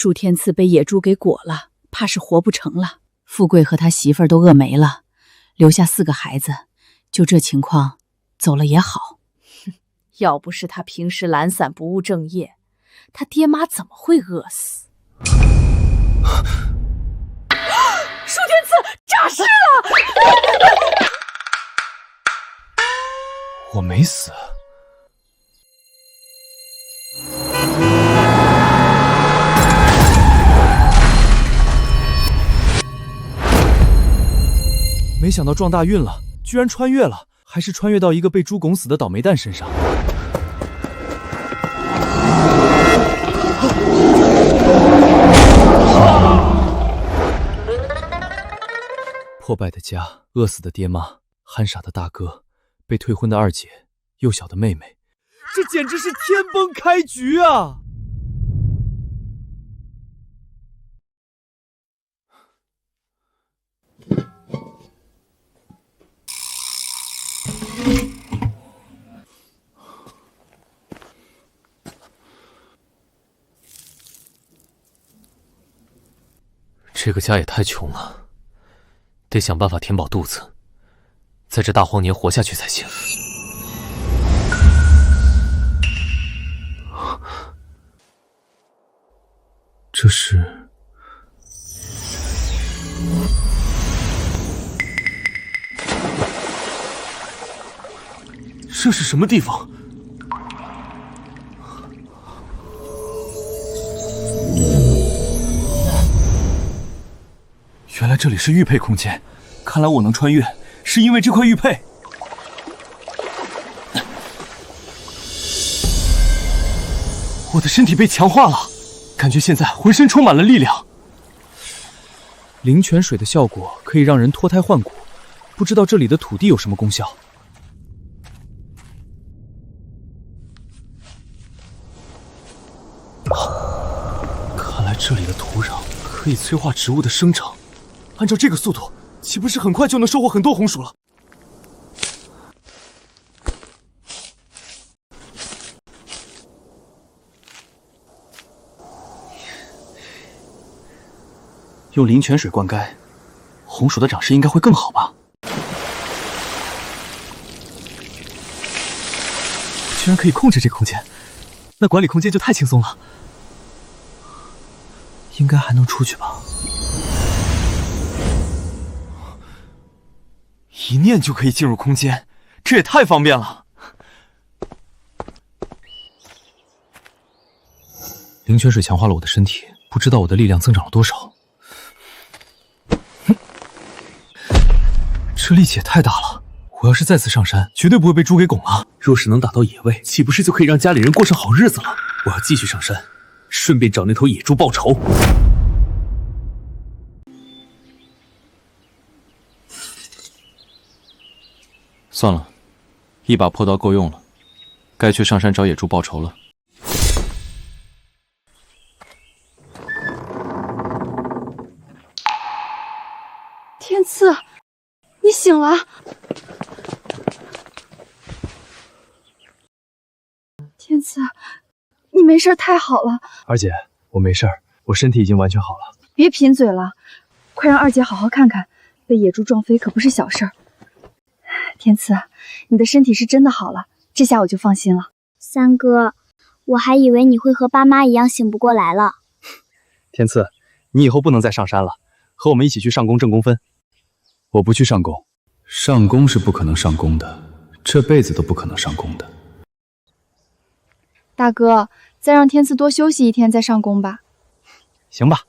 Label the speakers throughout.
Speaker 1: 舒天赐被野猪给裹了，怕是活不成了。富贵和他媳妇儿都饿没了，留下4个孩子，就这情况，走了也好。要不是他平时懒散不务正业，他爹妈怎么会饿死？舒天赐诈尸了！
Speaker 2: 我没死。没想到撞大运了，居然穿越了，还是穿越到一个被猪拱死的倒霉蛋身上。破败的家，饿死的爹妈，憨傻的大哥，被退婚的二姐，幼小的妹妹，这简直是天崩开局啊！
Speaker 3: 这个家也太穷了，得想办法填饱肚子，在这大荒年活下去才行。
Speaker 2: 这是……这是什么地方？原来这里是玉佩空间，看来我能穿越，是因为这块玉佩。我的身体被强化了，感觉现在浑身充满了力量。灵泉水的效果可以让人脱胎换骨，不知道这里的土地有什么功效。看来这里的土壤可以催化植物的生长。按照这个速度，岂不是很快就能收获很多红薯了？用灵泉水灌溉，红薯的长势应该会更好吧？居然可以控制这个空间，那管理空间就太轻松了。应该还能出去吧？一念就可以进入空间，这也太方便了。灵泉水强化了我的身体，不知道我的力量增长了多少。这力气也太大了，我要是再次上山，绝对不会被猪给拱了。若是能打到野味，岂不是就可以让家里人过上好日子了？我要继续上山，顺便找那头野猪报仇。
Speaker 3: 算了，一把破刀够用了，该去上山找野猪报仇了。
Speaker 4: 天赐，你醒了。天赐，你没事，太好了。
Speaker 2: 二姐，我没事儿，我身体已经完全好了。
Speaker 4: 别贫嘴了，快让二姐好好看看，被野猪撞飞可不是小事儿。天赐，你的身体是真的好了，这下我就放心了。
Speaker 5: 三哥，我还以为你会和爸妈一样醒不过来了。
Speaker 2: 天赐，你以后不能再上山了，和我们一起去上宫挣工分。我不去上宫，上宫是不可能上宫的，这辈子都不可能上宫的。
Speaker 4: 大哥，再让天赐多休息1天再上宫吧。
Speaker 2: 行吧。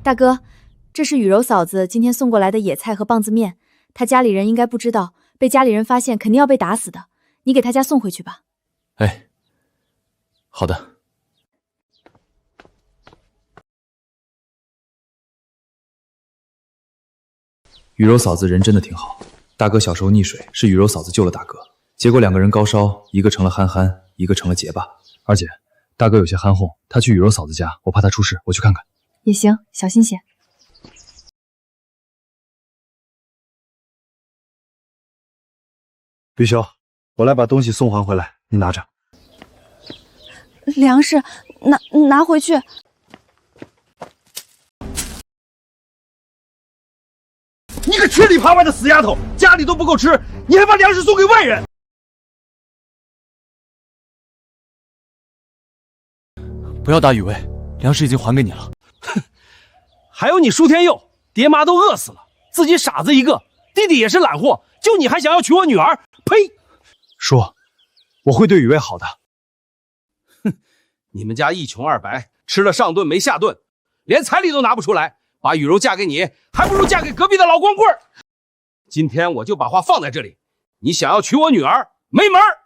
Speaker 1: 大哥，这是雨柔嫂子今天送过来的野菜和棒子面，她家里人应该不知道，被家里人发现肯定要被打死的。你给她家送回去吧。
Speaker 3: 哎，好的。
Speaker 2: 雨柔嫂子人真的挺好，大哥小时候溺水，是雨柔嫂子救了大哥，结果2个人高烧，一个成了憨憨，一个成了结巴。二姐，大哥有些憨厚，他去雨柔嫂子家，我怕他出事，我去看看。
Speaker 4: 也行，小心些。
Speaker 6: 玉修，我来把东西送还回来，你拿着。
Speaker 4: 粮食拿回去。
Speaker 6: 你个吃里扒外的死丫头，家里都不够吃，你还把粮食送给外人！
Speaker 3: 不要打雨薇，粮食已经还给你了。
Speaker 6: 哼，还有你舒天佑，爹妈都饿死了，自己傻子一个，弟弟也是懒货，就你还想要娶我女儿？呸！
Speaker 2: 叔，我会对雨薇好的。
Speaker 6: 哼，你们家一穷二白，吃了上顿没下顿，连彩礼都拿不出来。把雨柔嫁给你，还不如嫁给隔壁的老光棍儿。今天我就把话放在这里，你想要娶我女儿，没门儿！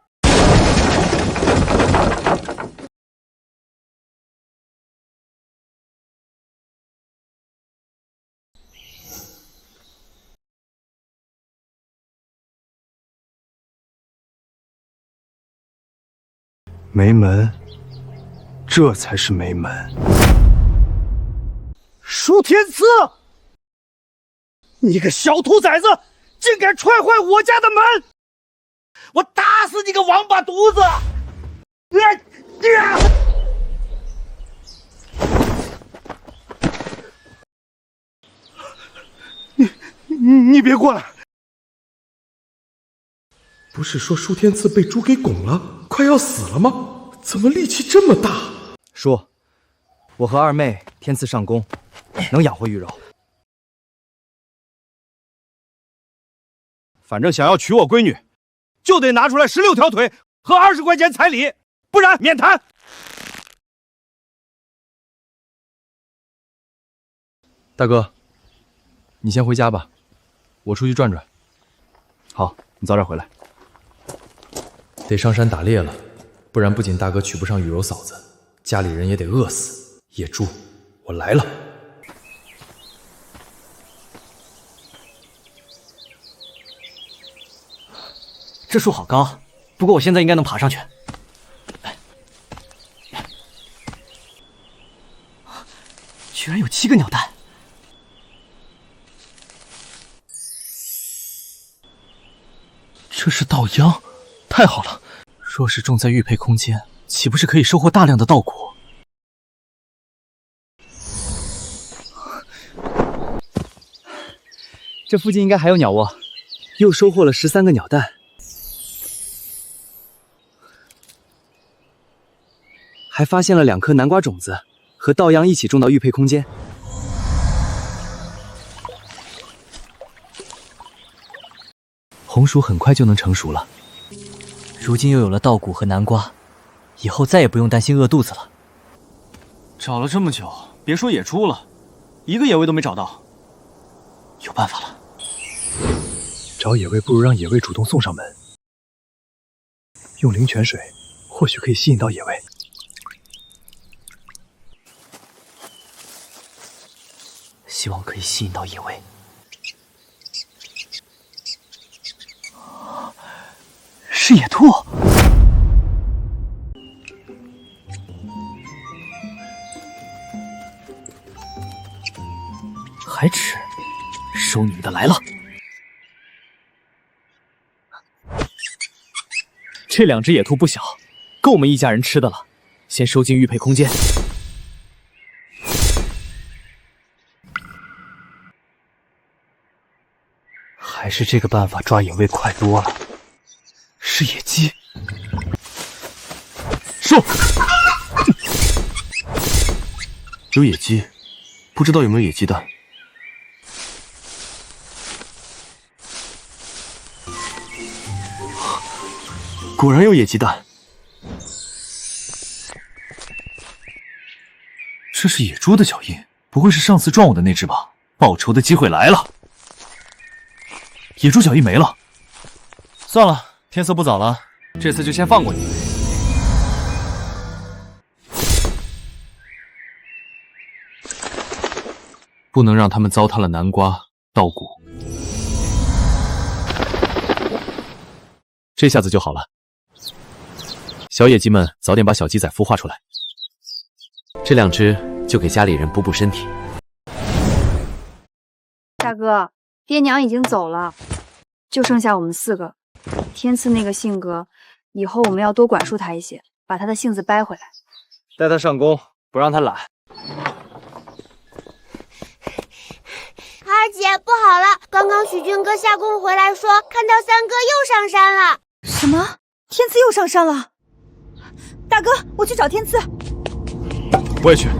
Speaker 7: 没门，这才是没门。
Speaker 6: 舒天赐，你个小兔崽子，竟敢踹坏我家的门！我打死你个王八犊子！
Speaker 7: 你别过来！不是说舒天赐被猪给拱了，快要死了吗？怎么力气这么大？
Speaker 8: 叔，我和二妹天赐上宫，能养活玉柔。
Speaker 6: 反正想要娶我闺女，就得拿出来16条腿和20块钱彩礼，不然免谈。
Speaker 2: 大哥，你先回家吧，我出去转转。
Speaker 8: 好，你早点回来。
Speaker 2: 得上山打猎了，不然不仅大哥娶不上雨柔嫂子，家里人也得饿死。野猪，我来了。
Speaker 8: 这树好高，不过我现在应该能爬上去。居然有7个鸟蛋！这是稻秧，太好了！若是种在玉佩空间，岂不是可以收获大量的稻谷？这附近应该还有鸟窝，又收获了13个鸟蛋。还发现了2颗南瓜种子，和稻秧一起种到玉佩空间。红薯很快就能成熟了，如今又有了稻谷和南瓜，以后再也不用担心饿肚子了。
Speaker 9: 找了这么久，别说野猪了，一个野味都没找到。
Speaker 8: 有办法了，
Speaker 7: 找野味不如让野味主动送上门，用灵泉水或许可以吸引到野味。
Speaker 8: 希望可以吸引到野味。是野兔！还吃？收你们的来了！这2只野兔不小，够我们一家人吃的了。先收进玉佩空间。还是这个办法抓野味快多了。是野鸡。
Speaker 9: 收！有野鸡，不知道有没有野鸡蛋。果然有野鸡蛋。这是野猪的脚印，不会是上次撞我的那只吧？报仇的机会来了。野猪脚印没了。算了，天色不早了，这次就先放过你。
Speaker 2: 不能让他们糟蹋了南瓜、稻谷。这下子就好了。小野鸡们早点把小鸡仔孵化出来，这2只就给家里人补补身体。
Speaker 4: 大哥，爹娘已经走了，就剩下我们4个。天赐那个性格，以后我们要多管束他一些，把他的性子掰回来，
Speaker 7: 带他上工，不让他懒。
Speaker 10: 二姐，不好了！刚刚许俊哥下工回来说，看到三哥又上山了。
Speaker 4: 什么？天赐又上山了？大哥，我去找天赐。
Speaker 7: 我也去。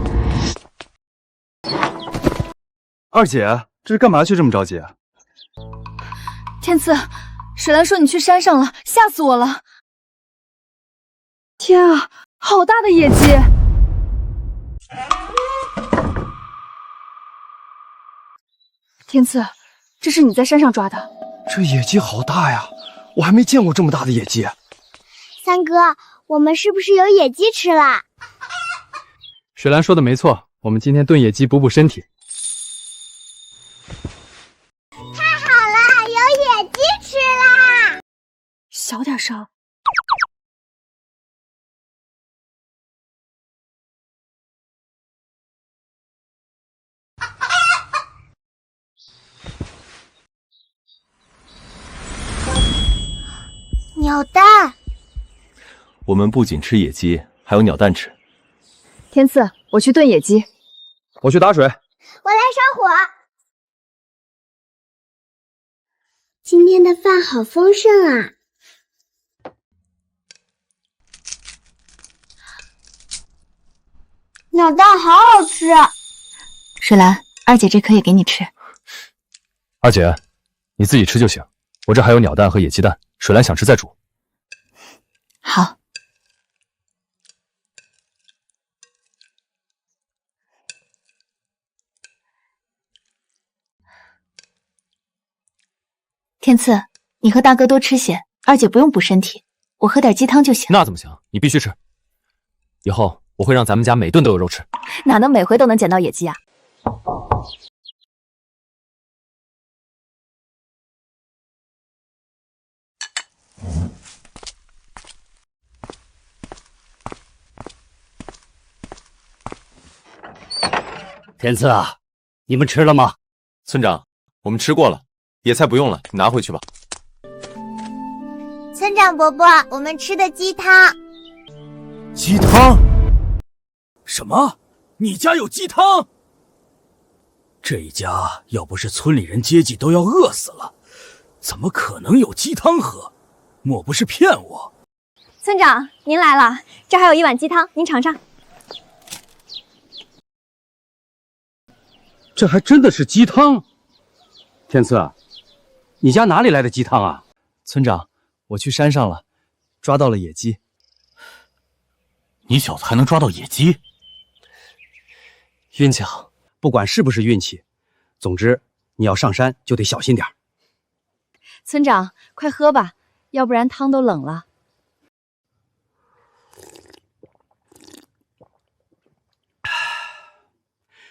Speaker 7: 二姐，这是干嘛去这么着急啊？
Speaker 4: 天赐，水兰说你去山上了，吓死我了！天啊，好大的野鸡！天赐，这是你在山上抓的？
Speaker 7: 这野鸡好大呀，我还没见过这么大的野鸡。
Speaker 5: 三哥，我们是不是有野鸡吃了？
Speaker 7: 水兰说的没错，我们今天炖野鸡补补身体。
Speaker 5: 太好了，有野鸡吃啦！
Speaker 4: 小点声。
Speaker 10: 鸟蛋，
Speaker 9: 我们不仅吃野鸡，还有鸟蛋吃。
Speaker 4: 天赐，我去炖野鸡。
Speaker 7: 我去打水。
Speaker 5: 我来烧火。今天的饭好丰盛啊！
Speaker 10: 鸟蛋好好吃。
Speaker 4: 水兰，二姐这颗也给你吃。
Speaker 2: 二姐，你自己吃就行，我这还有鸟蛋和野鸡蛋，水兰想吃再煮。
Speaker 4: 好。天赐，你和大哥多吃些，二姐不用补身体，我喝点鸡汤就行。
Speaker 3: 那怎么行？你必须吃。以后我会让咱们家每顿都有肉吃。
Speaker 4: 哪能每回都能捡到野鸡啊？
Speaker 11: 天赐啊，你们吃了吗？
Speaker 9: 村长，我们吃过了，野菜不用了，你拿回去吧。
Speaker 10: 村长伯伯，我们吃的鸡汤。
Speaker 11: 鸡汤？什么？你家有鸡汤？这一家要不是村里人接济都要饿死了，怎么可能有鸡汤喝？莫不是骗我？
Speaker 4: 村长，您来了，这还有一碗鸡汤，您尝尝。
Speaker 6: 这还真的是鸡汤。天赐，你家哪里来的鸡汤啊？
Speaker 2: 村长，我去山上了，抓到了野鸡。
Speaker 9: 你小子还能抓到野鸡？
Speaker 6: 运气好，不管是不是运气，总之你要上山就得小心点。
Speaker 4: 村长，快喝吧，要不然汤都冷了。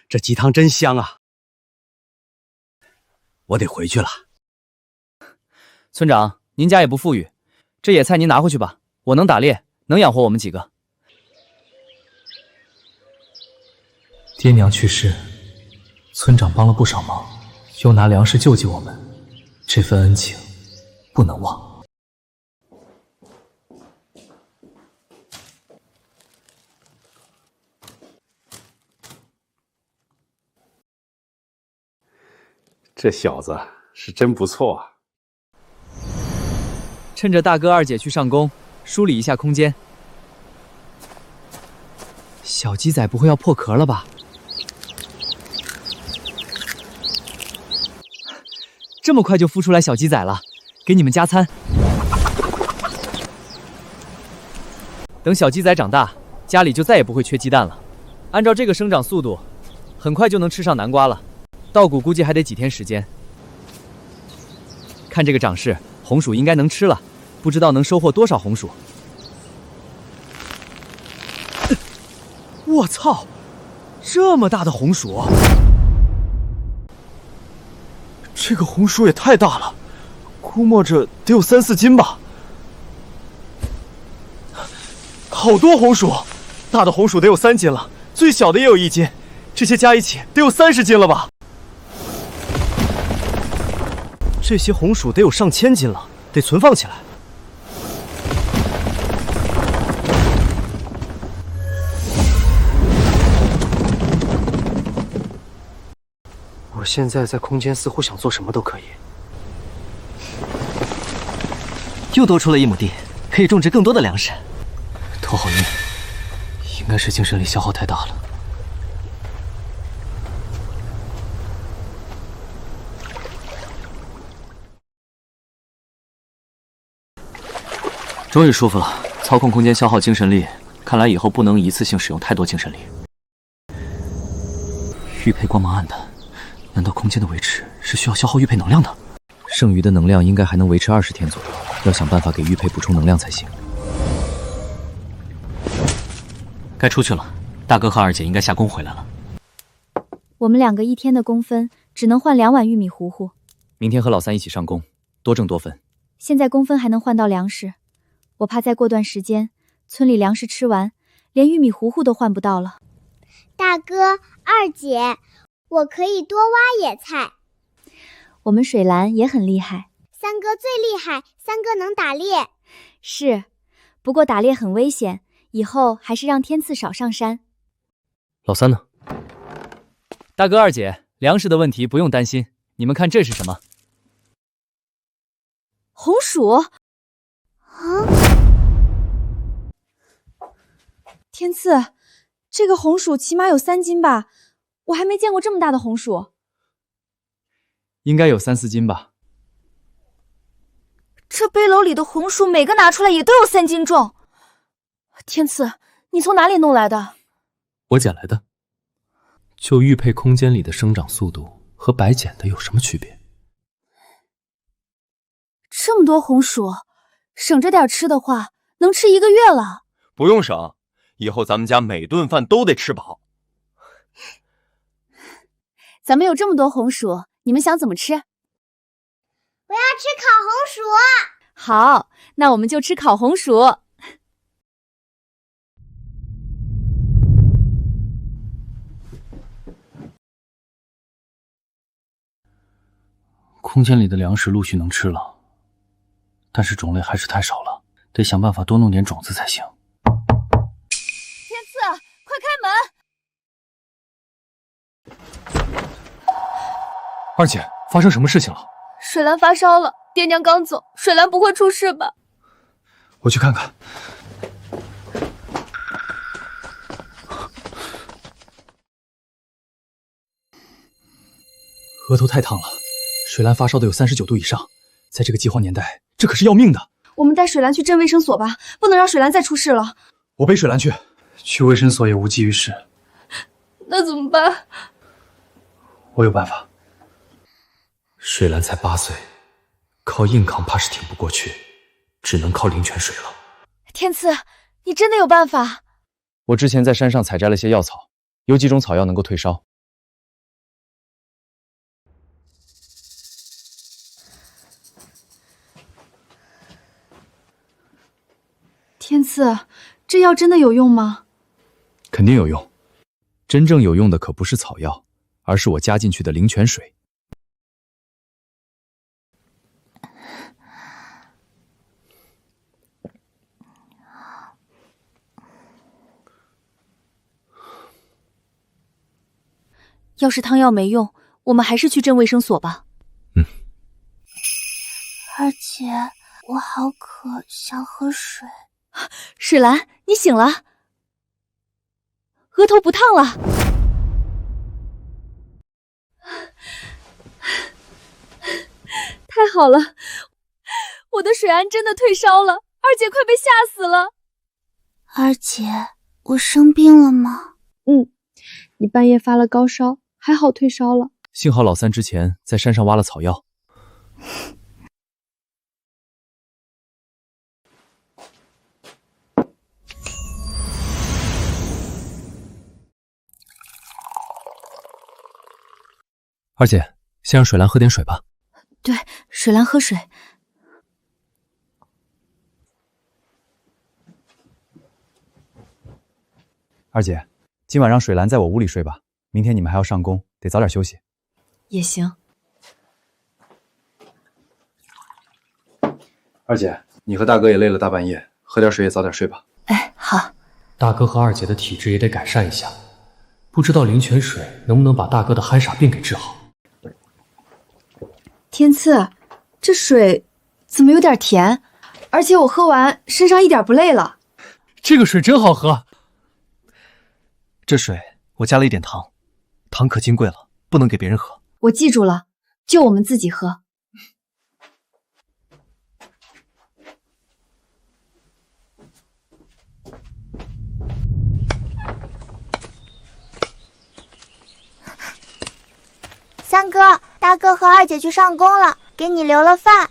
Speaker 6: 这鸡汤真香啊！我得回去了。
Speaker 8: 村长，您家也不富裕，这野菜您拿回去吧，我能打猎，能养活我们几个。
Speaker 2: 爹娘去世，村长帮了不少忙，又拿粮食救济我们，这份恩情不能忘。
Speaker 6: 这小子是真不错啊！
Speaker 8: 趁着大哥二姐去上工，梳理一下空间。小鸡仔不会要破壳了吧？这么快就孵出来小鸡仔了，给你们加餐。等小鸡仔长大，家里就再也不会缺鸡蛋了。按照这个生长速度，很快就能吃上南瓜了。稻谷估计还得几天时间。看这个长势，红薯应该能吃了，不知道能收获多少红薯。我操，这么大的红薯！
Speaker 7: 这个红薯也太大了，估摸着得有3、4斤吧。好多红薯，大的红薯得有3斤了，最小的也有1斤，这些加一起得有30斤了吧？这些红薯得有上千斤了，得存放起来。我现在在空间似乎想做什么都可以。
Speaker 8: 又多出了1亩地，可以种植更多的粮食。
Speaker 3: 头好晕，应该是精神力消耗太大了。
Speaker 9: 终于舒服了。操控空间消耗精神力，看来以后不能一次性使用太多精神力。玉佩光芒暗淡，难道空间的维持是需要消耗玉佩能量的？
Speaker 2: 剩余的能量应该还能维持20天左右，要想办法给玉佩补充能量才行。
Speaker 9: 该出去了，大哥和二姐应该下工回来了。
Speaker 5: 我们2个1天的工分只能换2碗玉米糊糊。
Speaker 2: 明天和老三一起上工，多挣多分。
Speaker 5: 现在工分还能换到粮食，我怕再过段时间，村里粮食吃完，连玉米糊糊都换不到了。
Speaker 10: 大哥、二姐，我可以多挖野菜。
Speaker 5: 我们水兰也很厉害。
Speaker 10: 三哥最厉害，三哥能打猎。
Speaker 5: 是，不过打猎很危险，以后还是让天赐少上山。
Speaker 3: 老三呢？
Speaker 8: 大哥二姐，粮食的问题不用担心。你们看这是什么？
Speaker 4: 红薯。天赐，这个红薯起码有3斤吧？我还没见过这么大的红薯。
Speaker 8: 应该有3、4斤吧。
Speaker 4: 这背篓里的红薯每个拿出来也都有3斤重。天赐，你从哪里弄来的？
Speaker 3: 我捡来的。就玉佩空间里的生长速度和白捡的有什么区别？
Speaker 4: 这么多红薯，省着点吃的话，能吃1个月了。
Speaker 12: 不用省，以后咱们家每顿饭都得吃饱。
Speaker 4: 咱们有这么多红薯，你们想怎么吃？
Speaker 10: 我要吃烤红薯。
Speaker 4: 好，那我们就吃烤红薯。
Speaker 11: 空间里的粮食陆续能吃了，但是种类还是太少了，得想办法多弄点种子才行。
Speaker 4: 天赐，快开门！
Speaker 7: 二姐，发生什么事情了？
Speaker 4: 水兰发烧了，爹娘刚走，水兰不会出事吧？
Speaker 7: 我去看看。额头太烫了，水兰发烧的有39度以上，在这个饥荒年代，这可是要命的。
Speaker 4: 我们带水兰去镇卫生所吧，不能让水兰再出事了。
Speaker 7: 我背水兰去，去卫生所也无济于事。
Speaker 4: 那怎么办？
Speaker 7: 我有办法。
Speaker 3: 水兰才8岁，靠硬扛怕是挺不过去，只能靠灵泉水了。
Speaker 4: 天赐，你真的有办法？
Speaker 2: 我之前在山上采摘了些药草，有几种草药能够退烧。
Speaker 4: 天赐，这药真的有用吗？
Speaker 2: 肯定有用，真正有用的可不是草药，而是我加进去的灵泉水。
Speaker 4: 要是汤药没用，我们还是去镇卫生所吧。
Speaker 10: 二姐，我好渴，想喝水。
Speaker 4: 水兰，你醒了，额头不烫了。太好了，我的水安真的退烧了，二姐快被吓死了。
Speaker 10: 二姐，我生病了吗？
Speaker 4: 你半夜发了高烧，还好退烧了。
Speaker 2: 幸好老三之前在山上挖了草药。
Speaker 3: 二姐，先让水兰喝点水吧。
Speaker 4: 对，水兰喝水。
Speaker 2: 二姐，今晚让水兰在我屋里睡吧，明天你们还要上工，得早点休息。
Speaker 4: 也行。
Speaker 2: 二姐，你和大哥也累了大半夜，喝点水也早点睡吧。
Speaker 4: 哎，好。
Speaker 3: 大哥和二姐的体质也得改善一下，不知道灵泉水能不能把大哥的憨傻病给治好。
Speaker 4: 天赐，这水怎么有点甜？而且我喝完身上一点不累了。
Speaker 7: 这个水真好喝。这水我加了一点糖，糖可金贵了，不能给别人喝。
Speaker 4: 我记住了，就我们自己喝。
Speaker 10: 三哥，大哥和二姐去上工了，给你留了饭。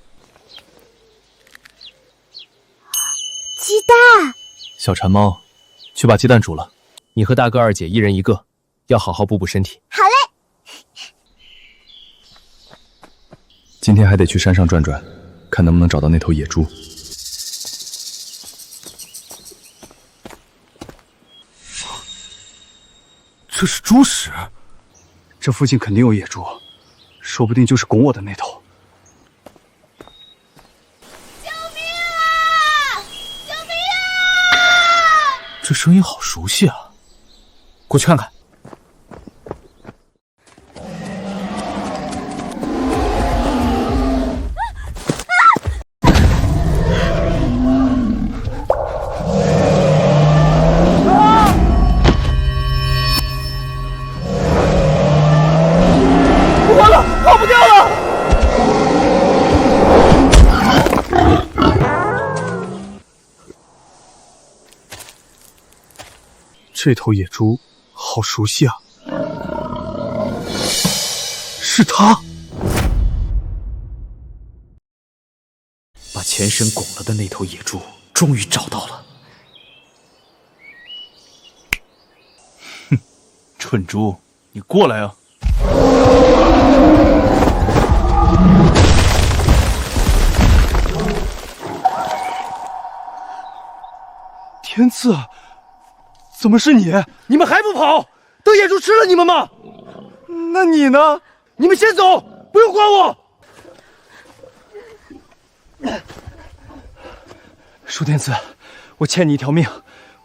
Speaker 10: 鸡蛋。
Speaker 2: 小馋猫，去把鸡蛋煮了。你和大哥、二姐一人一个，要好好补补身体。
Speaker 10: 好嘞。
Speaker 2: 今天还得去山上转转，看能不能找到那头野猪。
Speaker 11: 这是猪屎，这附近肯定有野猪，说不定就是拱我的那头。
Speaker 10: 救命啊！救命啊！
Speaker 11: 这声音好熟悉啊，过去看看。这头野猪好熟悉啊，是他！把前身拱了的那头野猪终于找到了。哼，蠢猪，你过来啊！天赐！怎么是你？你们还不跑？等野猪吃了你们吗？那你呢？你们先走，不用管我。舒天赐，我欠你一条命，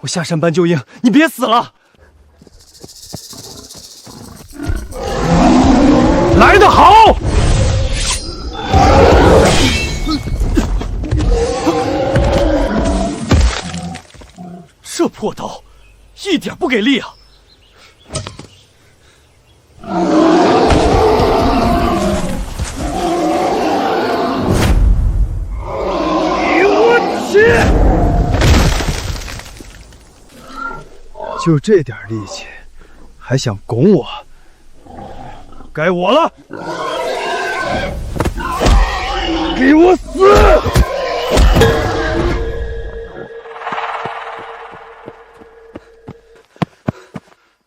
Speaker 11: 我下山搬救应，你别死了。来得好！这破刀！一点不给力啊！我去！就这点力气，还想拱我？该我了！给我死！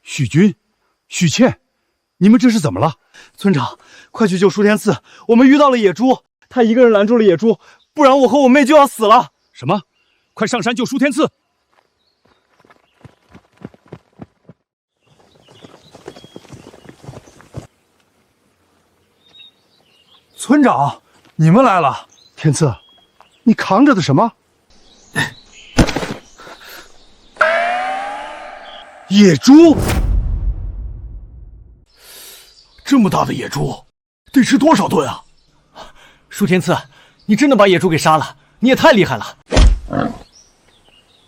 Speaker 11: 许军、许倩，你们这是怎么了？村长，快去救舒天赐！我们遇到了野猪，他一个人拦住了野猪，不然我和我妹就要死了。
Speaker 6: 什么？快上山救舒天赐！
Speaker 11: 村长，你们来了。天赐，你扛着的什么？野猪！这么大的野猪，得吃多少顿啊？
Speaker 7: 舒天赐，你真的把野猪给杀了？你也太厉害了！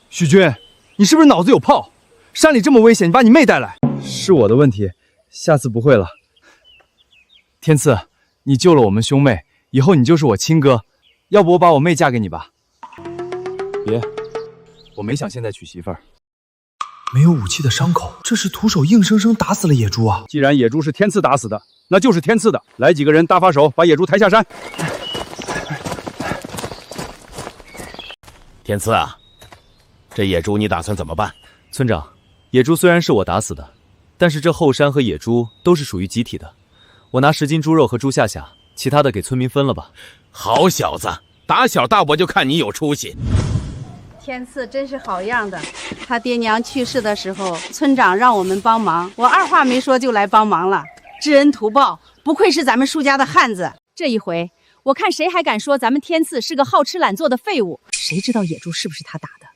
Speaker 11: 许军，你是不是脑子有泡？山里这么危险，你把你妹带来，
Speaker 2: 是我的问题，下次不会了。天赐，你救了我们兄妹，以后你就是我亲哥，要不我把我妹嫁给你吧？别，我没想现在娶媳妇儿。
Speaker 11: 没有武器的伤口，这是徒手硬生生打死了野猪啊！
Speaker 6: 既然野猪是天赐打死的，那就是天赐的。来几个人大发手，把野猪抬下山。
Speaker 13: 天赐啊，这野猪你打算怎么办？
Speaker 8: 村长，野猪虽然是我打死的，但是这后山和野猪都是属于集体的。我拿10斤猪肉和猪下饷，其他的给村民分了吧。
Speaker 13: 好小子，打小大我就看你有出息。
Speaker 14: 天赐真是好样的，他爹娘去世的时候，村长让我们帮忙，我二话没说就来帮忙了，知恩图报，不愧是咱们舒家的汉子。
Speaker 1: 这一回，我看谁还敢说咱们天赐是个好吃懒做的废物？谁知道野猪是不是他打的？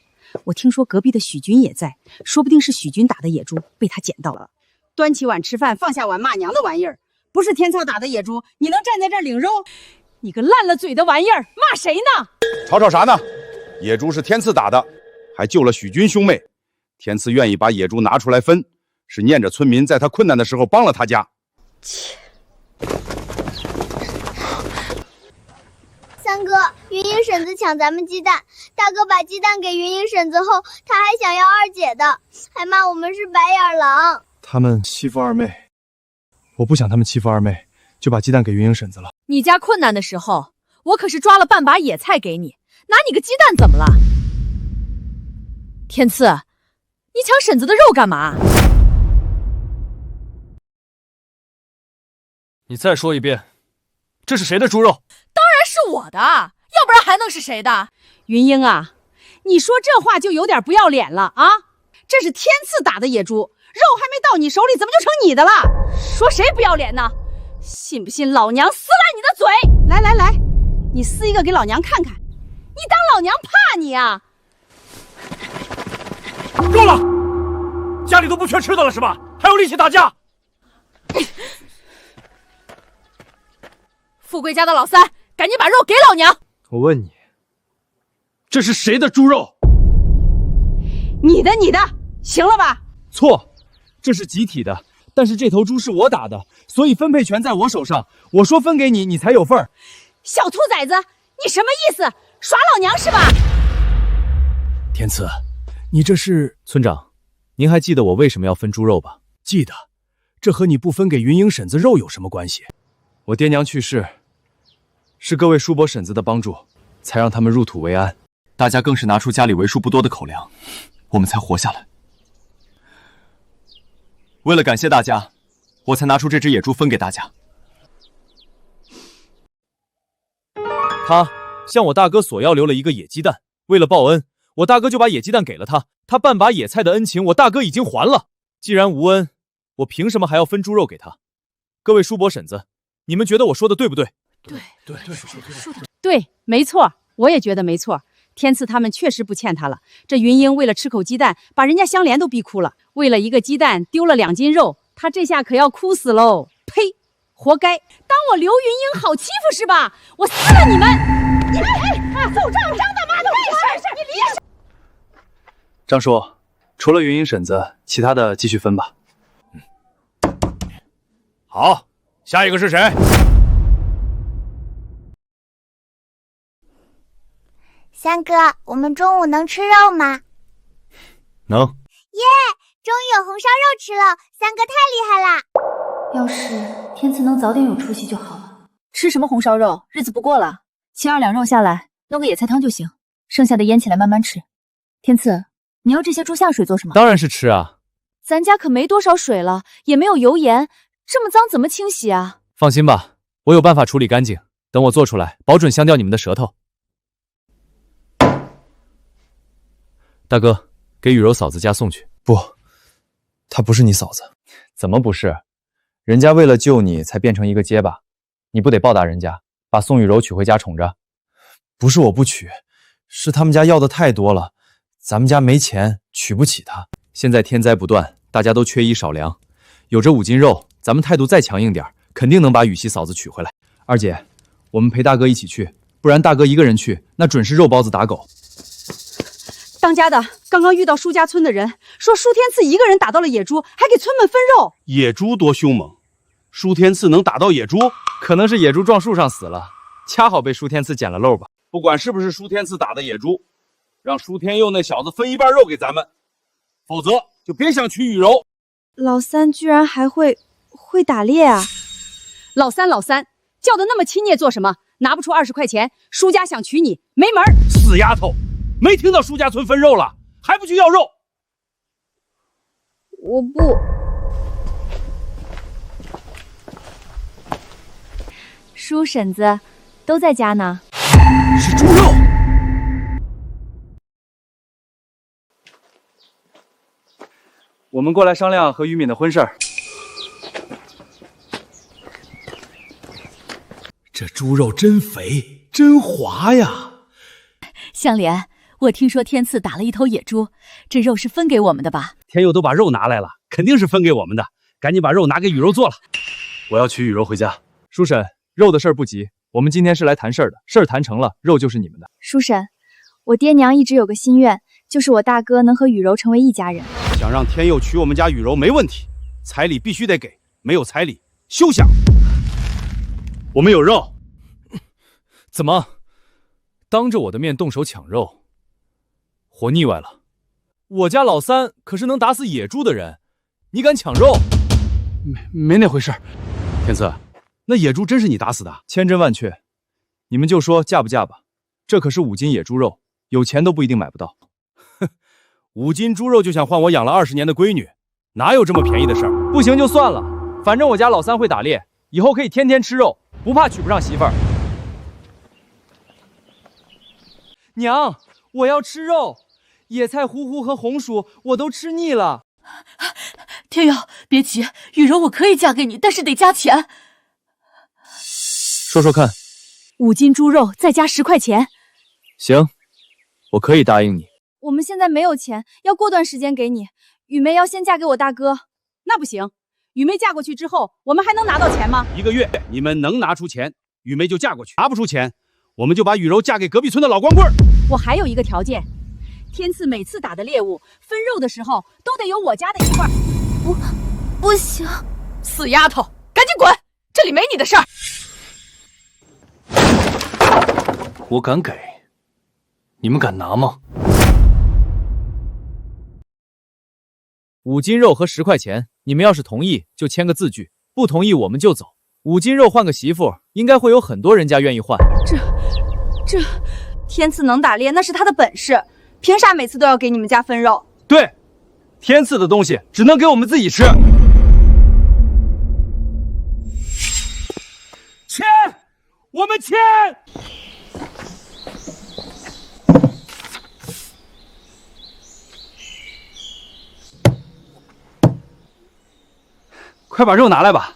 Speaker 1: 我听说隔壁的许军也在，说不定是许军打的野猪被他捡到了。
Speaker 14: 端起碗吃饭，放下碗骂娘的玩意儿，不是天策打的野猪，你能站在这儿领肉？你个烂了嘴的玩意儿，骂谁呢？
Speaker 6: 吵啥呢？野猪是天赐打的，还救了许军兄妹。天赐愿意把野猪拿出来分，是念着村民在他困难的时候帮了他家。
Speaker 10: 切！三哥，云英婶子抢咱们鸡蛋，大哥把鸡蛋给云英婶子后，他还想要二姐的，还骂我们是白眼狼。
Speaker 7: 他们欺负二妹，我不想他们欺负二妹，就把鸡蛋给云英婶子了。
Speaker 1: 你家困难的时候，我可是抓了半把野菜给你，拿你个鸡蛋怎么了？天赐，你抢婶子的肉干嘛？
Speaker 9: 你再说一遍，这是谁的猪肉？
Speaker 1: 当然是我的，要不然还能是谁的？
Speaker 14: 云英啊，你说这话就有点不要脸了啊！这是天赐打的野猪，肉还没到你手里，怎么就成你的了？说谁不要脸呢？信不信老娘撕烂你的嘴？来来来，你撕一个给老娘看看，你当老娘怕你啊？
Speaker 11: 够了！家里都不缺吃的了是吧？还有力气打架？
Speaker 1: 富贵家的老三，赶紧把肉给老娘！
Speaker 7: 我问你，
Speaker 11: 这是谁的猪肉？
Speaker 14: 你的，行了吧？
Speaker 7: 错，这是集体的，但是这头猪是我打的，所以分配权在我手上。我说分给你，你才有份儿。
Speaker 14: 小兔崽子，你什么意思？耍老娘是吧？
Speaker 7: 天赐，你这是……
Speaker 2: 村长，您还记得我为什么要分猪肉吧？
Speaker 7: 记得，这和你不分给云英婶子肉有什么关系？
Speaker 2: 我爹娘去世，是各位叔伯婶子的帮助，才让他们入土为安。
Speaker 9: 大家更是拿出家里为数不多的口粮，我们才活下来。为了感谢大家，我才拿出这只野猪分给大家。
Speaker 8: 他向我大哥索要留了一个野鸡蛋，为了报恩，我大哥就把野鸡蛋给了他。他半把野菜的恩情，我大哥已经还了。既然无恩，我凭什么还要分猪肉给他？各位叔伯婶子，你们觉得我说的对不对？
Speaker 14: 对，没错，我也觉得没错。天赐他们确实不欠他了。这云英为了吃口鸡蛋，把人家香莲都逼哭了。为了一个鸡蛋丢了2斤肉，他这下可要哭死喽！呸，活该！当我刘云英好欺负是吧？我撕了你们！奏账，张大妈的没事，你离。
Speaker 2: 张叔，除了云英婶子，其他的继续分吧。
Speaker 11: 好，下一个是谁？
Speaker 10: 三哥，我们中午能吃肉吗？
Speaker 9: 能。
Speaker 10: 耶，终于有红烧肉吃了，三哥太厉害啦！
Speaker 5: 要是天赐能早点有出息就好了。吃什么红烧肉，日子不过了。切2两肉下来，弄个野菜汤就行，剩下的腌起来慢慢吃。天赐，你要这些猪下水做什么？
Speaker 8: 当然是吃啊。
Speaker 5: 咱家可没多少水了，也没有油盐，这么脏怎么清洗啊？
Speaker 8: 放心吧，我有办法处理干净。等我做出来，保准香掉你们的舌头。大哥，给雨柔嫂子家送去。
Speaker 2: 不，她不是你嫂子。
Speaker 8: 怎么不是？
Speaker 2: 人家为了救你才变成一个结巴，你不得报答人家，把宋雨柔娶回家宠着？不是我不娶，是他们家要的太多了，咱们家没钱，娶不起她。
Speaker 8: 现在天灾不断，大家都缺衣少粮，有这5斤肉，咱们态度再强硬点，肯定能把雨熙嫂子娶回来。
Speaker 2: 二姐，我们陪大哥一起去，不然大哥一个人去，那准是肉包子打狗。
Speaker 14: 当家的刚刚遇到舒家村的人，说舒天赐一个人打到了野猪，还给村们分肉。
Speaker 6: 野猪多凶猛，舒天赐能打到野猪？
Speaker 8: 可能是野猪撞树上死了，恰好被舒天赐捡了漏吧。
Speaker 6: 不管是不是舒天赐打的野猪，让舒天佑那小子分一半肉给咱们，否则就别想娶雨柔。
Speaker 4: 老三居然还会打猎啊！
Speaker 14: 老三叫的那么亲切做什么？拿不出20块钱，舒家想娶你没门！
Speaker 6: 死丫头，没听到舒家村分肉了，还不去要肉？
Speaker 4: 我不。
Speaker 5: 叔婶子都在家呢。
Speaker 11: 是猪肉。
Speaker 2: 我们过来商量和于敏的婚事儿。
Speaker 11: 这猪肉真肥，真滑呀！
Speaker 1: 香莲，我听说天赐打了一头野猪，这肉是分给我们的吧？
Speaker 6: 天佑都把肉拿来了，肯定是分给我们的，赶紧把肉拿给雨柔做了。
Speaker 2: 我要娶雨柔回家。
Speaker 8: 叔婶，肉的事儿不急，我们今天是来谈事儿的，事儿谈成了，肉就是你们的。
Speaker 4: 叔婶，我爹娘一直有个心愿，就是我大哥能和雨柔成为一家人。
Speaker 6: 想让天佑娶我们家雨柔没问题，彩礼必须得给，没有彩礼休想。
Speaker 2: 我们有肉。
Speaker 8: 怎么，当着我的面动手抢肉，活腻歪了？我家老三可是能打死野猪的人，你敢抢肉？
Speaker 6: 没那回事。天赐，那野猪真是你打死的？
Speaker 8: 千真万确。你们就说嫁不嫁吧，这可是5斤野猪肉，有钱都不一定买不到。
Speaker 6: 哼，5斤猪肉就想换我养了20年的闺女，哪有这么便宜的事儿？
Speaker 8: 不行就算了，反正我家老三会打猎，以后可以天天吃肉，不怕娶不上媳妇儿。娘，我要吃肉，野菜糊糊和红薯我都吃腻了。
Speaker 15: 天佑，别急，雨柔我可以嫁给你，但是得加钱。
Speaker 8: 说说看。
Speaker 4: 5斤猪肉再加10块钱。
Speaker 8: 行，我可以答应你。
Speaker 4: 我们现在没有钱，要过段时间给你。雨梅要先嫁给我大哥。
Speaker 14: 那不行，雨梅嫁过去之后，我们还能拿到钱吗
Speaker 6: ？1个月，你们能拿出钱，雨梅就嫁过去；拿不出钱，我们就把雨柔嫁给隔壁村的老光棍。
Speaker 14: 我还有一个条件，天赐每次打的猎物分肉的时候，都得有我家的一块。
Speaker 15: 不行，
Speaker 14: 死丫头，赶紧滚！这里没你的事儿。
Speaker 9: 我敢给，你们敢拿吗
Speaker 8: ？5斤肉和10块钱，你们要是同意就签个字据，不同意我们就走。5斤肉换个媳妇，应该会有很多人家愿意换。
Speaker 4: 这，天赐能打猎那是他的本事，凭啥每次都要给你们家分肉？
Speaker 8: 对，天赐的东西只能给我们自己吃。
Speaker 6: 签，我们签。
Speaker 8: 快把肉拿来吧。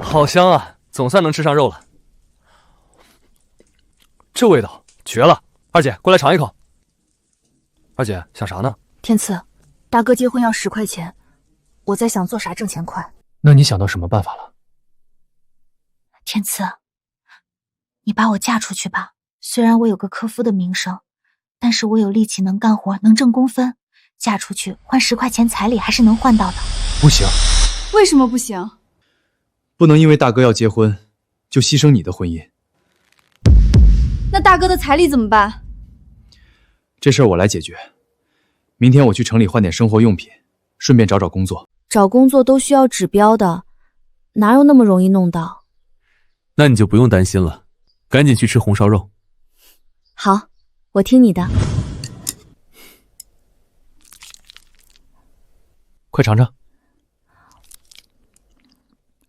Speaker 3: 好香啊，总算能吃上肉了。这味道绝了！二姐，过来尝一口。二姐想啥呢？
Speaker 5: 天赐，大哥结婚要10块钱，我在想做啥挣钱快。
Speaker 3: 那你想到什么办法了？
Speaker 5: 天赐，你把我嫁出去吧。虽然我有个科夫的名声，但是我有力气，能干活，能挣工分。嫁出去换10块钱彩礼还是能换到的。
Speaker 8: 不行。
Speaker 4: 为什么不行？
Speaker 2: 不能因为大哥要结婚，就牺牲你的婚姻。
Speaker 4: 那大哥的彩礼怎么办？
Speaker 2: 这事儿我来解决。明天我去城里换点生活用品，顺便找找工作。
Speaker 5: 找工作都需要指标的，哪有那么容易弄到？
Speaker 3: 那你就不用担心了，赶紧去吃红烧肉。
Speaker 5: 好，我听你的。
Speaker 3: 快尝尝。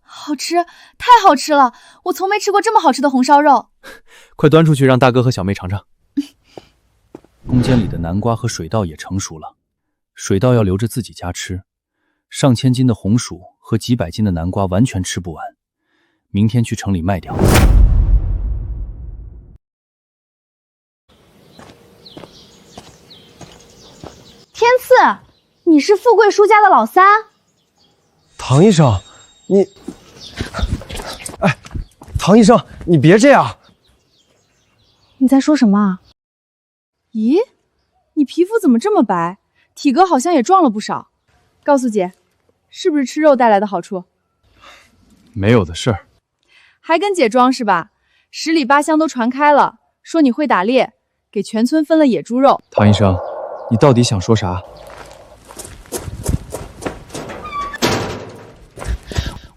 Speaker 4: 好吃，太好吃了！我从没吃过这么好吃的红烧肉。
Speaker 8: 快端出去让大哥和小妹尝尝。
Speaker 2: 空间里的南瓜和水稻也成熟了，水稻要留着自己家吃，上千斤的红薯和几百斤的南瓜完全吃不完，明天去城里卖掉。
Speaker 4: 天赐，你是富贵叔家的老三？
Speaker 7: 唐医生，你，哎，唐医生，你别这样。
Speaker 4: 你在说什么啊？咦，你皮肤怎么这么白？体格好像也壮了不少。告诉姐，是不是吃肉带来的好处？
Speaker 2: 没有的事儿。
Speaker 4: 还跟姐装是吧？10里8乡都传开了，说你会打猎，给全村分了野猪肉。
Speaker 2: 唐医生，你到底想说啥？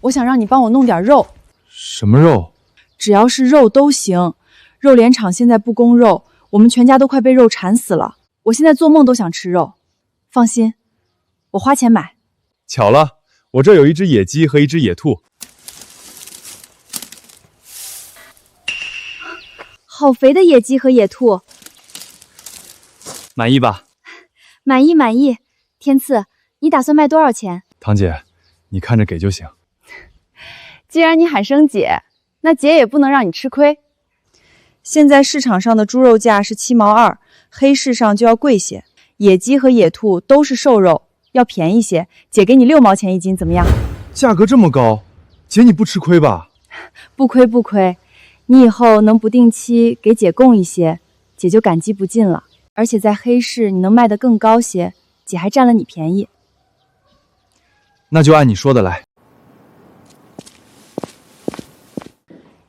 Speaker 4: 我想让你帮我弄点肉。
Speaker 2: 什么肉？
Speaker 4: 只要是肉都行。肉联厂现在不供肉，我们全家都快被肉馋死了。我现在做梦都想吃肉。放心，我花钱买。
Speaker 8: 巧了，我这有一只野鸡和一只野兔。
Speaker 4: 好肥的野鸡和野兔。
Speaker 8: 满意吧？
Speaker 4: 满意满意。天赐，你打算卖多少钱？
Speaker 2: 唐姐，你看着给就行。
Speaker 4: 既然你喊声姐，那姐也不能让你吃亏。现在市场上的猪肉价是7毛2，黑市上就要贵些。野鸡和野兔都是瘦肉，要便宜些，姐给你6毛钱一斤，怎么样？
Speaker 2: 价格这么高，姐你不吃亏吧？
Speaker 4: 不亏不亏，你以后能不定期给姐供一些，姐就感激不尽了。而且在黑市你能卖得更高些，姐还占了你便宜。
Speaker 2: 那就按你说的来。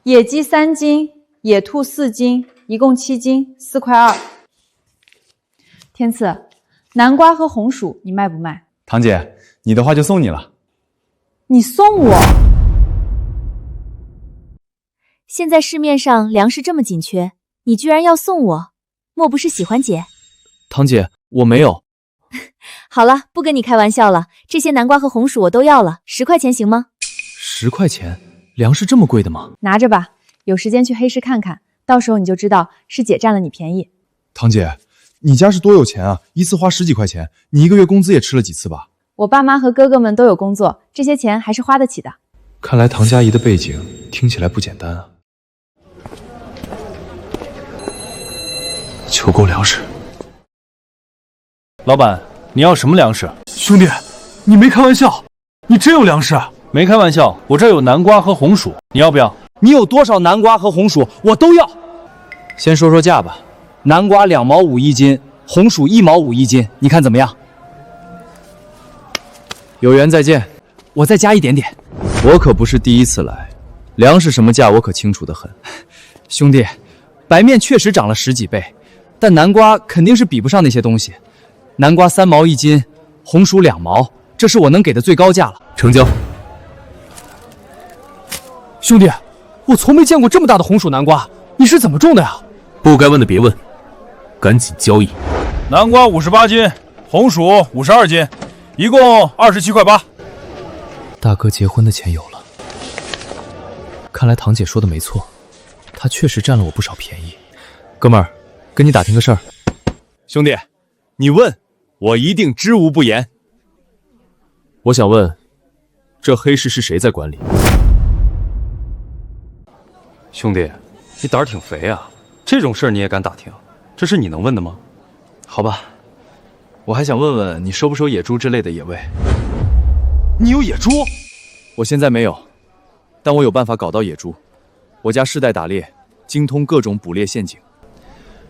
Speaker 4: 野鸡3斤，野兔4斤，一共7斤，4块2。天赐，南瓜和红薯你卖不卖？
Speaker 2: 堂姐，你的话就送你了。
Speaker 4: 你送我？
Speaker 5: 现在市面上粮食这么紧缺，你居然要送我，莫不是喜欢姐？
Speaker 8: 堂姐，我没有。
Speaker 5: 好了，不跟你开玩笑了，这些南瓜和红薯我都要了，10块钱行吗
Speaker 8: ？10块钱？粮食这么贵的吗？
Speaker 4: 拿着吧，有时间去黑市看看，到时候你就知道是姐占了你便宜。
Speaker 2: 堂姐，你家是多有钱啊，一次花10几块钱，你1个月工资也吃了几次吧？
Speaker 4: 我爸妈和哥哥们都有工作，这些钱还是花得起的。
Speaker 2: 看来唐佳怡的背景听起来不简单啊。
Speaker 9: 求购粮食。老板，你要什么粮食？兄弟，你没开玩笑，你真有粮食？没开玩笑，我这儿有南瓜和红薯，你要不要？
Speaker 11: 你有多少南瓜和红薯，我都要。
Speaker 8: 先说说价吧，南瓜2毛5一斤，红薯1毛5一斤，你看怎么样？有缘再见，我再加一点点。我可不是第一次来，粮食什么价我可清楚得很。兄弟，白面确实涨了10几倍，但南瓜肯定是比不上那些东西。南瓜3毛一斤，红薯2毛，这是我能给的最高价了。
Speaker 3: 成交。
Speaker 8: 兄弟，我从没见过这么大的红薯南瓜，你是怎么种的呀？
Speaker 3: 不该问的别问，赶紧交易。
Speaker 7: 南瓜58斤，红薯52斤，一共27块8。
Speaker 8: 大哥结婚的钱有了，看来堂姐说的没错，他确实占了我不少便宜。哥们儿，跟你打听个事儿。
Speaker 2: 兄弟，你问，我一定知无不言。
Speaker 8: 我想问，这黑市是谁在管理？
Speaker 12: 兄弟，你胆儿挺肥啊，这种事儿你也敢打听？这是你能问的吗？
Speaker 2: 好吧，我还想问问你收不收野猪之类的野味？
Speaker 8: 你有野猪？我现在没有，但我有办法搞到野猪。我家世代打猎，精通各种捕猎陷阱。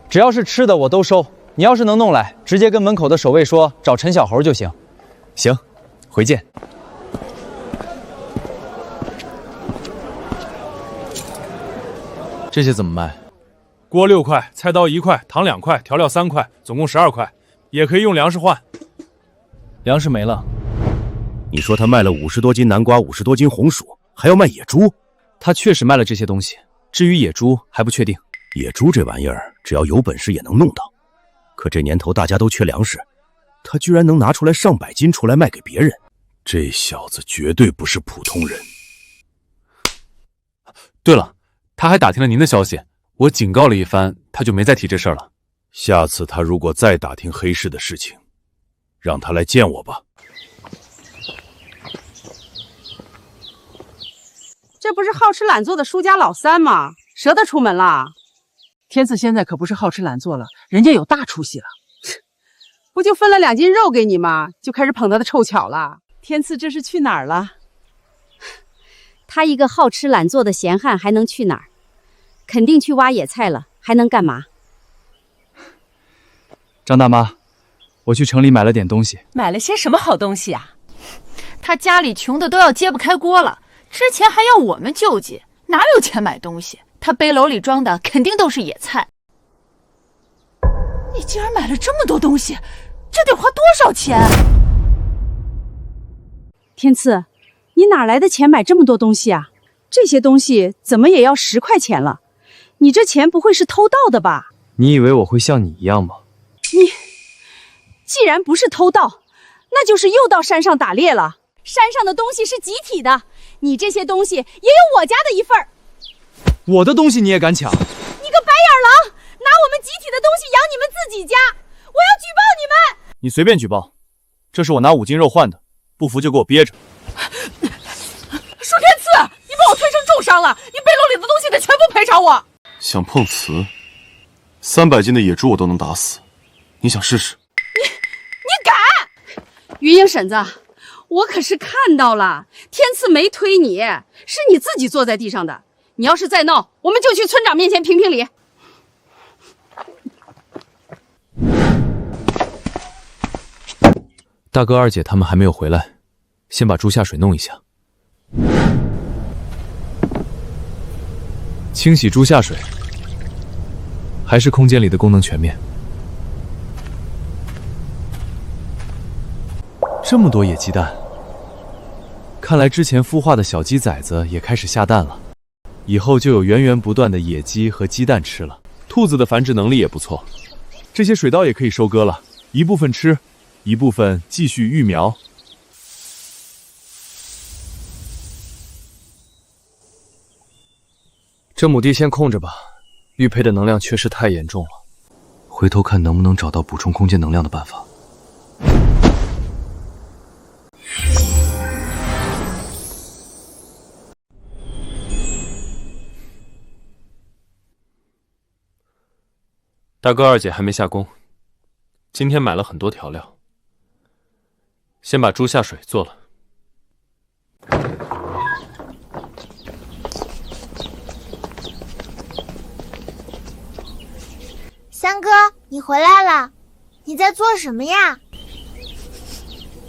Speaker 8: 只要是吃的我都收，你要是能弄来，直接跟门口的守卫说找陈小猴就行。行，回见。这些怎么卖？
Speaker 7: 锅6块，菜刀1块，糖2块，调料3块，总共12块，也可以用粮食换。
Speaker 8: 粮食没了。
Speaker 11: 你说他卖了50多斤南瓜，50多斤红薯，还要卖野猪？
Speaker 8: 他确实卖了这些东西，至于野猪还不确定。
Speaker 11: 野猪这玩意儿，只要有本事也能弄到。可这年头大家都缺粮食，他居然能拿出来上百斤出来卖给别人，这小子绝对不是普通人。
Speaker 3: 对了，他还打听了您的消息，我警告了一番，他就没再提这事儿了。
Speaker 11: 下次他如果再打听黑市的事情，让他来见我吧。
Speaker 14: 这不是好吃懒做的舒家老三吗？舍得出门了？
Speaker 16: 天赐现在可不是好吃懒做了，人家有大出息了。
Speaker 14: 不就分了2斤肉给你吗？就开始捧他的臭巧了。
Speaker 16: 天赐这是去哪儿了？
Speaker 14: 他一个好吃懒做的闲汉还能去哪儿？肯定去挖野菜了，还能干嘛？
Speaker 8: 张大妈，我去城里买了点东西。
Speaker 15: 买了些什么好东西啊？他家里穷的都要揭不开锅了，之前还要我们救济，哪有钱买东西？他背篓里装的肯定都是野菜。你竟然买了这么多东西，这得花多少钱？
Speaker 14: 天赐，你哪来的钱买这么多东西啊？这些东西怎么也要10块钱了？你这钱不会是偷盗的吧？
Speaker 8: 你以为我会像你一样吗？
Speaker 14: 你既然不是偷盗，那就是又到山上打猎了。山上的东西是集体的，你这些东西也有我家的一份儿。
Speaker 8: 我的东西你也敢抢？
Speaker 14: 你个白眼狼，拿我们集体的东西养你们自己家，我要举报你们！
Speaker 8: 你随便举报，这是我拿5斤肉换的，不服就给我憋着。
Speaker 15: 舒天赐，你把我推成重伤了，你背篓里的东西得全部赔偿我。
Speaker 17: 想碰瓷，300斤的野猪我都能打死，你想试试？
Speaker 15: 你敢！
Speaker 14: 云英婶子，我可是看到了，天赐没推你，是你自己坐在地上的。你要是再闹，我们就去村长面前评评理。
Speaker 2: 大哥、二姐他们还没有回来，先把猪下水弄一下。清洗猪下水，还是空间里的功能全面。这么多野鸡蛋，看来之前孵化的小鸡崽子也开始下蛋了，以后就有源源不断的野鸡和鸡蛋吃了。兔子的繁殖能力也不错，这些水稻也可以收割了，一部分吃，一部分继续育苗。
Speaker 9: 这亩地先空着吧，育胚的能量缺失太严重了。回头看能不能找到补充空间能量的办法。
Speaker 3: 大哥、二姐还没下工，今天买了很多调料，先把猪下水做了。
Speaker 10: 三哥，你回来了，你在做什么呀？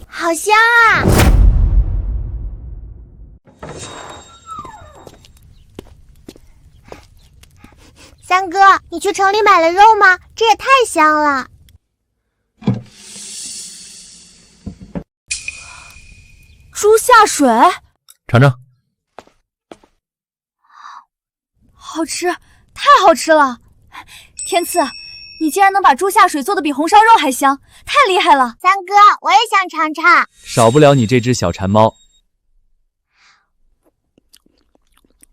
Speaker 10: 好香啊！三哥，你去城里买了肉吗？这也太香了。
Speaker 5: 猪下水，
Speaker 2: 尝尝，
Speaker 5: 好吃，太好吃了！天赐，你竟然能把猪下水做得比红烧肉还香，太厉害了！
Speaker 10: 三哥，我也想尝尝。
Speaker 2: 少不了你这只小馋猫。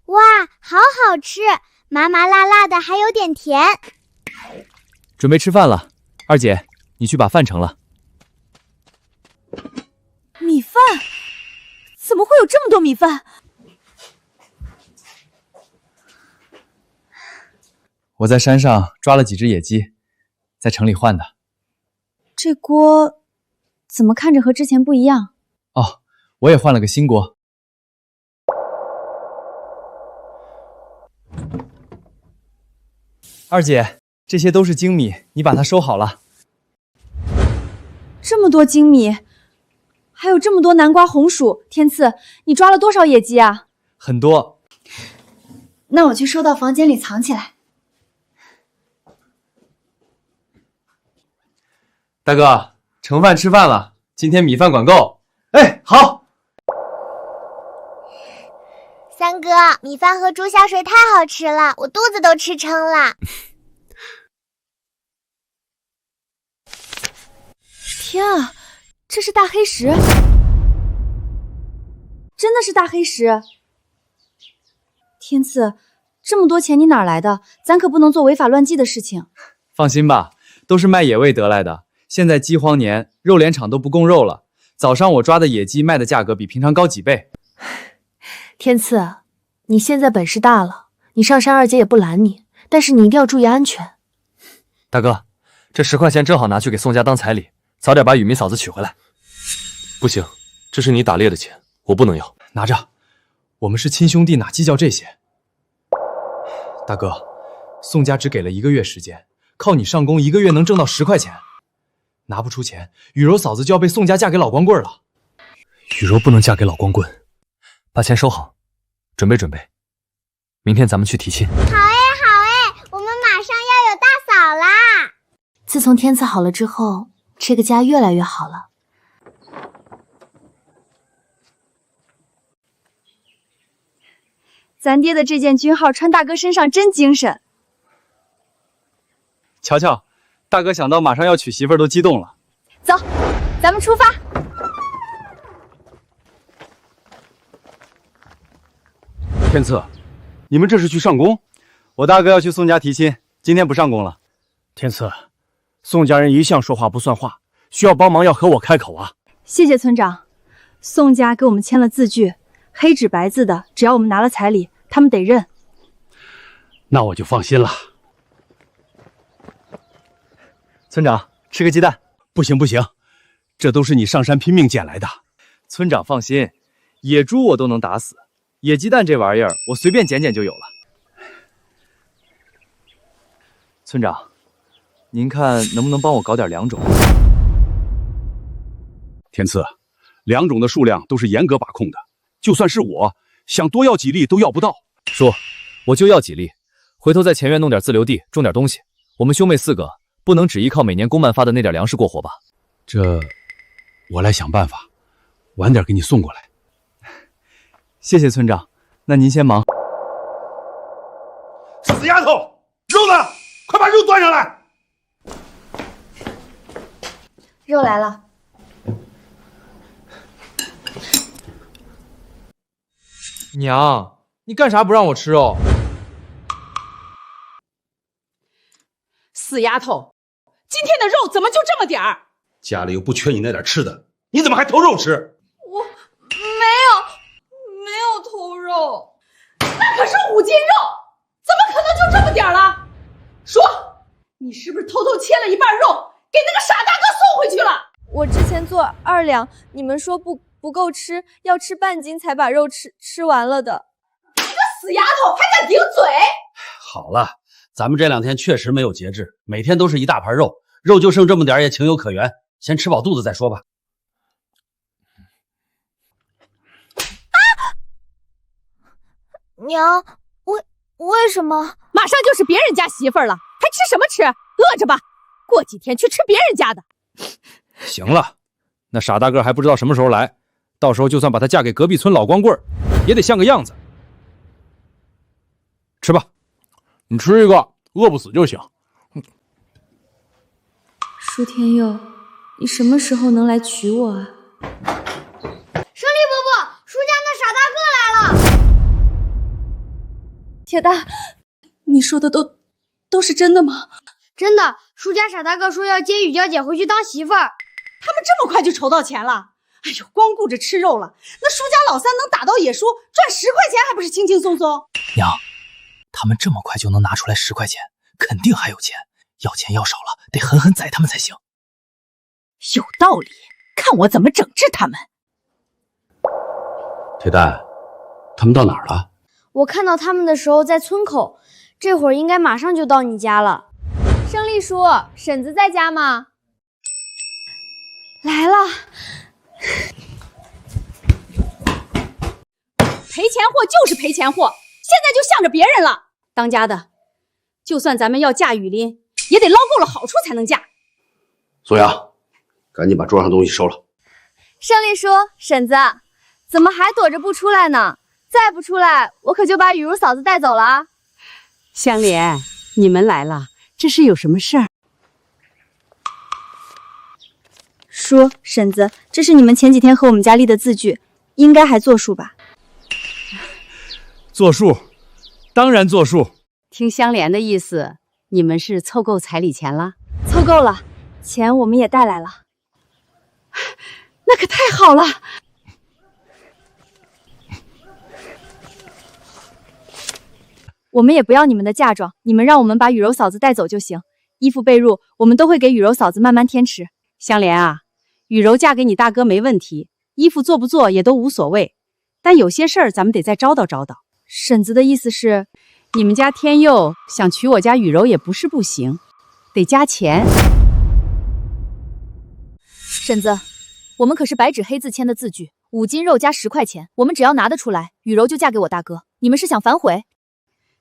Speaker 10: 哇，好好吃，麻麻辣辣的，还有点甜。
Speaker 2: 准备吃饭了，二姐，你去把饭盛了。
Speaker 5: 米饭？怎么会有这么多米饭？
Speaker 2: 我在山上抓了几只野鸡，在城里换的。
Speaker 5: 这锅怎么看着和之前不一样？
Speaker 2: 哦，我也换了个新锅。二姐，这些都是精米，你把它收好了。
Speaker 5: 这么多精米，还有这么多南瓜、红薯。天赐，你抓了多少野鸡啊？
Speaker 2: 很多。
Speaker 5: 那我去收到房间里藏起来。
Speaker 2: 大哥，盛饭吃饭了，今天米饭管够。哎，好。
Speaker 10: 三哥，米饭和猪下水太好吃了，我肚子都吃撑了。
Speaker 5: 天啊，这是大黑石！真的是大黑石！天赐，这么多钱你哪儿来的？咱可不能做违法乱纪的事情。
Speaker 2: 放心吧，都是卖野味得来的。现在饥荒年，肉联厂都不供肉了。早上我抓的野鸡卖的价格比平常高几倍。
Speaker 5: 天赐，你现在本事大了，你上山二姐也不拦你，但是你一定要注意安全。
Speaker 9: 大哥，这10块钱正好拿去给宋家当彩礼，早点把雨迷嫂子娶回来。
Speaker 3: 不行，这是你打猎的钱，我不能要。
Speaker 2: 拿着，我们是亲兄弟，哪计较这些？大哥，宋家只给了1个月时间，靠你上工1个月能挣到10块钱。拿不出钱，雨柔嫂子就要被宋家嫁给老光棍了。
Speaker 9: 雨柔不能嫁给老光棍，把钱收好，准备准备，明天咱们去提亲。
Speaker 10: 好哎，好哎，我们马上要有大嫂啦！
Speaker 5: 自从天赐好了之后，这个家越来越好了。咱爹的这件军号穿大哥身上真精神。
Speaker 2: 瞧瞧，大哥想到马上要娶媳妇儿都激动了。
Speaker 5: 走，咱们出发。
Speaker 6: 天赐，你们这是去上工？
Speaker 7: 我大哥要去宋家提亲，今天不上工了。
Speaker 11: 天赐，宋家人一向说话不算话，需要帮忙要和我开口啊。
Speaker 4: 谢谢村长，宋家给我们签了字据，黑纸白字的，只要我们拿了彩礼，他们得认。
Speaker 11: 那我就放心了。
Speaker 2: 村长，吃个鸡蛋。
Speaker 11: 不行不行，这都是你上山拼命捡来的。
Speaker 8: 村长放心，野猪我都能打死，野鸡蛋这玩意儿我随便捡捡就有了。村长，您看能不能帮我搞点良种？
Speaker 6: 天赐，良种的数量都是严格把控的，就算是我想多要几粒都要不到。
Speaker 8: 叔，我就要几粒，回头在前院弄点自留地，种点东西。我们兄妹4个不能只依靠每年公办发的那点粮食过活吧？
Speaker 6: 这，我来想办法，晚点给你送过来。
Speaker 8: 谢谢村长，那您先忙。
Speaker 6: 死丫头，肉呢？快把肉端上来！
Speaker 10: 肉来了。
Speaker 8: 娘，你干啥不让我吃肉？
Speaker 14: 死丫头，今天的肉怎么就这么点儿？
Speaker 6: 家里又不缺你那点吃的，你怎么还偷肉吃？
Speaker 4: 我没有偷肉，
Speaker 14: 那可是5斤肉，怎么可能就这么点儿了？说，你是不是偷偷切了一半肉，给那个傻大哥送回去了？
Speaker 4: 我之前做2两，你们说不够吃，要吃半斤才把肉吃完了的。
Speaker 14: 你个死丫头，还敢顶嘴！
Speaker 6: 好了，咱们这2天确实没有节制，每天都是一大盘肉，肉就剩这么点也情有可原。先吃饱肚子再说吧。
Speaker 10: 娘，为什么？
Speaker 14: 马上就是别人家媳妇儿了，还吃什么吃？饿着吧，过几天去吃别人家的。
Speaker 8: 行了，那傻大个还不知道什么时候来，到时候就算把她嫁给隔壁村老光棍，也得像个样子。吃吧，
Speaker 13: 你吃一个，饿不死就行。
Speaker 4: 舒天佑，你什么时候能来娶我啊？
Speaker 10: 胜利伯伯，舒家那傻大个来了。
Speaker 4: 铁蛋，你说的都是真的吗？
Speaker 10: 真的，舒家傻大个说要接雨娇姐回去当媳妇儿。
Speaker 14: 他们这么快就筹到钱了？哎呦，光顾着吃肉了，那舒家老三能打到野叔赚10块钱，还不是轻轻松松？
Speaker 7: 娘，他们这么快就能拿出来10块钱，肯定还有钱。要钱要少了，得狠狠宰他们才行。
Speaker 14: 有道理，看我怎么整治他们。
Speaker 6: 铁蛋，他们到哪儿了？
Speaker 10: 我看到他们的时候在村口，这会儿应该马上就到你家了。
Speaker 4: 胜利叔，婶子在家吗？来了。
Speaker 14: 赔钱货就是赔钱货，现在就向着别人了。当家的，就算咱们要嫁雨林，也得捞够了好处才能嫁。
Speaker 6: 宋阳，赶紧把桌上东西收了。
Speaker 4: 胜利叔，婶子，怎么还躲着不出来呢？再不出来，我可就把雨茹嫂子带走了。
Speaker 14: 香莲，你们来了，这是有什么事儿？
Speaker 4: 叔，婶子，这是你们前几天和我们家立的字据，应该还作数吧？
Speaker 8: 作数，当然作数。
Speaker 14: 听香莲的意思，你们是凑够彩礼钱了？
Speaker 4: 凑够了，钱我们也带来了。
Speaker 14: 那可太好了！
Speaker 4: 我们也不要你们的嫁妆，你们让我们把雨柔嫂子带走就行。衣服被褥我们都会给雨柔嫂子慢慢添吃。
Speaker 14: 香莲啊，雨柔嫁给你大哥没问题，衣服做不做也都无所谓，但有些事儿咱们得再招叨招叨。
Speaker 4: 婶子的意思是，
Speaker 14: 你们家天佑想娶我家雨柔也不是不行，得加钱。
Speaker 5: 婶子，我们可是白纸黑字签的字据，5斤肉加10块钱，我们只要拿得出来，雨柔就嫁给我大哥。你们是想反悔？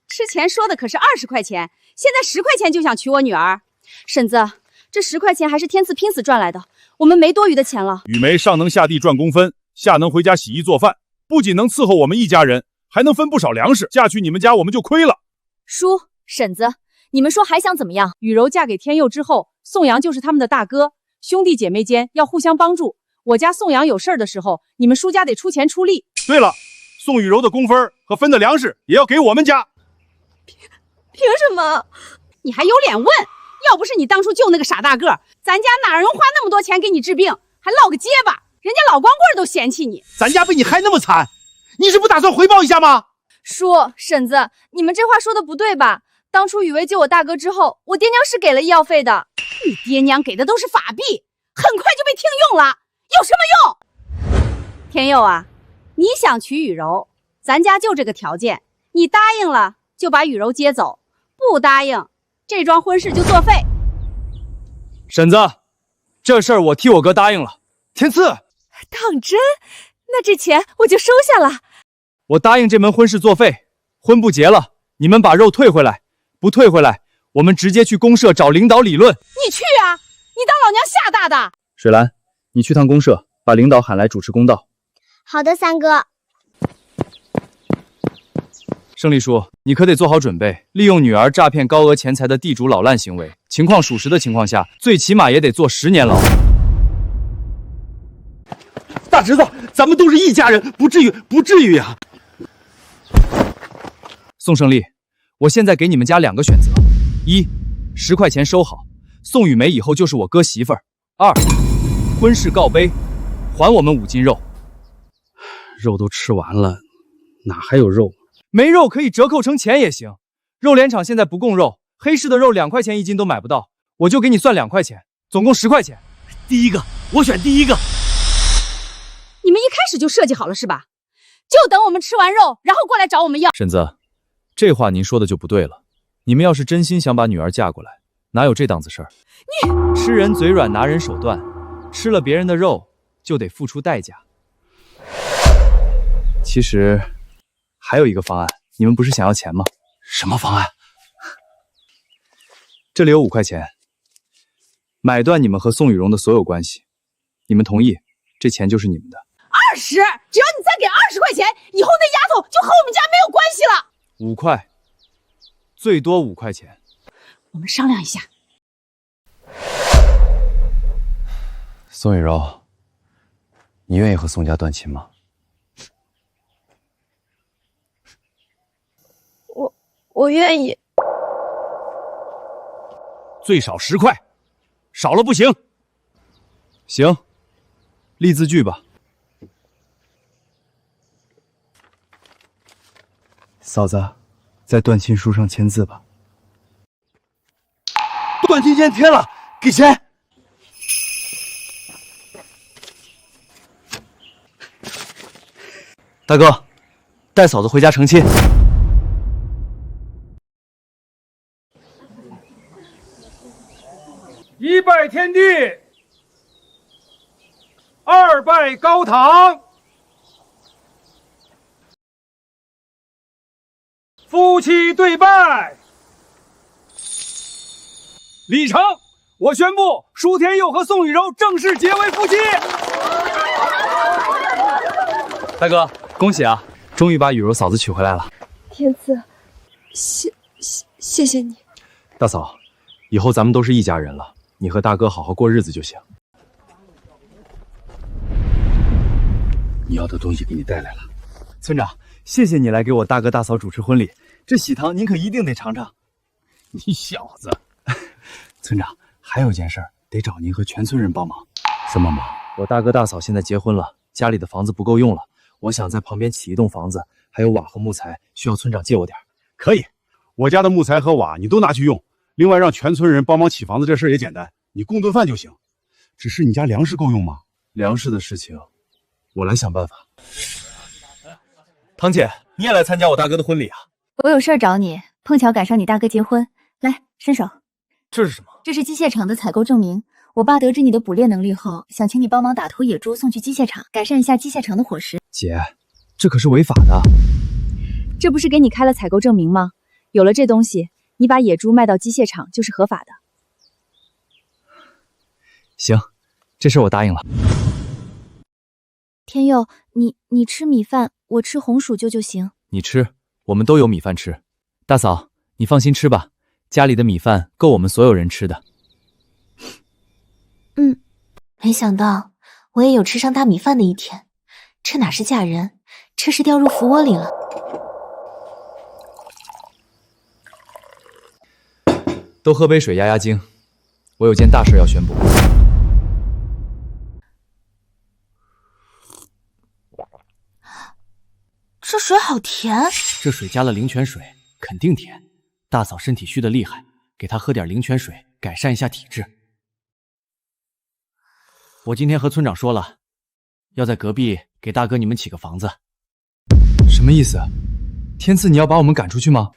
Speaker 14: 之前说的可是20块钱，现在10块钱就想娶我女儿。
Speaker 4: 婶子，这10块钱还是天赐拼死赚来的，我们没多余的钱了。
Speaker 17: 雨梅上能下地赚工分，下能回家洗衣做饭，不仅能伺候我们一家人，还能分不少粮食。嫁去你们家我们就亏了。
Speaker 5: 叔，婶子，你们说还想怎么样？
Speaker 14: 雨柔嫁给天佑之后，宋阳就是他们的大哥，兄弟姐妹间要互相帮助。我家宋阳有事儿的时候，你们舒家得出钱出力。
Speaker 17: 对了，宋雨柔的工分和分的粮食也要给我们家。
Speaker 4: 凭什么？
Speaker 14: 你还有脸问？要不是你当初救那个傻大个，咱家哪能花那么多钱给你治病，还落个结巴，人家老光棍都嫌弃你。
Speaker 13: 咱家被你害那么惨，你是不打算回报一下吗？
Speaker 4: 叔，婶子，你们这话说的不对吧？当初雨薇救我大哥之后，我爹娘是给了医药费的。
Speaker 14: 你爹娘给的都是法币，很快就被听用了，有什么用？天佑啊，你想娶雨柔，咱家就这个条件，你答应了就把雨柔接走，不答应，这桩婚事就作废。
Speaker 8: 婶子，这事儿我替我哥答应了。
Speaker 7: 天赐，
Speaker 4: 当真？那这钱我就收下了。
Speaker 8: 我答应这门婚事作废，婚不结了，你们把肉退回来，不退回来，我们直接去公社找领导理论。
Speaker 14: 你去啊！你当老娘吓大的？
Speaker 2: 水兰，你去趟公社，把领导喊来主持公道。
Speaker 10: 好的，三哥。
Speaker 8: 胜利叔，你可得做好准备，利用女儿诈骗高额钱财的地主扰乱行为，情况属实的情况下，最起码也得坐10年牢。
Speaker 11: 大侄子，咱们都是一家人，不至于啊！
Speaker 8: 宋胜利，我现在给你们家2个选择：一，10块钱收好，宋雨梅以后就是我哥媳妇儿；2，婚事告杯，还我们5斤肉。
Speaker 6: 肉都吃完了，哪还有肉？
Speaker 8: 没肉可以折扣成钱也行。肉联厂现在不供肉，黑市的肉2块钱1斤都买不到，我就给你算2块钱，总共10块钱。
Speaker 11: 第一个，我选第一个。
Speaker 14: 你们一开始就设计好了是吧？就等我们吃完肉，然后过来找我们要。
Speaker 8: 婶子，这话您说的就不对了。你们要是真心想把女儿嫁过来，哪有这档子事儿？你吃人嘴软，拿人手段，吃了别人的肉就得付出代价。其实还有一个方案，你们不是想要钱吗？
Speaker 11: 什么方案？
Speaker 8: 这里有5块钱，买断你们和宋雨荣的所有关系。你们同意，这钱就是你们的。
Speaker 14: 20，只要你再给20块钱，以后那丫头就和我们家没有关系了。
Speaker 8: 5块，最多5块钱。
Speaker 14: 我们商量一下。
Speaker 12: 宋雨柔，你愿意和宋家断亲吗？
Speaker 4: 我愿意。
Speaker 8: 最少10块，少了不行。行，立字据吧。
Speaker 7: 嫂子，在断亲书上签字吧。
Speaker 11: 断亲签签了，给钱。
Speaker 9: 大哥，带嫂子回家成亲。
Speaker 17: 1拜天地，2拜高堂，夫妻对拜。礼成，我宣布舒天佑和宋雨柔正式结为夫妻。
Speaker 8: 大哥，恭喜啊，终于把雨柔嫂子娶回来了。
Speaker 4: 天赐，谢谢你。
Speaker 8: 大嫂，以后咱们都是一家人了，你和大哥好好过日子就行。
Speaker 11: 你要的东西给你带来了。
Speaker 9: 村长，谢谢你来给我大哥大嫂主持婚礼，这喜糖您可一定得尝尝。
Speaker 11: 你小子！村长，还有件事得找您和全村人帮忙。
Speaker 8: 什么忙？我大哥大嫂现在结婚了，家里的房子不够用了，我想在旁边起一栋房子，还有瓦和木材，需要村长借我点。
Speaker 17: 可以，我家的木材和瓦你都拿去用，另外让全村人帮忙起房子，这事也简单，你供顿饭就行。只是你家粮食够用吗？
Speaker 8: 粮食的事情，我来想办法。
Speaker 9: 堂姐，你也来参加我大哥的婚礼啊？
Speaker 5: 我有事儿找你，碰巧赶上你大哥结婚，来伸手。
Speaker 9: 这是什么？
Speaker 5: 这是机械厂的采购证明。我爸得知你的捕猎能力后，想请你帮忙打头野猪送去机械厂，改善一下机械厂的伙食。
Speaker 8: 姐，这可是违法的。
Speaker 4: 这不是给你开了采购证明吗？有了这东西，你把野猪卖到机械厂就是合法的。
Speaker 8: 行，这事我答应了。
Speaker 5: 天佑，你吃米饭，我吃红薯就行。
Speaker 8: 你吃，我们都有米饭吃。大嫂，你放心吃吧，家里的米饭够我们所有人吃的。
Speaker 5: 没想到我也有吃上大米饭的一天，这哪是嫁人，这是掉入蜂窝里了。
Speaker 8: 都喝杯水压压惊，我有件大事要宣布。
Speaker 15: 这水好甜，
Speaker 3: 这水加了灵泉水，肯定甜。大嫂身体虚的厉害，给她喝点灵泉水，改善一下体质。
Speaker 9: 我今天和村长说了，要在隔壁给大哥你们起个房子。
Speaker 2: 什么意思？天赐，你要把我们赶出去吗？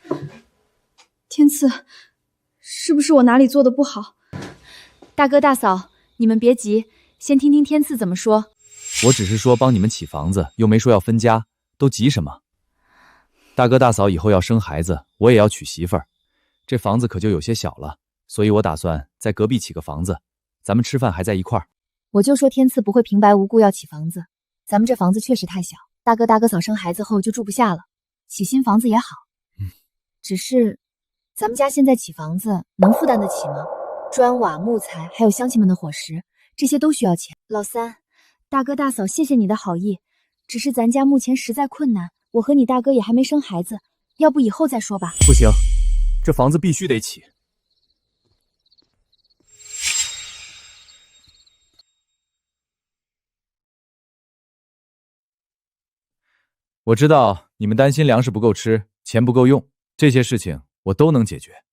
Speaker 4: 天赐，是不是我哪里做的不好？
Speaker 5: 大哥大嫂，你们别急，先听听天赐怎么说。
Speaker 2: 我只是说帮你们起房子，又没说要分家，都急什么？大哥大嫂以后要生孩子，我也要娶媳妇儿，这房子可就有些小了，所以我打算在隔壁起个房子，咱们吃饭还在一块儿。
Speaker 5: 我就说天赐不会平白无故要起房子，咱们这房子确实太小，大哥大哥嫂生孩子后就住不下了，起新房子也好。只是咱们家现在起房子能负担得起吗？砖瓦木材还有乡亲们的伙食，这些都需要钱。老三，大哥大嫂谢谢你的好意，只是咱家目前实在困难，我和你大哥也还没生孩子，要不以后再说吧。
Speaker 8: 不行，这房子必须得起。我知道你们担心粮食不够吃，钱不够用，这些事情我都能解决。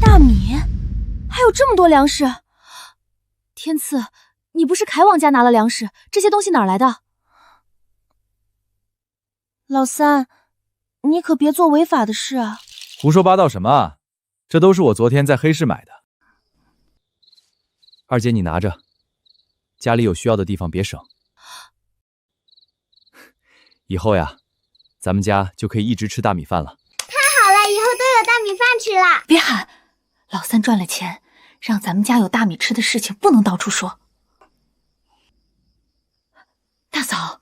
Speaker 5: 大米？还有这么多粮食？天赐，你不是凯往家拿了粮食，这些东西哪儿来的？老三，你可别做违法的事啊！
Speaker 8: 胡说八道什么啊？这都是我昨天在黑市买的。
Speaker 2: 二姐，你拿着，家里有需要的地方别省。以后呀，咱们家就可以一直吃大米饭了。
Speaker 10: 太好了，以后都有大米饭吃了。
Speaker 15: 别喊，老三赚了钱，让咱们家有大米吃的事情不能到处说。大嫂，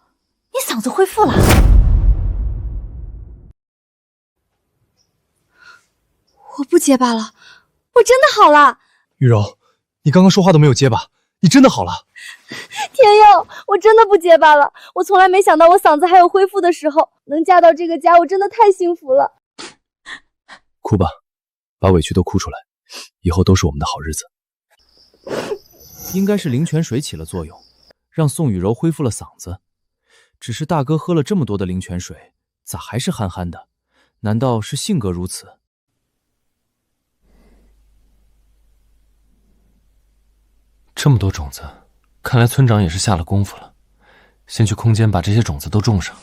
Speaker 15: 你嗓子恢复了。
Speaker 4: 我不结巴了，我真的好了。
Speaker 2: 雨柔，你刚刚说话都没有结巴，你真的好了。
Speaker 4: 天佑，我真的不结巴了。我从来没想到我嗓子还有恢复的时候，能嫁到这个家，我真的太幸福了。
Speaker 2: 哭吧，把委屈都哭出来，以后都是我们的好日子。
Speaker 8: 应该是灵泉水起了作用，让宋雨柔恢复了嗓子。只是大哥喝了这么多的灵泉水，咋还是憨憨的？难道是性格如此？
Speaker 3: 这么多种子，看来村长也是下了功夫了。先去空间把这些种子都种上。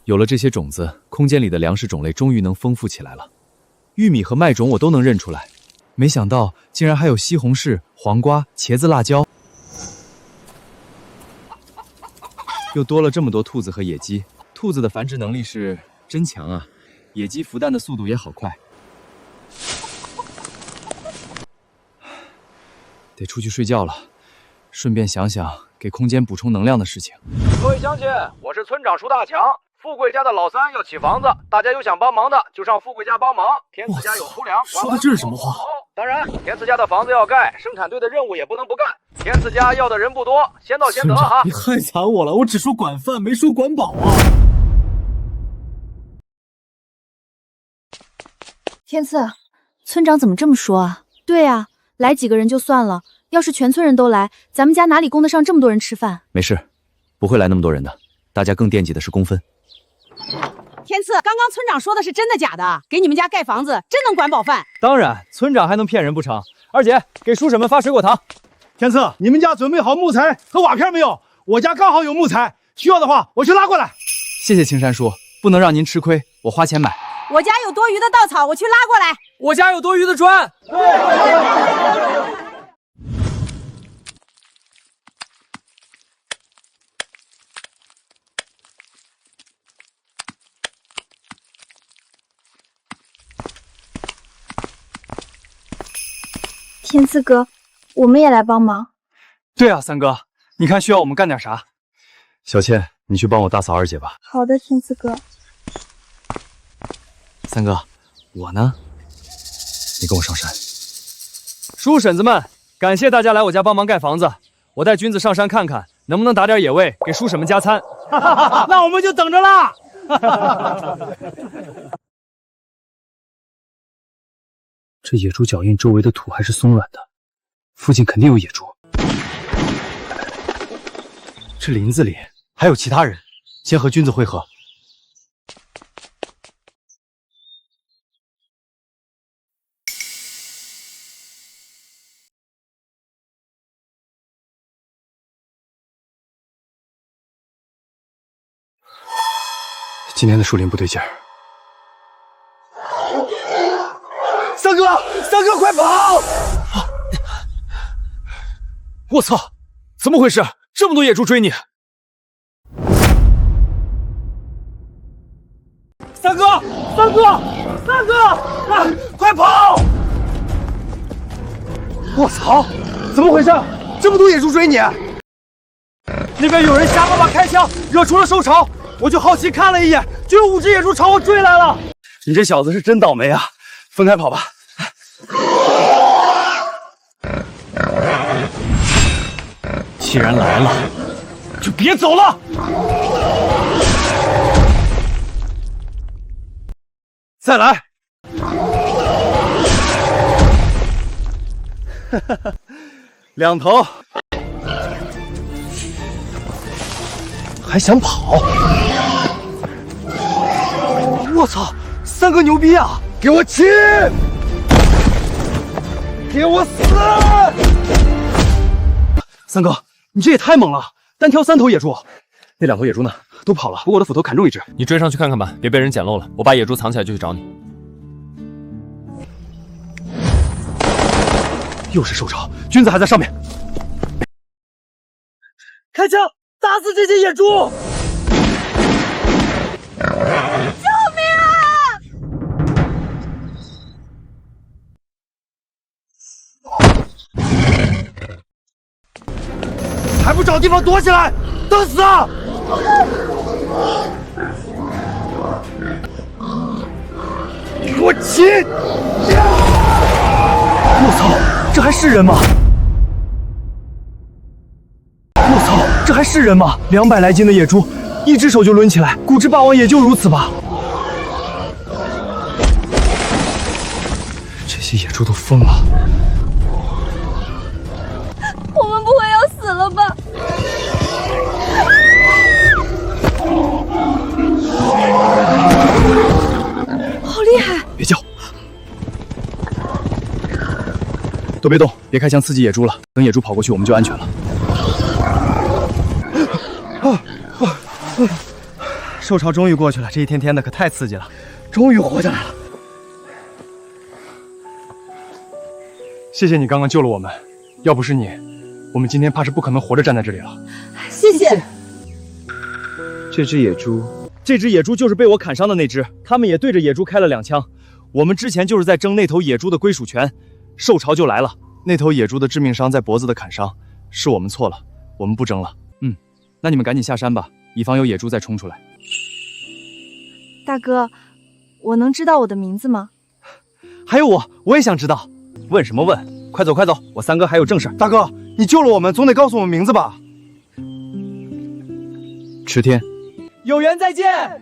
Speaker 2: 有了这些种子，空间里的粮食种类终于能丰富起来了。玉米和麦种我都能认出来，没想到竟然还有西红柿、黄瓜、茄子、辣椒，又多了这么多兔子和野鸡。兔子的繁殖能力是真强啊，野鸡孵蛋的速度也好快。得出去睡觉了，顺便想想给空间补充能量的事情。
Speaker 9: 各位乡亲，我是村长舒大强。富贵家的老三要起房子，大家有想帮忙的就上富贵家帮忙。天赐家有粗粮，
Speaker 11: 说的这是什么话？
Speaker 9: 当然，天赐家的房子要盖，生产队的任务也不能不干。天赐家要的人不多，先到先得啊！
Speaker 11: 你害惨我了，我只说管饭，没说管饱啊！
Speaker 5: 天赐，村长怎么这么说啊？对啊，来几个人就算了，要是全村人都来，咱们家哪里供得上这么多人吃饭？
Speaker 2: 没事，不会来那么多人的，大家更惦记的是工分。
Speaker 14: 天赐，刚刚村长说的是真的假的？给你们家盖房子真能管饱饭？
Speaker 8: 当然，村长还能骗人不成？二姐，给叔婶们发水果糖。
Speaker 17: 天赐，你们家准备好木材和瓦片没有？我家刚好有木材，需要的话我去拉过来。
Speaker 2: 谢谢青山叔，不能让您吃亏，我花钱买。
Speaker 14: 我家有多余的稻草，我去拉过来。
Speaker 8: 我家有多余的砖。
Speaker 4: 天赐哥，我们也来帮忙。
Speaker 2: 对啊，三哥，你看需要我们干点啥？小倩，你去帮我大嫂二姐吧。
Speaker 4: 好的，天赐哥。
Speaker 2: 三哥，我呢？你跟我上山。
Speaker 8: 叔婶子们，感谢大家来我家帮忙盖房子。我带君子上山看看，能不能打点野味给叔婶们加餐。
Speaker 11: 那我们就等着啦。这野猪脚印周围的土还是松软的，附近肯定有野猪。
Speaker 7: 这林子里还有其他人，先和君子会合。今天的树林不对劲儿。
Speaker 8: 三哥，三哥，快跑！我操，怎么回事？这么多野猪追你！三哥，三哥，三哥，啊，快跑！我操，怎么回事？这么多野猪追你！那边有人瞎巴巴开枪，惹出了兽潮。我就好奇看了一眼，就有5只野猪朝我追来了。你这小子是真倒霉啊！分开跑吧。
Speaker 9: 既然来了，
Speaker 8: 就别走了。再来。2头。还想跑？我操！三哥牛逼啊！给我起！给我死！三哥，你这也太猛了，单挑3头野猪。那2头野猪呢？都跑了，不过我的斧头砍中1只。
Speaker 3: 你追上去看看吧，别被人捡漏了。我把野猪藏起来就去找你。
Speaker 8: 又是兽潮，君子还在上面。开枪！打死这些野猪！
Speaker 10: 救命啊！
Speaker 8: 还不找地方躲起来？等死啊！给我起！我操，这还是人吗？我操，这还是人吗？200来斤的野猪，1只手就抡起来，骨质霸王也就如此吧。这些野猪都疯了。
Speaker 10: 我们不会要死了吧？
Speaker 4: 好厉害！
Speaker 8: 别叫，都别动，别开枪刺激野猪了。等野猪跑过去，我们就安全了。兽潮终于过去了，这一天天的可太刺激了，终于活下来了。谢谢你刚刚救了我们，要不是你，我们今天怕是不可能活着站在这里了。
Speaker 4: 谢谢。
Speaker 8: 这只野猪就是被我砍伤的那只，他们也对着野猪开了2枪。我们之前就是在争那头野猪的归属权，兽潮就来了。那头野猪的致命伤在脖子的砍伤，是我们错了，我们不争了。那你们赶紧下山吧，以防有野猪再冲出来。
Speaker 4: 大哥，我能知道我的名字吗？
Speaker 8: 还有我也想知道。问什么问？快走快走，我三哥还有正事。大哥，你救了我们，总得告诉我们名字吧？池天，有缘再见。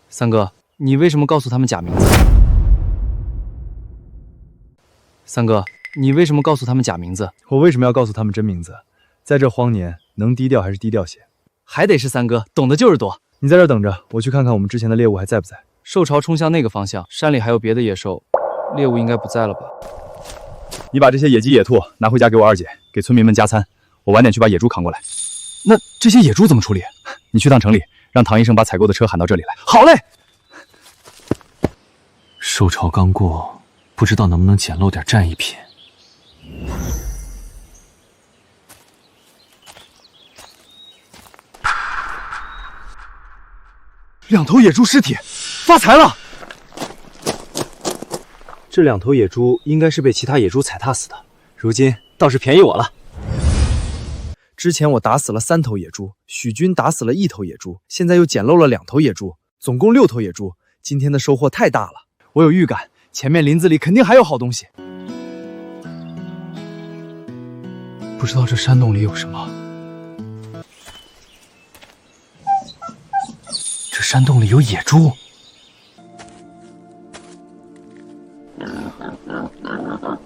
Speaker 8: 三哥，你为什么告诉他们假名字？三哥，你为什么告诉他们假名字？我为什么要告诉他们真名字？在这荒年，能低调还是低调些。还得是三哥，懂得就是多。你在这等着，我去看看我们之前的猎物还在不在。兽潮冲向那个方向，山里还有别的野兽，猎物应该不在了吧？你把这些野鸡野兔拿回家给我二姐，给村民们加餐。我晚点去把野猪扛过来。那这些野猪怎么处理？你去趟城里，让唐医生把采购的车喊到这里来。好嘞。
Speaker 9: 兽潮刚过，不知道能不能捡漏点战利品。
Speaker 8: 2头野猪尸体，发财了！这2头野猪应该是被其他野猪踩踏死的，如今倒是便宜我了。之前我打死了3头野猪，许军打死了1头野猪，现在又捡漏了2头野猪，总共6头野猪。今天的收获太大了，我有预感，前面林子里肯定还有好东西。不知道这山洞里有什么。
Speaker 9: 这山洞里有野猪。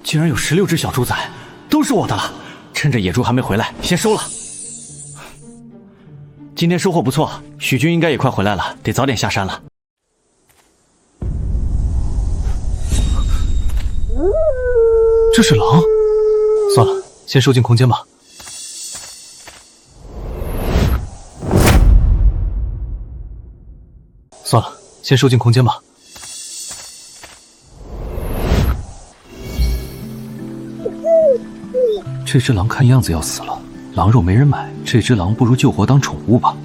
Speaker 9: 竟然有16只小猪仔，都是我的了。趁着野猪还没回来，先收了。今天收获不错，许军应该也快回来了，得早点下山了。
Speaker 8: 这是狼？算了，先收进空间吧。
Speaker 9: 先收进空间吧。这只狼看样子要死了，狼肉没人买，这只狼不如救活当宠物吧。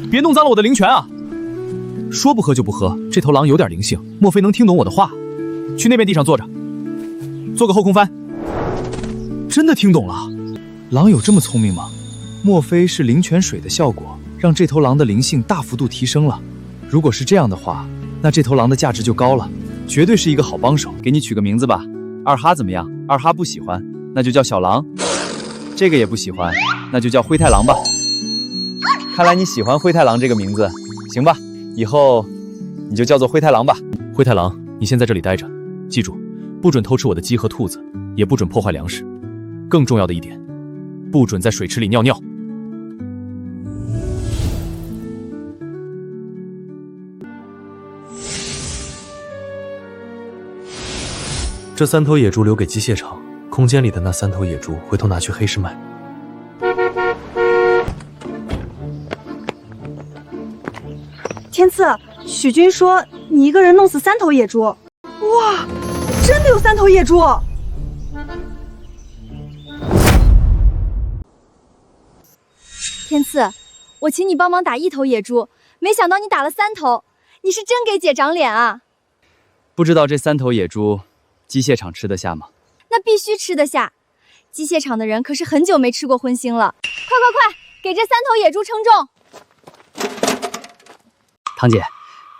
Speaker 8: 别弄脏了我的灵泉啊！说不喝就不喝，这头狼有点灵性，莫非能听懂我的话？去那边地上坐着，做个后空翻。真的听懂了，狼有这么聪明吗？莫非是灵泉水的效果，让这头狼的灵性大幅度提升了？如果是这样的话，那这头狼的价值就高了，绝对是一个好帮手。给你取个名字吧，二哈怎么样？二哈不喜欢，那就叫小狼。这个也不喜欢，那就叫灰太狼吧。看来你喜欢灰太狼这个名字，行吧，以后你就叫做灰太狼吧。
Speaker 3: 灰太狼，你先在这里待着，记住，不准偷吃我的鸡和兔子，也不准破坏粮食。更重要的一点，不准在水池里尿尿。这3头野猪留给机械厂，空间里的那3头野猪回头拿去黑市卖。
Speaker 4: 天赐，许军说你一个人弄死3头野猪，哇，真的有3头野猪！
Speaker 10: 天赐，我请你帮忙打1头野猪，没想到你打了3头，你是真给姐长脸啊！
Speaker 8: 不知道这3头野猪，机械厂吃得下吗？
Speaker 10: 那必须吃得下，机械厂的人可是很久没吃过荤腥了。快，给这3头野猪称重！
Speaker 18: 堂姐，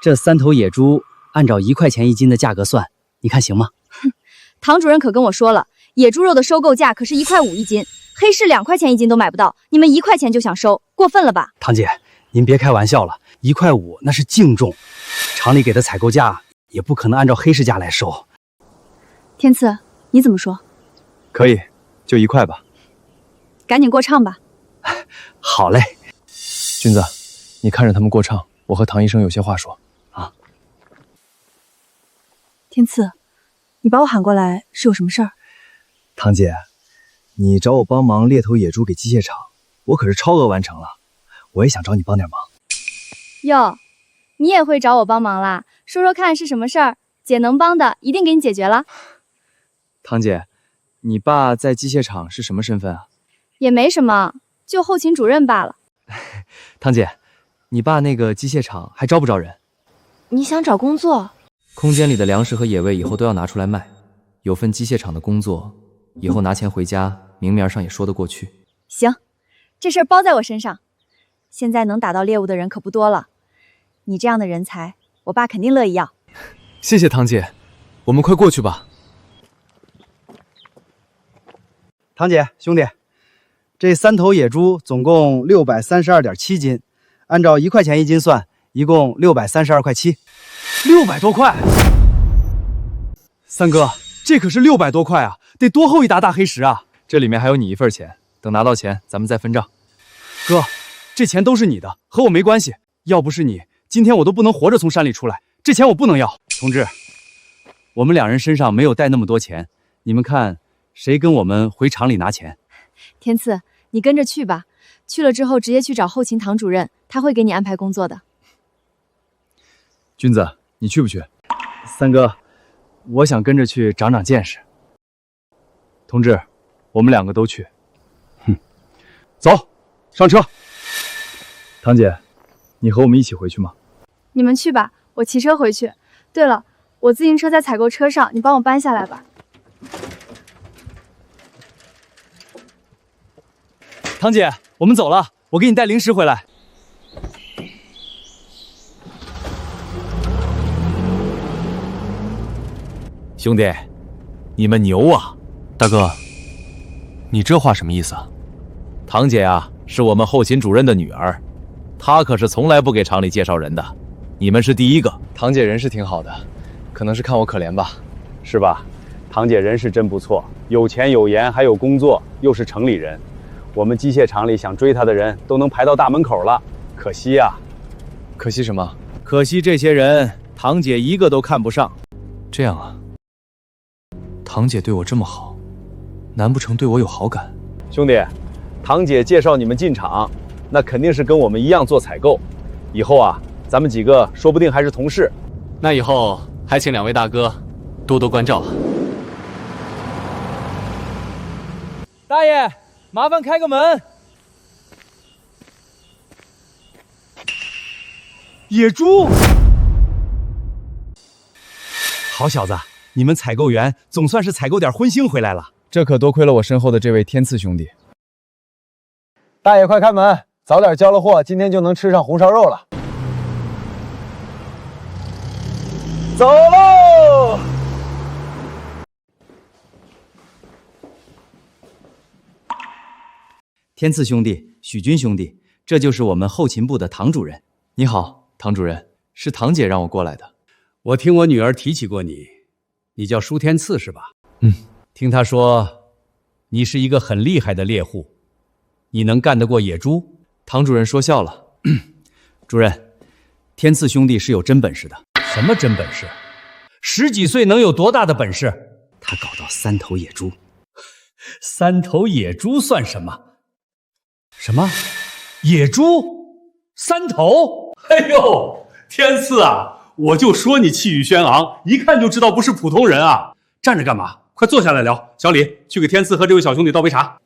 Speaker 18: 这3头野猪按照1块钱1斤的价格算，你看行吗？
Speaker 10: 哼，唐主任可跟我说了，野猪肉的收购价可是1块5一斤，黑市2块钱1斤都买不到，你们1块钱就想收，过分了吧？
Speaker 18: 堂姐，您别开玩笑了，1块5那是净重，厂里给的采购价也不可能按照黑市价来收。
Speaker 10: 天赐，你怎么说？
Speaker 8: 可以，就1块吧。
Speaker 10: 赶紧过唱吧。
Speaker 18: 好嘞。
Speaker 2: 君子，你看着他们过唱，我和唐医生有些话说。
Speaker 18: 啊。
Speaker 4: 天赐，你把我喊过来是有什么事儿？
Speaker 7: 堂姐，你找我帮忙猎头野猪给机械厂，我可是超额完成了，我也想找你帮点忙。
Speaker 10: 哟，你也会找我帮忙啦？说说看是什么事儿，姐能帮的一定给你解决了。
Speaker 8: 堂姐，你爸在机械厂是什么身份啊？
Speaker 10: 也没什么，就后勤主任罢了。
Speaker 8: 堂姐，你爸那个机械厂还招不招人？
Speaker 4: 你想找工作？
Speaker 3: 空间里的粮食和野味以后都要拿出来卖，有份机械厂的工作，以后拿钱回家，明面上也说得过去。
Speaker 10: 行，这事儿包在我身上。现在能打到猎物的人可不多了，你这样的人才，我爸肯定乐意要。
Speaker 8: 谢谢堂姐，我们快过去吧。
Speaker 18: 堂姐，兄弟，这3头野猪总共632.7斤，按照1块钱1斤算，一共632块7，600多块。
Speaker 8: 三哥，这可是600多块啊，得多厚一沓大黑石啊！这里面还有你一份钱，等拿到钱咱们再分账。哥，这钱都是你的，和我没关系。要不是你，今天我都不能活着从山里出来。这钱我不能要。同志，我们2人身上没有带那么多钱，你们看谁跟我们回厂里拿钱？
Speaker 10: 天赐，你跟着去吧，去了之后直接去找后勤唐主任，他会给你安排工作的。
Speaker 8: 君子，你去不去？三哥，我想跟着去长长见识。同志，我们2个都去。
Speaker 17: 走，上车。
Speaker 2: 堂姐，你和我们一起回去吗？
Speaker 4: 你们去吧，我骑车回去。对了，我自行车在采购车上，你帮我搬下来吧。
Speaker 8: 堂姐，我们走了，我给你带零食回来。
Speaker 3: 兄弟，你们牛啊！大哥，你这话什么意思啊？堂姐啊，是我们后勤主任的女儿，她可是从来不给厂里介绍人的，你们是第一个。
Speaker 2: 堂姐人是挺好的，可能是看我可怜吧。
Speaker 17: 是吧？堂姐人是真不错，有钱有颜还有工作，又是城里人。我们机械厂里想追她的人都能排到大门口了，可惜呀。
Speaker 2: 可惜什么？
Speaker 8: 可惜这些人，堂姐一个都看不上。
Speaker 2: 这样啊，堂姐对我这么好，难不成对我有好感？
Speaker 17: 兄弟，堂姐介绍你们进厂，那肯定是跟我们一样做采购。以后啊，咱们几个说不定还是同事。
Speaker 9: 那以后还请2位大哥多多关照啊。
Speaker 8: 大爷，麻烦开个门。
Speaker 6: 野猪，好小子，你们采购员总算是采购点荤腥回来了。
Speaker 2: 这可多亏了我身后的这位天赐兄弟。
Speaker 18: 大爷，快开门，早点交了货，今天就能吃上红烧肉了。走喽！
Speaker 19: 天赐兄弟，许军兄弟，这就是我们后勤部的唐主任。
Speaker 2: 你好，唐主任，是堂姐让我过来的。
Speaker 11: 我听我女儿提起过你，你叫舒天赐是吧？
Speaker 2: 嗯，
Speaker 11: 听她说，你是一个很厉害的猎户，你能干得过野猪？
Speaker 2: 唐主任说笑了。
Speaker 19: 主任，天赐兄弟是有真本事的。
Speaker 11: 什么真本事？10几岁能有多大的本事？
Speaker 19: 他搞到3头野猪。
Speaker 11: 3头野猪算什么？什么？野猪3头？
Speaker 12: 哎呦，天赐啊，我就说你气宇轩昂，一看就知道不是普通人啊！站着干嘛？快坐下来聊。小李，去给天赐和这位小兄弟倒杯茶。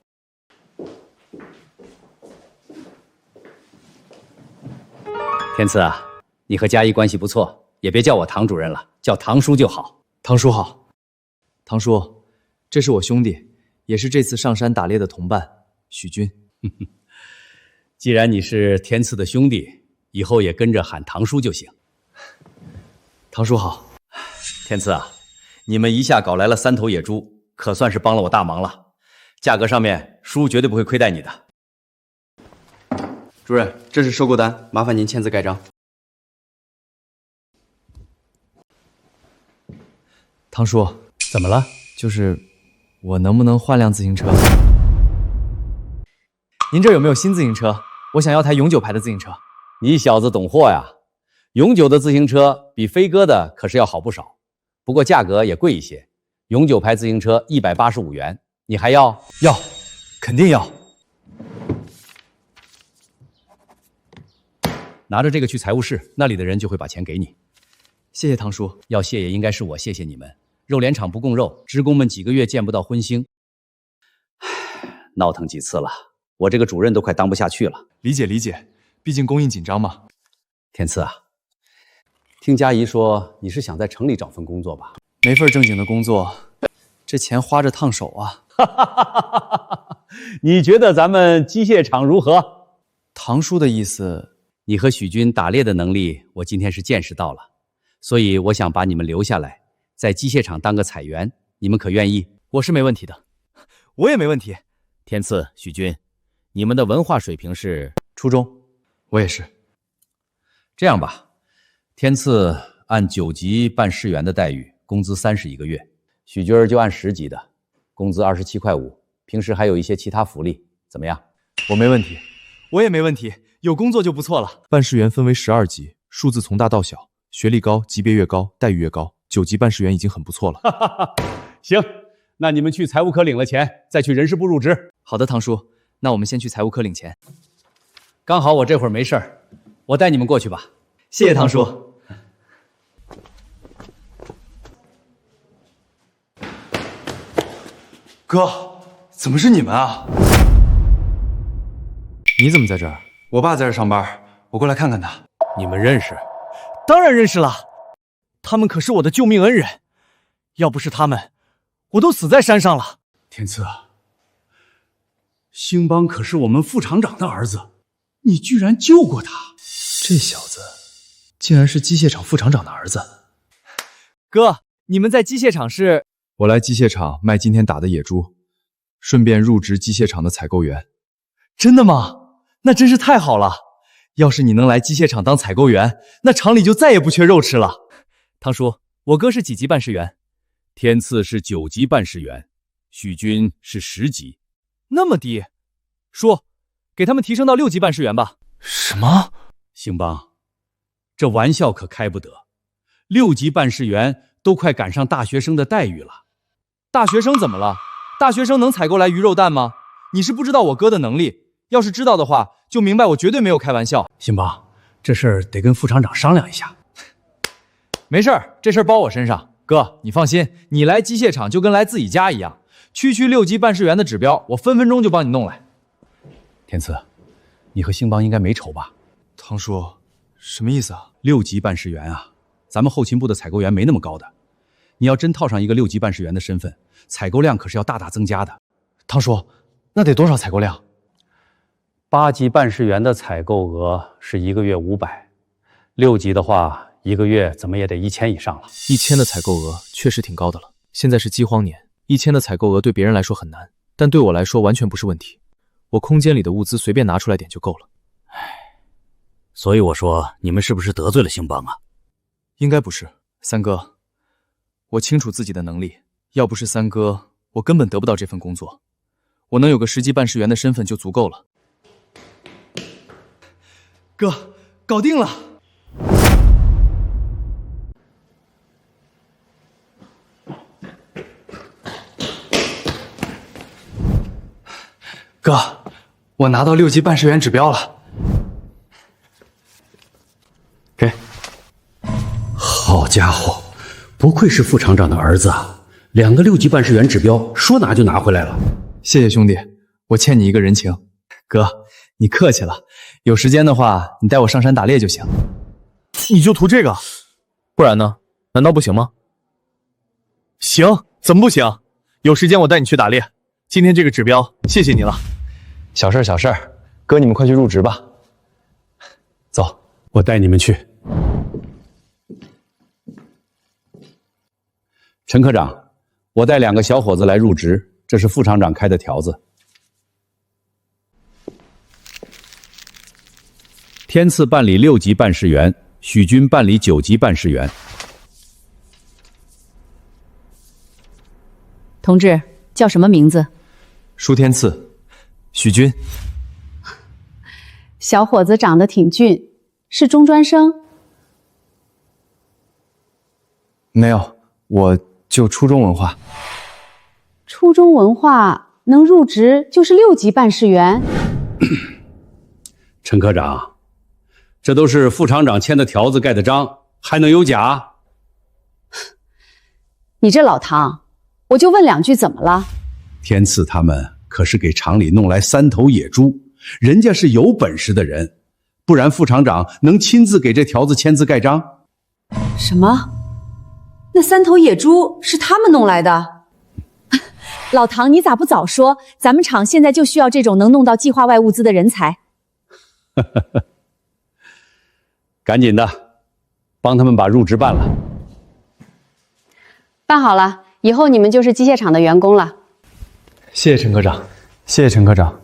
Speaker 19: 天赐啊，你和佳怡关系不错，也别叫我唐主任了，叫唐叔就好。
Speaker 2: 唐叔好。唐叔，这是我兄弟，也是这次上山打猎的同伴，许军。
Speaker 11: 既然你是天赐的兄弟，以后也跟着喊唐叔就行。
Speaker 2: 唐叔好。
Speaker 19: 天赐啊，你们一下搞来了3头野猪，可算是帮了我大忙了。价格上面，叔绝对不会亏待你的。
Speaker 18: 主任，这是收购单，麻烦您签字盖章。
Speaker 2: 唐叔，
Speaker 11: 怎么了？
Speaker 2: 就是我能不能换辆自行车？您这有没有新自行车？我想要台永久牌的自行车。
Speaker 11: 你小子懂货呀！永久的自行车比飞鸽的可是要好不少，不过价格也贵一些。永久牌自行车185元，你还要？
Speaker 2: 要，肯定要。
Speaker 11: 拿着这个去财务室，那里的人就会把钱给你。
Speaker 2: 谢谢唐叔。
Speaker 11: 要谢也应该是我谢谢你们。肉联厂不供肉，职工们几个月见不到荤腥，闹腾几次了，我这个主任都快当不下去了。
Speaker 2: 理解理解，毕竟供应紧张嘛。
Speaker 11: 天赐啊，听佳怡说你是想在城里找份工作吧？
Speaker 2: 没份正经的工作，这钱花着烫手啊。
Speaker 11: 你觉得咱们机械厂如何？
Speaker 2: 唐叔的意思，
Speaker 11: 你和许军打猎的能力，我今天是见识到了，所以我想把你们留下来，在机械厂当个采员，你们可愿意？
Speaker 8: 我是没问题的，我也没问题。
Speaker 3: 天赐、许军，你们的文化水平是
Speaker 2: 初中，我也是。
Speaker 11: 这样吧，天赐按9级办事员的待遇，工资30一个月；许军就按10级的，工资27块5，平时还有一些其他福利，怎么样？
Speaker 2: 我没问题，
Speaker 8: 我也没问题，有工作就不错了。
Speaker 2: 办事员分为12级，数字从大到小，学历高，级别越高，待遇越高。9级办事员已经很不错了。
Speaker 11: 行，那你们去财务科领了钱，再去人事部入职。
Speaker 2: 好的，唐叔，那我们先去财务科领钱。
Speaker 11: 刚好我这会儿没事儿，我带你们过去吧。
Speaker 2: 谢谢唐叔。
Speaker 7: 哥，怎么是你们啊？
Speaker 2: 你怎么在这儿？
Speaker 7: 我爸在这上班，我过来看看他。
Speaker 8: 你们认识？当然认识了，他们可是我的救命恩人，要不是他们，我都死在山上了。
Speaker 11: 天赐，兴邦可是我们副厂长的儿子，你居然救过他！
Speaker 2: 这小子竟然是机械厂副厂长的儿子。
Speaker 8: 哥，你们在机械厂是？
Speaker 2: 我来机械厂卖今天打的野猪，顺便入职机械厂的采购员。
Speaker 8: 真的吗？那真是太好了！要是你能来机械厂当采购员，那厂里就再也不缺肉吃了。唐叔，我哥是几级办事员？
Speaker 3: 天赐是9级办事员，许军是10级。
Speaker 8: 那么低？叔，给他们提升到6级办事员吧。
Speaker 11: 什么？兴邦，这玩笑可开不得。6级办事员都快赶上大学生的待遇了。
Speaker 8: 大学生怎么了？大学生能采购来鱼肉蛋吗？你是不知道我哥的能力，要是知道的话，就明白我绝对没有开玩笑。
Speaker 11: 辛邦，这事儿得跟副厂长商量一下。
Speaker 8: 没事儿，这事儿包我身上。哥，你放心，你来机械厂就跟来自己家一样。区6级办事员的指标，我分分钟就帮你弄来。
Speaker 17: 天赐，你和辛邦应该没仇吧？
Speaker 2: 唐叔，什么意思啊
Speaker 17: ？6级办事员啊，咱们后勤部的采购员没那么高的。你要真套上一个6级办事员的身份，采购量可是要大大增加的。
Speaker 2: 唐叔，那得多少采购量
Speaker 17: ？8级办事员的采购额是1个月500，6级的话1个月怎么也得1000以上了。
Speaker 8: 1000的采购额确实挺高的了。现在是饥荒年，1000的采购额对别人来说很难，但对我来说完全不是问题。我空间里的物资随便拿出来点就够了。
Speaker 11: 所以我说你们是不是得罪了辛邦啊？
Speaker 8: 应该不是，三哥，我清楚自己的能力，要不是三哥，我根本得不到这份工作。我能有个10级办事员的身份就足够了。
Speaker 2: 哥，搞定了！哥，我拿到6级办事员指标了。
Speaker 11: 给。好家伙，不愧是副厂长的儿子啊！2个6级办事员指标，说拿就拿回来了。
Speaker 2: 谢谢兄弟，我欠你一个人情。哥，你客气了，有时间的话，你带我上山打猎就行。
Speaker 8: 你就图这个？不然呢？难道不行吗？行，怎么不行？有时间我带你去打猎。今天这个指标，谢谢你了。
Speaker 2: 小事小事，哥你们快去入职吧。
Speaker 11: 走，我带你们去。
Speaker 17: 陈科长，我带2个小伙子来入职，这是副厂长开的条子。天赐办理6级办事员，许军办理9级办事员。
Speaker 1: 同志叫什么名字？
Speaker 2: 舒天赐，许军。
Speaker 14: 小伙子长得挺俊，是中专生？
Speaker 2: 没有，我就初中文化。
Speaker 14: 初中文化能入职就是6级办事员。
Speaker 17: 陈科长，这都是副厂长签的条子盖的章，还能有假？
Speaker 14: 你这老唐，我就问2句怎么了？
Speaker 17: 天赐他们可是给厂里弄来3头野猪，人家是有本事的人，不然副厂长能亲自给这条子签字盖章？
Speaker 1: 什么？那3头野猪是他们弄来的？
Speaker 14: 老唐，你咋不早说？咱们厂现在就需要这种能弄到计划外物资的人才。
Speaker 17: 赶紧的，帮他们把入职办了。
Speaker 14: 办好了，以后你们就是机械厂的员工了。
Speaker 2: 谢谢陈科长，谢谢陈科长。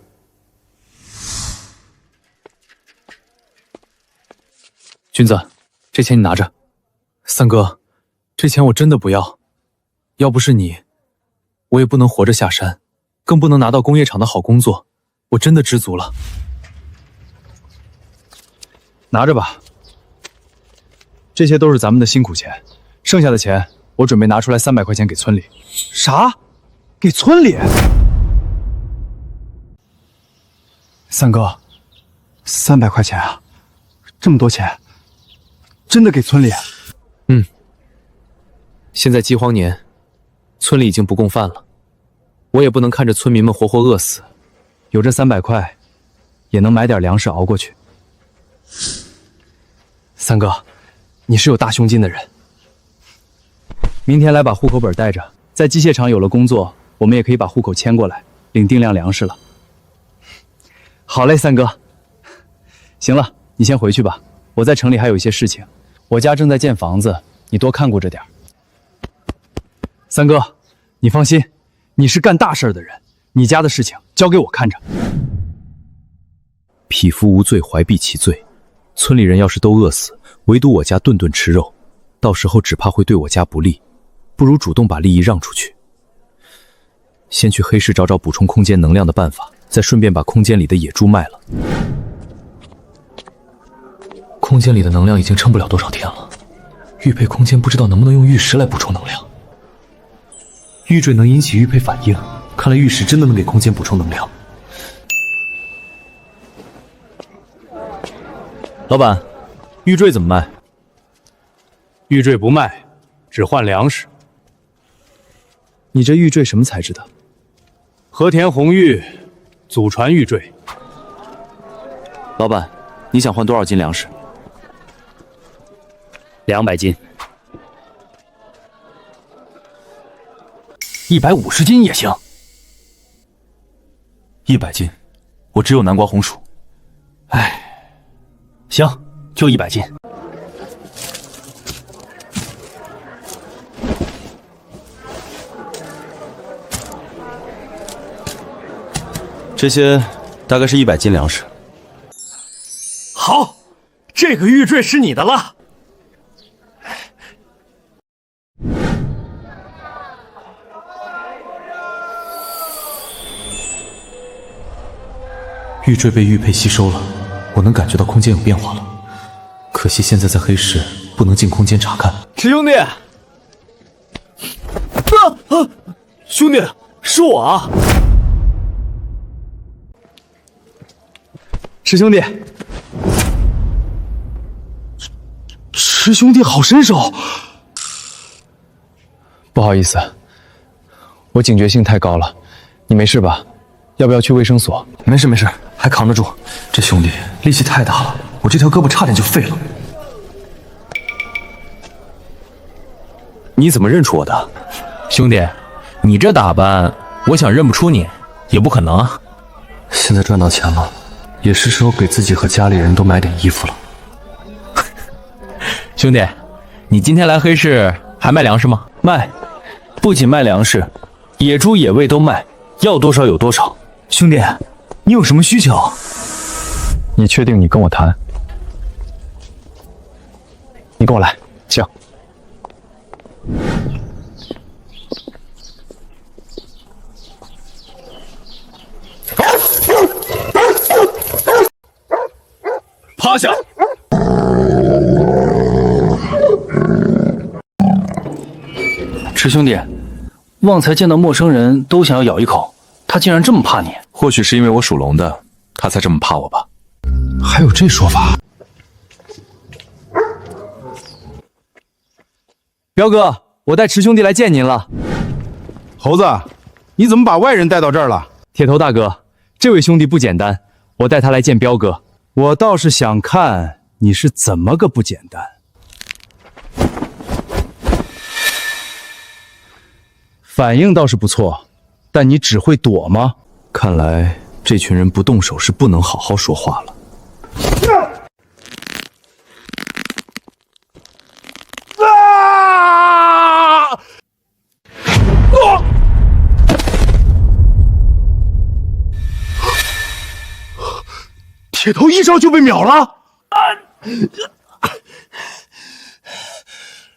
Speaker 2: 君子，这钱你拿着。三哥，这钱我真的不要，要不是你，我也不能活着下山，更不能拿到工业厂的好工作，我真的知足了。拿着吧，这些都是咱们的辛苦钱，剩下的钱我准备拿出来300块钱给村里。
Speaker 18: 啥？给村里？三哥，300块钱啊，这么多钱，真的给村里？
Speaker 2: 嗯。现在饥荒年，村里已经不供饭了，我也不能看着村民们活活饿死，有这300块，也能买点粮食熬过去。三哥，你是有大胸襟的人。明天来把户口本带着，在机械厂有了工作，我们也可以把户口迁过来，领定量粮食了。好嘞，三哥。行了，你先回去吧，我在城里还有一些事情，我家正在建房子，你多看顾着点。三哥，你放心，你是干大事的人，你家的事情交给我看着。
Speaker 3: 匹夫无罪，怀璧其罪。村里人要是都饿死，唯独我家顿顿吃肉，到时候只怕会对我家不利，不如主动把利益让出去。先去黑市找找补充空间能量的办法，再顺便把空间里的野猪卖了。
Speaker 2: 空间里的能量已经撑不了多少天了，玉佩空间不知道能不能用玉石来补充能量。玉坠能引起玉佩反应，看来玉石真的能给空间补充能量。
Speaker 8: 老板，玉坠怎么卖？
Speaker 12: 玉坠不卖，只换粮食。
Speaker 2: 你这玉坠什么材质的？
Speaker 12: 和田红玉，祖传玉坠。
Speaker 8: 老板，你想换多少斤粮食
Speaker 11: ？200斤。150斤也行。
Speaker 9: 100斤，我只有南瓜红薯。
Speaker 11: 哎，行，就100斤。
Speaker 9: 这些大概是100斤粮食。
Speaker 11: 好，这个玉坠是你的了。
Speaker 2: 玉坠被玉佩吸收了，我能感觉到空间有变化了。可惜现在在黑市，不能进空间查看。
Speaker 8: 池兄弟，
Speaker 11: 兄弟，是我啊！
Speaker 18: 池兄弟，池兄弟好身手。
Speaker 2: 不好意思，我警觉性太高了。你没事吧？要不要去卫生所？
Speaker 9: 没事没事，还扛得住。这兄弟力气太大了，我这条胳膊差点就废了。
Speaker 8: 你怎么认出我的？兄弟，你这打扮，我想认不出你也不可能啊。
Speaker 9: 现在赚到钱了，也是时候给自己和家里人都买点衣服了。
Speaker 8: 兄弟，你今天来黑市还卖粮食吗？
Speaker 11: 卖，不仅卖粮食，野猪野味都卖，要多少有多少。兄弟，你有什么需求？
Speaker 2: 你确定你跟我谈？你跟我来，行。
Speaker 11: 趴下！池兄弟，旺财见到陌生人都想要咬一口，他竟然这么怕你。
Speaker 2: 或许是因为我属龙的，他才这么怕我吧。还有这说法？
Speaker 8: 彪哥，我带池兄弟来见您了。
Speaker 6: 猴子，你怎么把外人带到这儿了？
Speaker 8: 铁头大哥，这位兄弟不简单，我带他来见彪哥。
Speaker 6: 我倒是想看你是怎么个不简单。反应倒是不错，但你只会躲吗？
Speaker 2: 看来这群人不动手是不能好好说话了。
Speaker 6: 铁头一招就被秒了！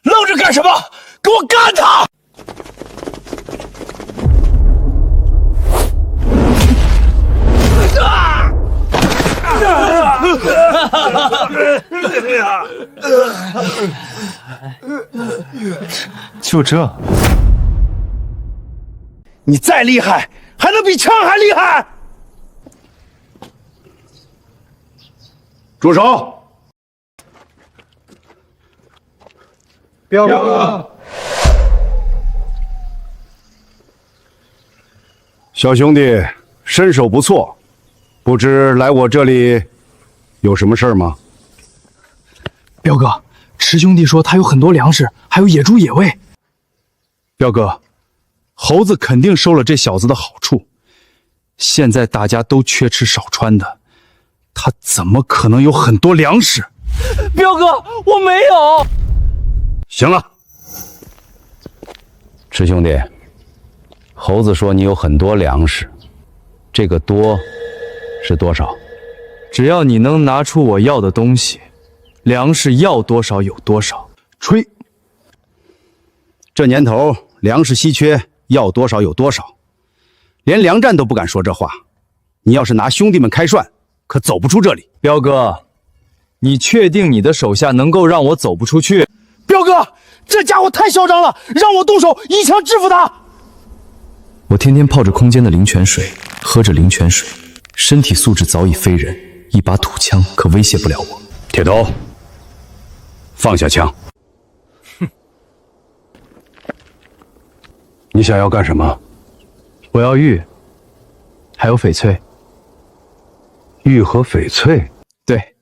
Speaker 11: 愣着干什么？给我干他！
Speaker 9: 就这？
Speaker 6: 你再厉害，还能比枪还厉害？住手！
Speaker 18: 彪哥，
Speaker 6: 小兄弟身手不错，不知来我这里有什么事儿吗？
Speaker 18: 彪哥，池兄弟说他有很多粮食，还有野猪野味。
Speaker 6: 彪哥，猴子肯定收了这小子的好处，现在大家都缺吃少穿的。他怎么可能有很多粮食？
Speaker 11: 彪哥，我没有。
Speaker 6: 行了，池兄弟，猴子说你有很多粮食，这个多是多少？
Speaker 2: 只要你能拿出我要的东西，粮食要多少有多少。
Speaker 6: 吹！这年头粮食稀缺，要多少有多少，连粮站都不敢说这话。你要是拿兄弟们开涮，可走不出这里。
Speaker 2: 彪哥，你确定你的手下能够让我走不出去？
Speaker 18: 彪哥，这家伙太嚣张了，让我动手一枪制服他。
Speaker 2: 我天天泡着空间的灵泉水，喝着灵泉水，身体素质早已非人，一把土枪可威胁不了我。
Speaker 17: 铁头，放下枪。
Speaker 7: 哼，
Speaker 17: 你想要干什么？
Speaker 7: 我要玉，还有翡翠。
Speaker 17: 玉和翡翠？
Speaker 2: 对，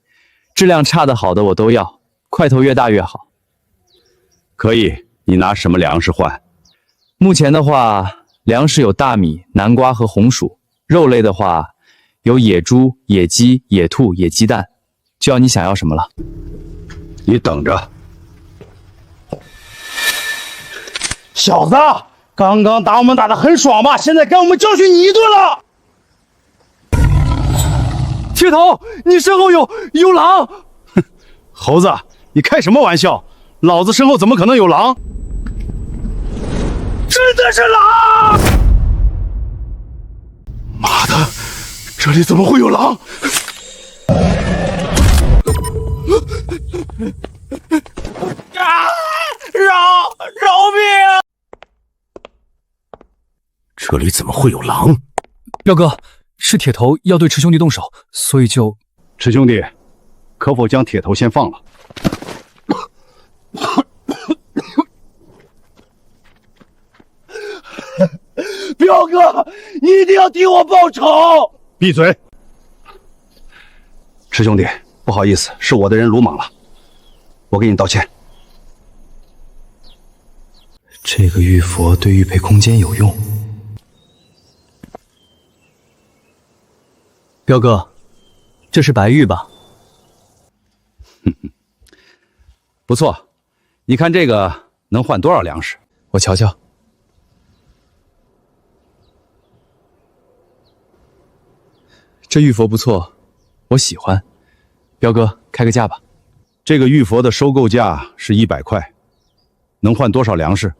Speaker 2: 质量差的好的我都要，块头越大越好。
Speaker 17: 可以，你拿什么粮食换？
Speaker 2: 目前的话，粮食有大米、南瓜和红薯；肉类的话，有野猪、野鸡、野兔、野鸡蛋，就要你想要什么了。
Speaker 17: 你等着。
Speaker 18: 小子，刚刚打我们打得很爽吧？现在该我们教训你一顿了。
Speaker 7: 铁头，你身后有狼！
Speaker 17: 哼，猴子，你开什么玩笑？老子身后怎么可能有狼？
Speaker 18: 真的是狼！
Speaker 17: 妈的，这里怎么会有狼？
Speaker 11: 饶命啊！这里怎么会有狼？
Speaker 7: 彪哥，是铁头要对池兄弟动手，所以就……
Speaker 17: 池兄弟，可否将铁头先放了？
Speaker 18: 彪哥，你一定要替我报仇！
Speaker 17: 闭嘴！池兄弟，不好意思，是我的人鲁莽了，我给你道歉。
Speaker 2: 这个玉佛对玉佩空间有用。
Speaker 7: 彪哥，这是白玉吧？
Speaker 17: 不错，你看这个能换多少粮食？
Speaker 2: 我瞧瞧。这玉佛不错，我喜欢。彪哥，开个价吧。
Speaker 17: 这个玉佛的收购价是100块，能换多少粮食？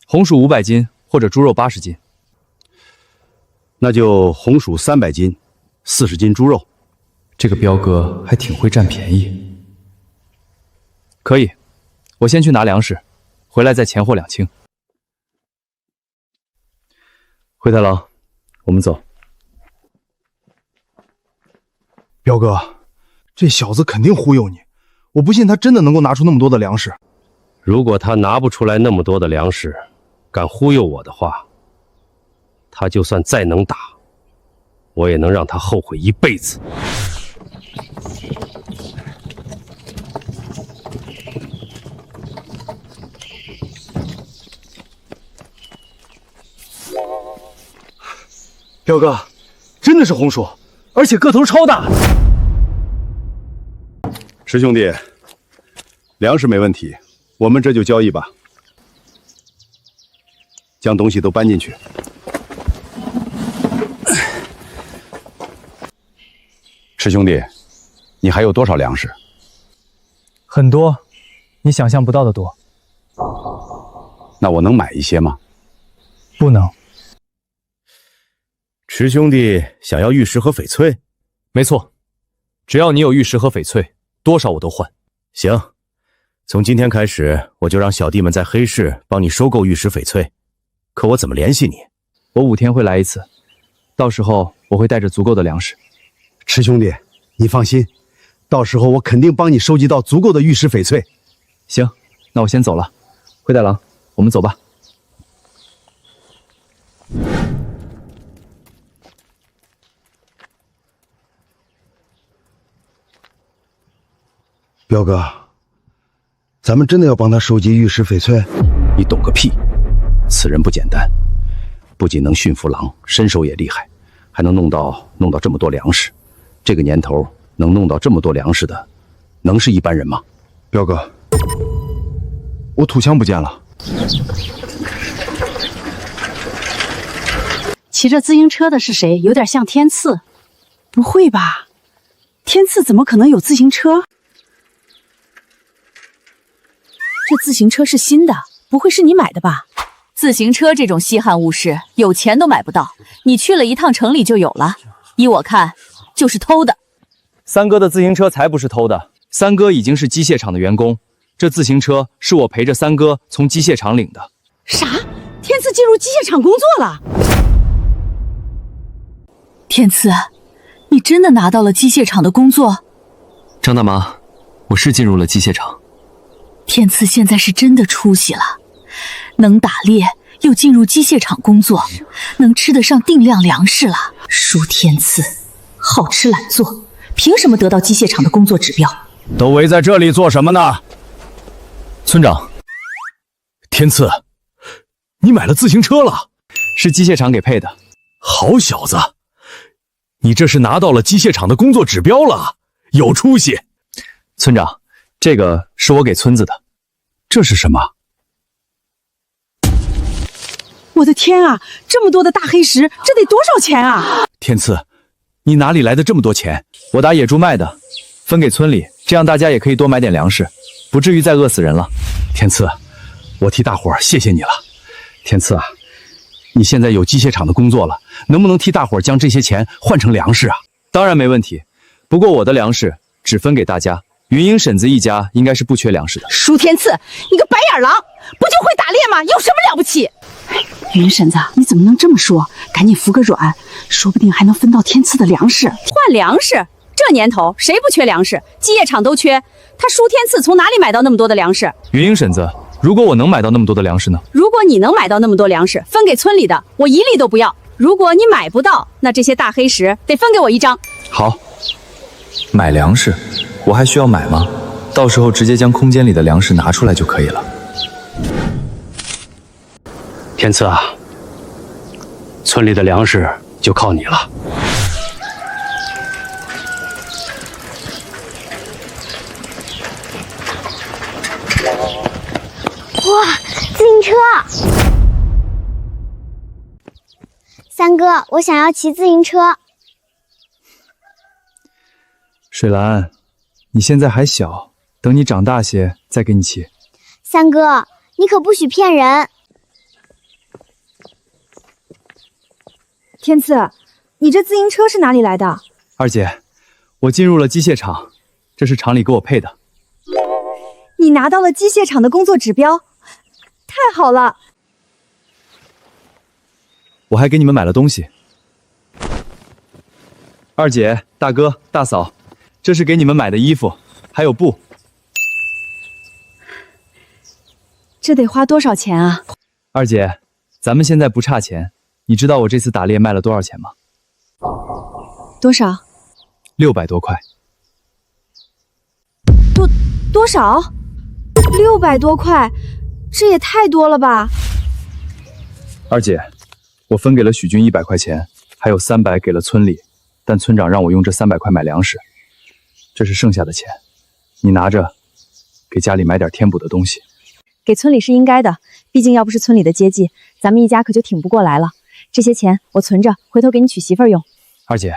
Speaker 2: 红薯500斤，或者猪肉80斤。
Speaker 17: 那就红薯300斤，40斤猪肉。
Speaker 2: 这个彪哥还挺会占便宜。可以，我先去拿粮食，回来再钱货两清。灰太狼，我们走。
Speaker 18: 彪哥，这小子肯定忽悠你，我不信他真的能够拿出那么多的粮食。
Speaker 6: 如果他拿不出来那么多的粮食，敢忽悠我的话，他就算再能打，我也能让他后悔一辈子。
Speaker 18: 彪哥，真的是红薯，而且个头超大。
Speaker 17: 池兄弟，粮食没问题，我们这就交易吧。将东西都搬进去。池兄弟，你还有多少粮食？
Speaker 7: 很多，你想象不到的多。
Speaker 17: 那我能买一些吗？
Speaker 7: 不能。
Speaker 3: 池兄弟想要玉石和翡翠？
Speaker 8: 没错，只要你有玉石和翡翠，多少我都换。
Speaker 3: 行，从今天开始，我就让小弟们在黑市帮你收购玉石翡翠。可我怎么联系你？
Speaker 2: 我5天会来一次，到时候我会带着足够的粮食。
Speaker 18: 池兄弟，你放心，到时候我肯定帮你收集到足够的玉石翡翠。
Speaker 2: 行，那我先走了。灰太狼，我们走吧。
Speaker 18: 彪哥，咱们真的要帮他收集玉石翡翠？
Speaker 17: 你懂个屁！此人不简单，不仅能驯服狼，身手也厉害，还能弄到这么多粮食。这个年头能弄到这么多粮食的，能是一般人吗？
Speaker 18: 彪哥，我土枪不见了。
Speaker 14: 骑着自行车的是谁？有点像天赐。不会吧？天赐怎么可能有自行车？这自行车是新的，不会是你买的吧？
Speaker 5: 自行车这种稀罕物事，有钱都买不到。你去了一趟城里就有了，依我看，就是偷的。
Speaker 8: 三哥的自行车才不是偷的，
Speaker 2: 三哥已经是机械厂的员工，这自行车是我陪着三哥从机械厂领的。
Speaker 14: 啥？天赐进入机械厂工作了？
Speaker 5: 天赐，你真的拿到了机械厂的工作？
Speaker 2: 张大妈，
Speaker 9: 我是进入了机械厂。
Speaker 1: 天赐现在是真的出息了，能打猎又进入机械厂工作，能吃得上定量粮食了。舒天赐好吃懒做，凭什么得到机械厂的工作指标？
Speaker 13: 都围在这里做什么呢？
Speaker 9: 村长，天赐，你买了自行车了？
Speaker 2: 是机械厂给配的。
Speaker 9: 好小子，你这是拿到了机械厂的工作指标了，有出息。
Speaker 2: 村长，这个是我给村子的。
Speaker 9: 这是什么？
Speaker 4: 我的天啊，这么多的大黑石，这得多少钱啊？
Speaker 9: 天赐，你哪里来的这么多钱？
Speaker 2: 我打野猪卖的，分给村里，这样大家也可以多买点粮食，不至于再饿死人了。
Speaker 9: 天赐，我替大伙儿谢谢你了。天赐啊，你现在有机械厂的工作了，能不能替大伙儿将这些钱换成粮食啊？
Speaker 2: 当然没问题，不过我的粮食只分给大家，云英婶子一家应该是不缺粮食的。
Speaker 14: 舒天赐，你个白眼狼，不就会打猎吗？有什么了不起？
Speaker 1: 云婶子，你怎么能这么说？赶紧服个软，说不定还能分到天赐的粮食。
Speaker 14: 换粮食？这年头谁不缺粮食？机械厂都缺，他舒天赐从哪里买到那么多的粮食？
Speaker 2: 云英婶子，如果我能买到那么多的粮食呢？
Speaker 14: 如果你能买到那么多粮食，分给村里的，我一粒都不要。如果你买不到，那这些大黑石得分给我1张。
Speaker 2: 好，买粮食，我还需要买吗？到时候直接将空间里的粮食拿出来就可以了。
Speaker 11: 天赐啊，村里的粮食就靠你了。
Speaker 10: 哇，自行车！三哥，我想要骑自行车。
Speaker 2: 水兰，你现在还小，等你长大些再给你骑。
Speaker 10: 三哥，你可不许骗人。
Speaker 4: 天赐，你这自行车是哪里来的？
Speaker 2: 二姐，我进入了机械厂，这是厂里给我配的。
Speaker 4: 你拿到了机械厂的工作指标，太好了！
Speaker 2: 我还给你们买了东西。二姐、大哥、大嫂，这是给你们买的衣服，还有布。
Speaker 4: 这得花多少钱啊？
Speaker 2: 二姐，咱们现在不差钱。你知道我这次打猎卖了多少钱吗？
Speaker 4: 多少
Speaker 2: ？600多块。
Speaker 4: 多少？600多块，这也太多了吧！
Speaker 2: 二姐，我分给了许军100块钱，还有300给了村里，但村长让我用这300块买粮食，这是剩下的钱，你拿着，给家里买点填补的东西。
Speaker 4: 给村里是应该的，毕竟要不是村里的接济，咱们一家可就挺不过来了。这些钱我存着，回头给你娶媳妇儿用。
Speaker 2: 二姐，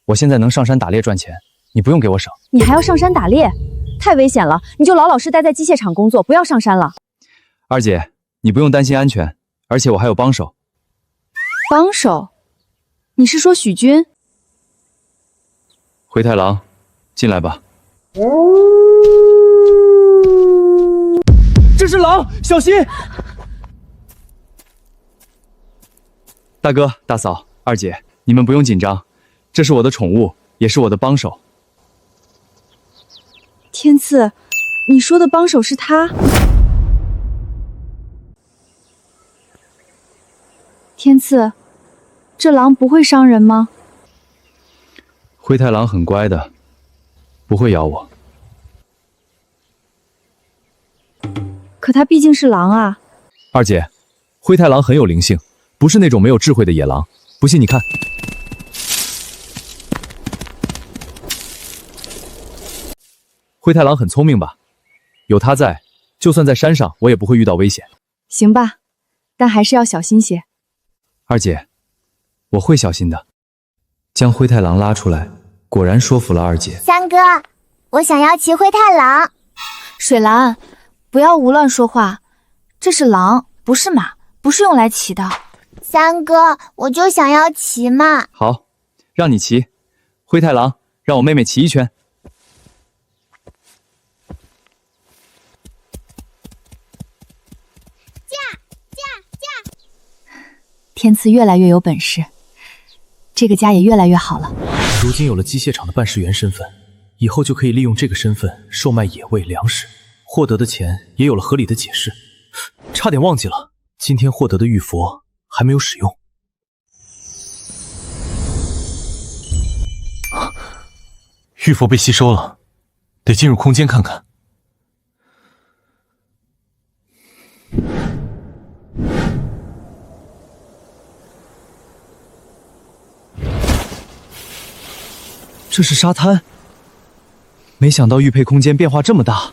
Speaker 2: 我现在能上山打猎赚钱，你不用给我省。
Speaker 4: 你还要上山打猎？太危险了，你就老老实待在机械厂工作，不要上山了。
Speaker 2: 二姐，你不用担心安全，而且我还有帮手。
Speaker 4: 帮手？你是说许军？
Speaker 2: 灰太狼，进来吧。
Speaker 8: 这是狼，小心！
Speaker 2: 大哥、大嫂、二姐，你们不用紧张，这是我的宠物，也是我的帮手。
Speaker 4: 天赐，你说的帮手是他？天赐，这狼不会伤人吗？
Speaker 2: 灰太狼很乖的，不会咬我。
Speaker 4: 可它毕竟是狼啊。
Speaker 2: 二姐，灰太狼很有灵性，不是那种没有智慧的野狼。不信你看。灰太狼很聪明吧？有它在，就算在山上，我也不会遇到危险。
Speaker 4: 行吧，但还是要小心些。
Speaker 2: 二姐，我会小心的。将灰太狼拉出来，果然说服了二姐。
Speaker 10: 三哥，我想要骑灰太狼。
Speaker 5: 水兰，不要胡乱说话，这是狼，不是马，不是用来骑的。
Speaker 10: 三哥，我就想要骑嘛。
Speaker 2: 好，让你骑。灰太狼，让我妹妹骑一圈。
Speaker 1: 天赐越来越有本事，这个家也越来越好了。
Speaker 9: 如今有了机械厂的办事员身份，
Speaker 7: 以后就可以利用这个身份售卖野味粮食，获得的钱也有了合理的解释。差点忘记了，今天获得的玉佛还没有使用。玉佛被吸收了，得进入空间看看。
Speaker 2: 这是沙滩，没想到玉佩空间变化这么大。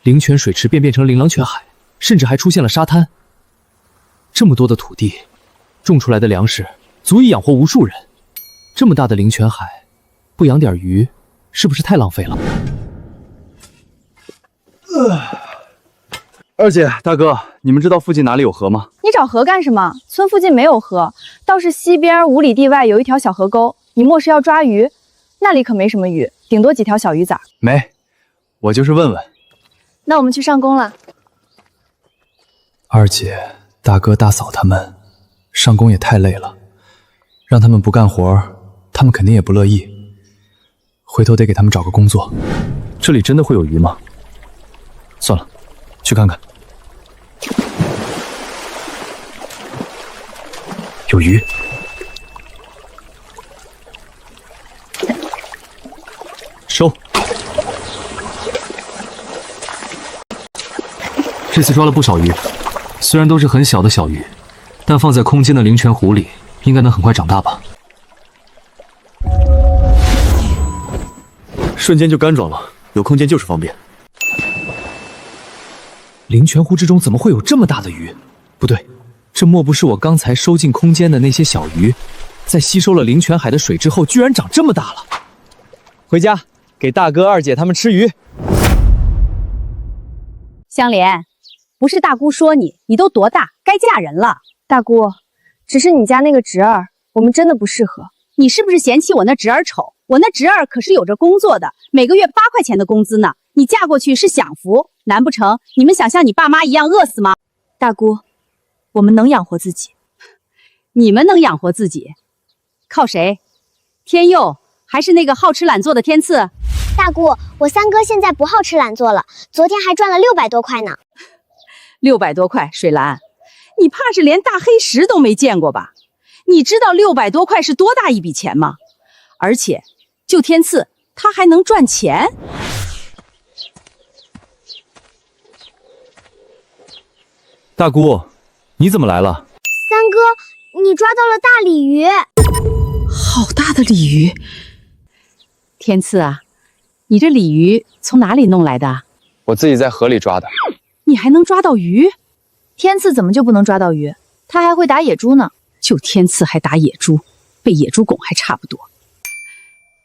Speaker 2: 灵泉水池便变成琳琅泉海，甚至还出现了沙滩。这么多的土地，种出来的粮食足以养活无数人。这么大的灵泉海，不养点鱼，是不是太浪费了？
Speaker 18: 二姐、大哥，你们知道附近哪里有河吗？
Speaker 4: 你找河干什么？村附近没有河，倒是西边5里地外有一条小河沟。你莫是要抓鱼？那里可没什么鱼，顶多几条小鱼崽。
Speaker 2: 没，我就是问问。
Speaker 4: 那我们去上工了。
Speaker 2: 二姐、大哥、大嫂他们上工也太累了，让他们不干活，他们肯定也不乐意。回头得给他们找个工作。这里真的会有鱼吗？算了，去看看。有鱼。收。
Speaker 7: 这次抓了不少鱼，虽然都是很小的小鱼，但放在空间的灵泉湖里，应该能很快长大吧。瞬间就干壮了，有空间就是方便。
Speaker 2: 灵泉湖之中怎么会有这么大的鱼？不对，这莫不是我刚才收进空间的那些小鱼，在吸收了灵泉海的水之后，居然长这么大了？回家给大哥、二姐他们吃鱼。
Speaker 14: 香莲，不是大姑说你，你都多大，该嫁人了。
Speaker 4: 大姑，只是你家那个侄儿，我们真的不适合。
Speaker 14: 你是不是嫌弃我那侄儿丑？我那侄儿可是有着工作的，每个月8块钱的工资呢。你嫁过去是享福，难不成你们想像你爸妈一样饿死吗？
Speaker 4: 大姑，我们能养活自己。
Speaker 14: 你们能养活自己？靠谁？天佑还是那个好吃懒做的天赐？
Speaker 10: 大姑，我三哥现在不好吃懒做了，昨天还赚了600多块呢。
Speaker 14: 600多块，水兰，你怕是连大黑石都没见过吧？你知道600多块是多大一笔钱吗？而且，就天赐，他还能赚钱。
Speaker 2: 大姑，你怎么来了？
Speaker 10: 三哥，你抓到了大鲤鱼。
Speaker 14: 好大的鲤鱼！天赐啊，你这鲤鱼从哪里弄来的？
Speaker 2: 我自己在河里抓的。
Speaker 14: 你还能抓到鱼？
Speaker 4: 天赐怎么就不能抓到鱼？他还会打野猪呢。
Speaker 14: 就天赐还打野猪，被野猪拱还差不多。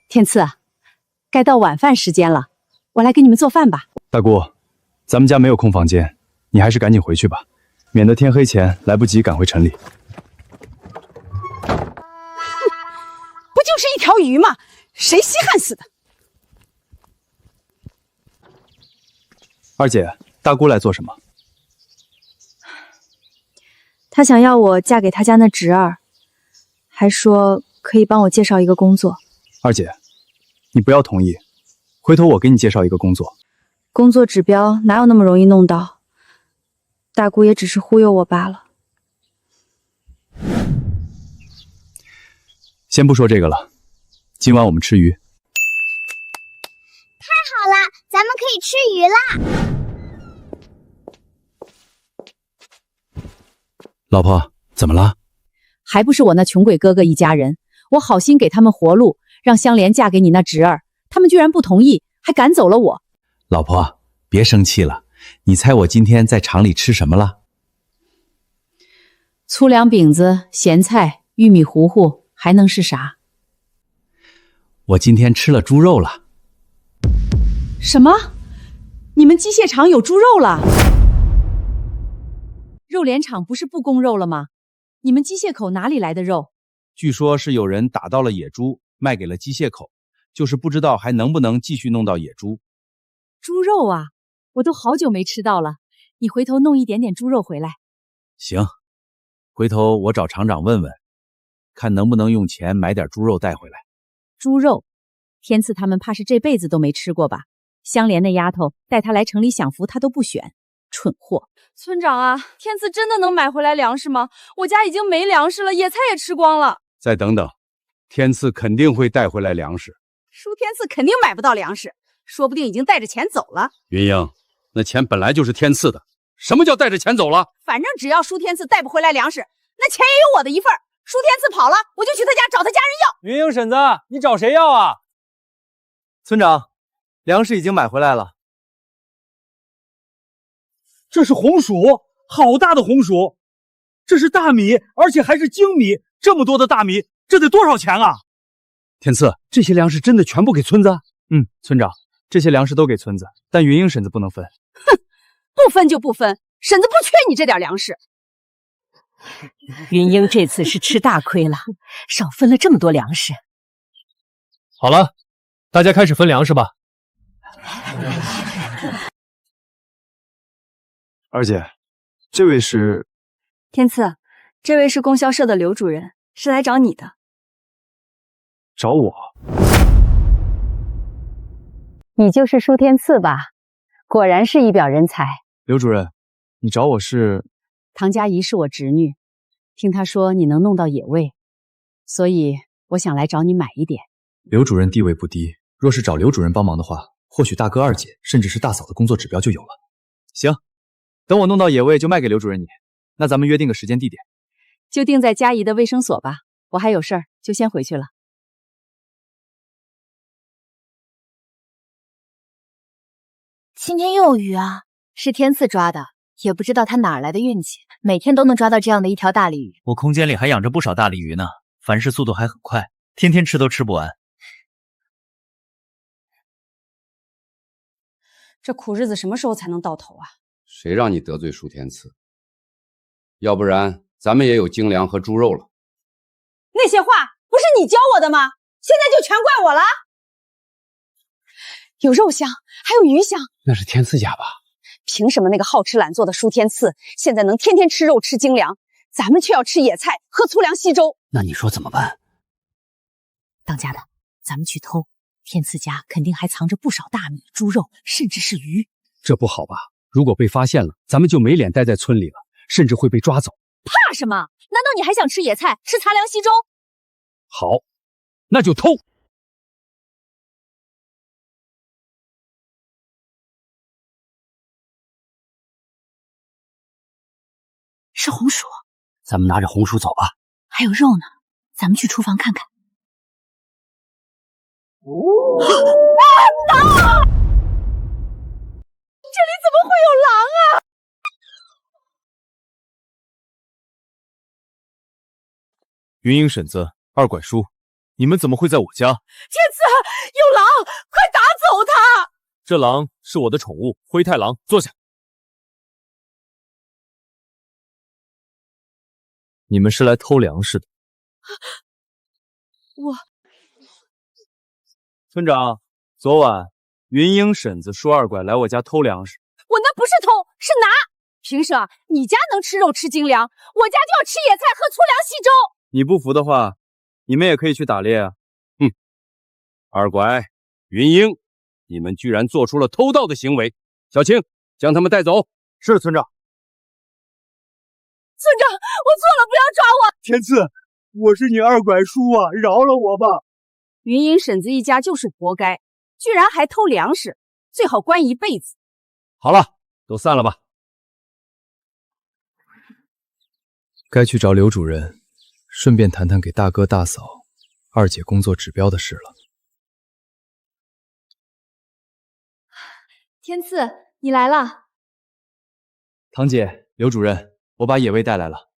Speaker 14: 天赐啊，该到晚饭时间了，我来给你们做饭吧。
Speaker 2: 大姑，咱们家没有空房间，你还是赶紧回去吧，免得天黑前来不及赶回城里。
Speaker 14: 不就是一条鱼吗？谁稀罕死的？
Speaker 2: 二姐，大姑来做什么？
Speaker 4: 他想要我嫁给他家那侄儿，还说可以帮我介绍一个工作。
Speaker 2: 二姐，你不要同意，回头我给你介绍一个工作。
Speaker 4: 工作指标哪有那么容易弄到？大姑也只是忽悠我罢了。
Speaker 2: 先不说这个了，今晚我们吃鱼。
Speaker 10: 太好了，咱们可以吃鱼啦！
Speaker 2: 老婆，怎么了？
Speaker 14: 还不是我那穷鬼哥哥一家人，我好心给他们活路，让香莲嫁给你那侄儿，他们居然不同意，还赶走了我。
Speaker 19: 老婆，别生气了，你猜我今天在厂里吃什么了？
Speaker 14: 粗粮饼子、咸菜、玉米糊糊，还能是啥？
Speaker 19: 我今天吃了猪肉了。
Speaker 14: 什么？你们机械厂有猪肉了？肉联厂不是不供肉了吗？你们机械口哪里来的肉？
Speaker 3: 据说是有人打到了野猪，卖给了机械口，就是不知道还能不能继续弄到野猪。
Speaker 14: 猪肉啊，我都好久没吃到了，你回头弄一点点猪肉回来。
Speaker 3: 行，回头我找厂长问问，看能不能用钱买点猪肉带回来。
Speaker 14: 猪肉，天赐他们怕是这辈子都没吃过吧？香莲那丫头带他来城里享福，他都不选，蠢货！
Speaker 4: 村长啊，天赐真的能买回来粮食吗？我家已经没粮食了，野菜也吃光了。
Speaker 6: 再等等，天赐肯定会带回来粮食。
Speaker 14: 舒天赐肯定买不到粮食，说不定已经带着钱走了。
Speaker 6: 云英，那钱本来就是天赐的，什么叫带着钱走了？
Speaker 14: 反正只要舒天赐带不回来粮食，那钱也有我的一份。舒天赐跑了，我就去他家找他家人
Speaker 8: 要。云英婶子，你找谁要啊？村长，粮食已经买回来了。
Speaker 11: 这是红薯，好大的红薯！这是大米，而且还是精米，这么多的大米，这得多少钱啊？
Speaker 2: 天赐，这些粮食真的全部给村子？
Speaker 8: 村长，这些粮食都给村子，但云英婶子不能分。
Speaker 14: 哼，不分就不分，婶子不缺你这点粮食。
Speaker 20: 云英这次是吃大亏了，少分了这么多粮食。
Speaker 7: 好了，大家开始分粮食吧。
Speaker 18: 二姐，这位是
Speaker 4: 天赐，这位是供销社的刘主任，是来找你的。
Speaker 18: 找我？
Speaker 20: 你就是舒天赐吧？果然是一表人才。
Speaker 2: 刘主任，你找我是？
Speaker 14: 唐佳怡是我侄女，听她说你能弄到野味，所以我想来找你买一点。
Speaker 2: 刘主任地位不低，若是找刘主任帮忙的话，或许大哥、二姐甚至是大嫂的工作指标就有了。
Speaker 8: 行，等我弄到野味就卖给刘主任你。那咱们约定个时间地点，
Speaker 14: 就定在佳怡的卫生所吧。我还有事儿，就先回去了。
Speaker 5: 今天又有鱼啊，是天赐抓的，也不知道他哪来的运气，每天都能抓到这样的一条大鲤鱼。
Speaker 9: 我空间里还养着不少大鲤鱼呢，繁殖速度还很快，天天吃都吃不完。
Speaker 14: 这苦日子什么时候才能到头啊？
Speaker 6: 谁让你得罪舒天赐？要不然咱们也有精粮和猪肉了。
Speaker 14: 那些话不是你教我的吗？现在就全怪我了。有肉香，还有鱼香，
Speaker 6: 那是天赐家吧？
Speaker 14: 凭什么那个好吃懒做的舒天赐现在能天天吃肉吃精粮，咱们却要吃野菜喝粗粮稀粥？
Speaker 11: 那你说怎么办？
Speaker 20: 当家的，咱们去偷，天赐家肯定还藏着不少大米、猪肉，甚至是鱼。
Speaker 11: 这不好吧？如果被发现了，咱们就没脸待在村里了，甚至会被抓走。
Speaker 5: 怕什么？难道你还想吃野菜，吃杂粮稀粥？
Speaker 11: 好，那就偷。
Speaker 20: 是红薯，
Speaker 11: 咱们拿着红薯走吧。
Speaker 20: 还有肉呢，咱们去厨房看看。
Speaker 4: 这里怎么会有狼啊？
Speaker 8: 云英婶子、二拐叔，你们怎么会在我家？
Speaker 4: 天赐，有狼，快打走它！
Speaker 8: 这狼是我的宠物灰太狼，坐下。你们是来偷粮食的？
Speaker 4: 我
Speaker 8: 村长，昨晚云英婶子、舒二拐来我家偷粮食。
Speaker 14: 我那不是偷，是拿。凭什你家能吃肉吃精粮，我家就要吃野菜喝粗粮稀粥？
Speaker 8: 你不服的话，你们也可以去打猎啊。
Speaker 6: 哼，二拐、云英，你们居然做出了偷盗的行为，小青将他们带走。
Speaker 8: 是村长。
Speaker 4: 村长，我错了，不要抓我！
Speaker 11: 天赐，我是你二拐叔啊，饶了我吧！
Speaker 14: 云英婶子一家就是活该，居然还偷粮食，最好关一辈子。
Speaker 6: 好了，都散了吧。
Speaker 2: 该去找刘主任，顺便谈谈给大哥、大嫂、二姐工作指标的事了。
Speaker 4: 天赐，你来了。
Speaker 8: 堂姐，刘主任。我把野味带来了，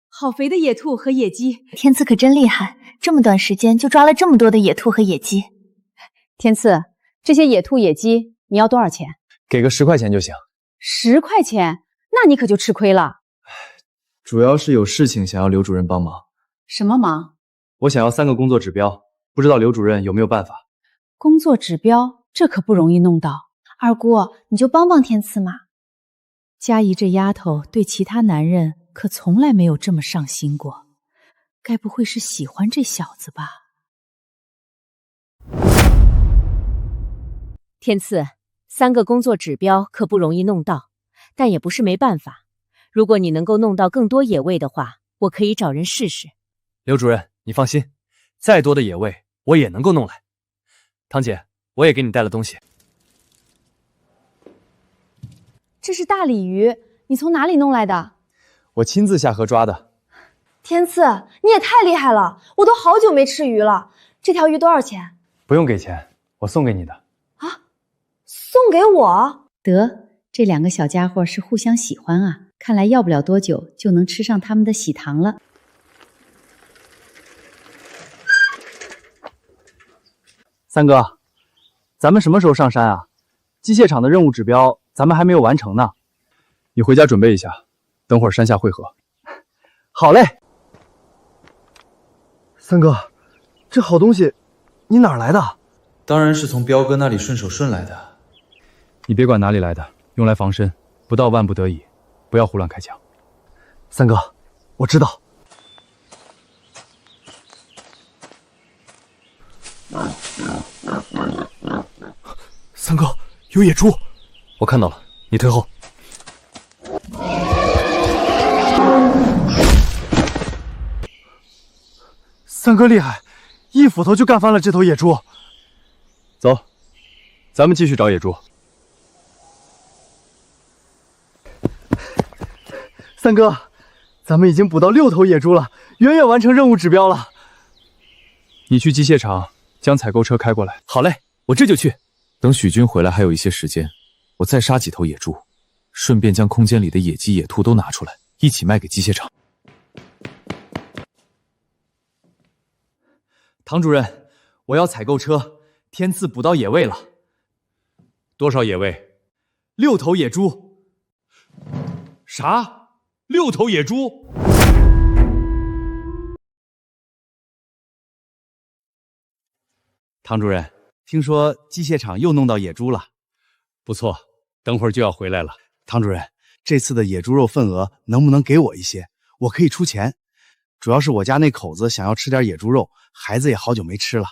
Speaker 4: 好肥的野兔和野鸡。
Speaker 5: 天赐可真厉害，这么短时间就抓了这么多的野兔和野鸡。
Speaker 14: 天赐，这些野兔野鸡你要多少钱？
Speaker 8: 给个10块钱就行。
Speaker 14: 10块钱？那你可就吃亏了。
Speaker 2: 主要是有事情想要刘主任帮忙。
Speaker 14: 什么忙？
Speaker 8: 我想要3个工作指标，不知道刘主任有没有办法？
Speaker 14: 工作指标，这可不容易弄到。
Speaker 5: 二姑，你就帮帮天赐嘛。
Speaker 1: 佳怡这丫头对其他男人可从来没有这么上心过，该不会是喜欢这小子吧？
Speaker 20: 天赐，3个工作指标可不容易弄到，但也不是没办法。如果你能够弄到更多野味的话，我可以找人试试。
Speaker 7: 刘主任，你放心，再多的野味我也能够弄来。堂姐，我也给你带了东西。
Speaker 4: 这是大鲤鱼，你从哪里弄来的？
Speaker 2: 我亲自下河抓的。
Speaker 4: 天赐，你也太厉害了，我都好久没吃鱼了。这条鱼多少钱？
Speaker 2: 不用给钱，我送给你的。
Speaker 4: 送给我？
Speaker 1: 得，这2个小家伙是互相喜欢啊，看来要不了多久就能吃上他们的喜糖了。
Speaker 18: 三哥，咱们什么时候上山啊？机械厂的任务指标咱们还没有完成呢。
Speaker 2: 你回家准备一下，等会儿山下会合。
Speaker 18: 好嘞。三哥，这好东西你哪儿来的？
Speaker 2: 当然是从彪哥那里顺手顺来的。你别管哪里来的，用来防身，不到万不得已，不要胡乱开枪。
Speaker 18: 三哥，我知道。
Speaker 7: 三哥，有野猪！我看到了，你退后。
Speaker 18: 三哥厉害，一斧头就干翻了这头野猪。
Speaker 2: 走，咱们继续找野猪。
Speaker 18: 三哥，咱们已经捕到6头野猪了，远远完成任务指标了。
Speaker 2: 你去机械厂将采购车开过来。
Speaker 7: 好嘞，我这就去。
Speaker 2: 等许军回来还有一些时间，我再杀几头野猪，顺便将空间里的野鸡、野兔都拿出来，一起卖给机械厂。
Speaker 7: 唐主任，我要采购车，天赐捕到野味了。
Speaker 12: 多少野味
Speaker 7: ？6头野猪。
Speaker 12: 啥？6头野猪？
Speaker 19: 唐主任，听说机械厂又弄到野猪了。
Speaker 12: 不错，等会儿就要回来了。
Speaker 18: 唐主任，这次的野猪肉份额能不能给我一些？我可以出钱。主要是我家那口子想要吃点野猪肉，孩子也好久没吃了。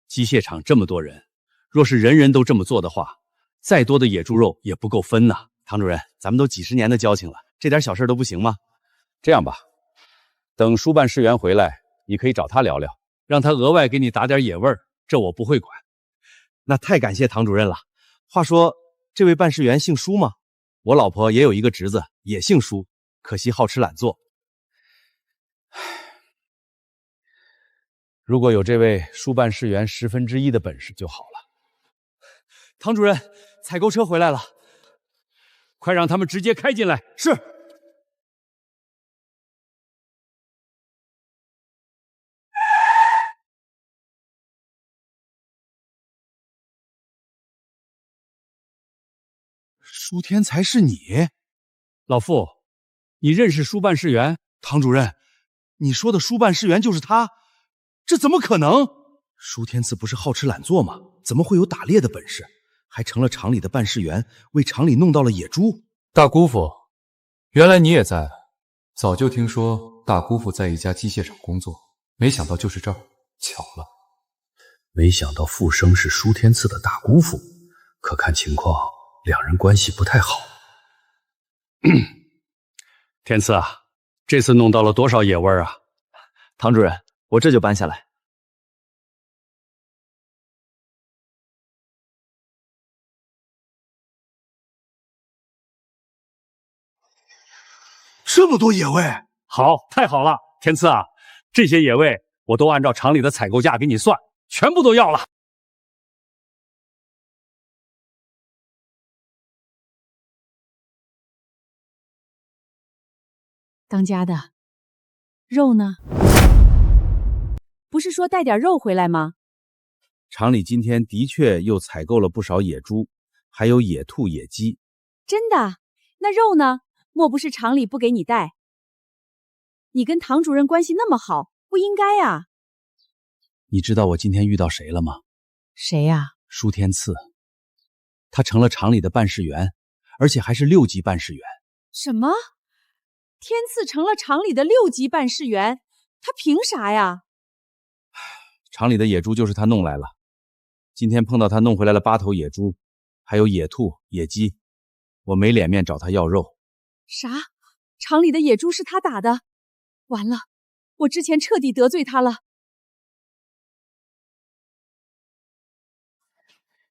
Speaker 12: 机械厂这么多人，若是人人都这么做的话，再多的野猪肉也不够分呐。
Speaker 19: 唐主任，咱们都几十年的交情了，这点小事都不行吗？
Speaker 12: 这样吧，等书办事员回来，你可以找他聊聊，让他额外给你打点野味儿，这我不会管。
Speaker 19: 那太感谢唐主任了。话说，这位办事员姓舒吗？我老婆也有一个侄子，也姓舒，可惜好吃懒做。
Speaker 12: 如果有这位书办事员1/10的本事就好了。
Speaker 7: 唐主任，采购车回来了，
Speaker 12: 快让他们直接开进来。
Speaker 7: 是。
Speaker 18: 舒天才是你，
Speaker 12: 老傅，你认识书办事员？
Speaker 18: 唐主任，你说的书办事员就是他？这怎么可能？舒天赐不是好吃懒做吗？怎么会有打猎的本事？还成了厂里的办事员，为厂里弄到了野猪。
Speaker 2: 大姑父，原来你也在。早就听说大姑父在一家机械厂工作，没想到就是这儿，巧了。
Speaker 17: 没想到傅生是舒天赐的大姑父，可看情况两人关系不太好。
Speaker 12: 天赐啊，这次弄到了多少野味啊？
Speaker 7: 唐主任，我这就搬下来。
Speaker 18: 这么多野味，
Speaker 12: 好，太好了！天赐啊，这些野味我都按照厂里的采购价给你算，全部都要了。
Speaker 1: 当家的，肉呢？不是说带点肉回来吗？
Speaker 19: 厂里今天的确又采购了不少野猪，还有野兔、野鸡。
Speaker 1: 真的？那肉呢？莫不是厂里不给你带？你跟唐主任关系那么好，不应该啊！
Speaker 19: 你知道我今天遇到谁了吗？
Speaker 1: 谁呀？
Speaker 19: 舒天赐，他成了厂里的办事员，而且还是6级办事员。
Speaker 1: 什么？天赐成了厂里的6级办事员，他凭啥呀？
Speaker 19: 厂里的野猪就是他弄来了。今天碰到他弄回来了8头野猪，还有野兔、野鸡，我没脸面找他要肉。
Speaker 1: 啥？厂里的野猪是他打的？完了，我之前彻底得罪他了。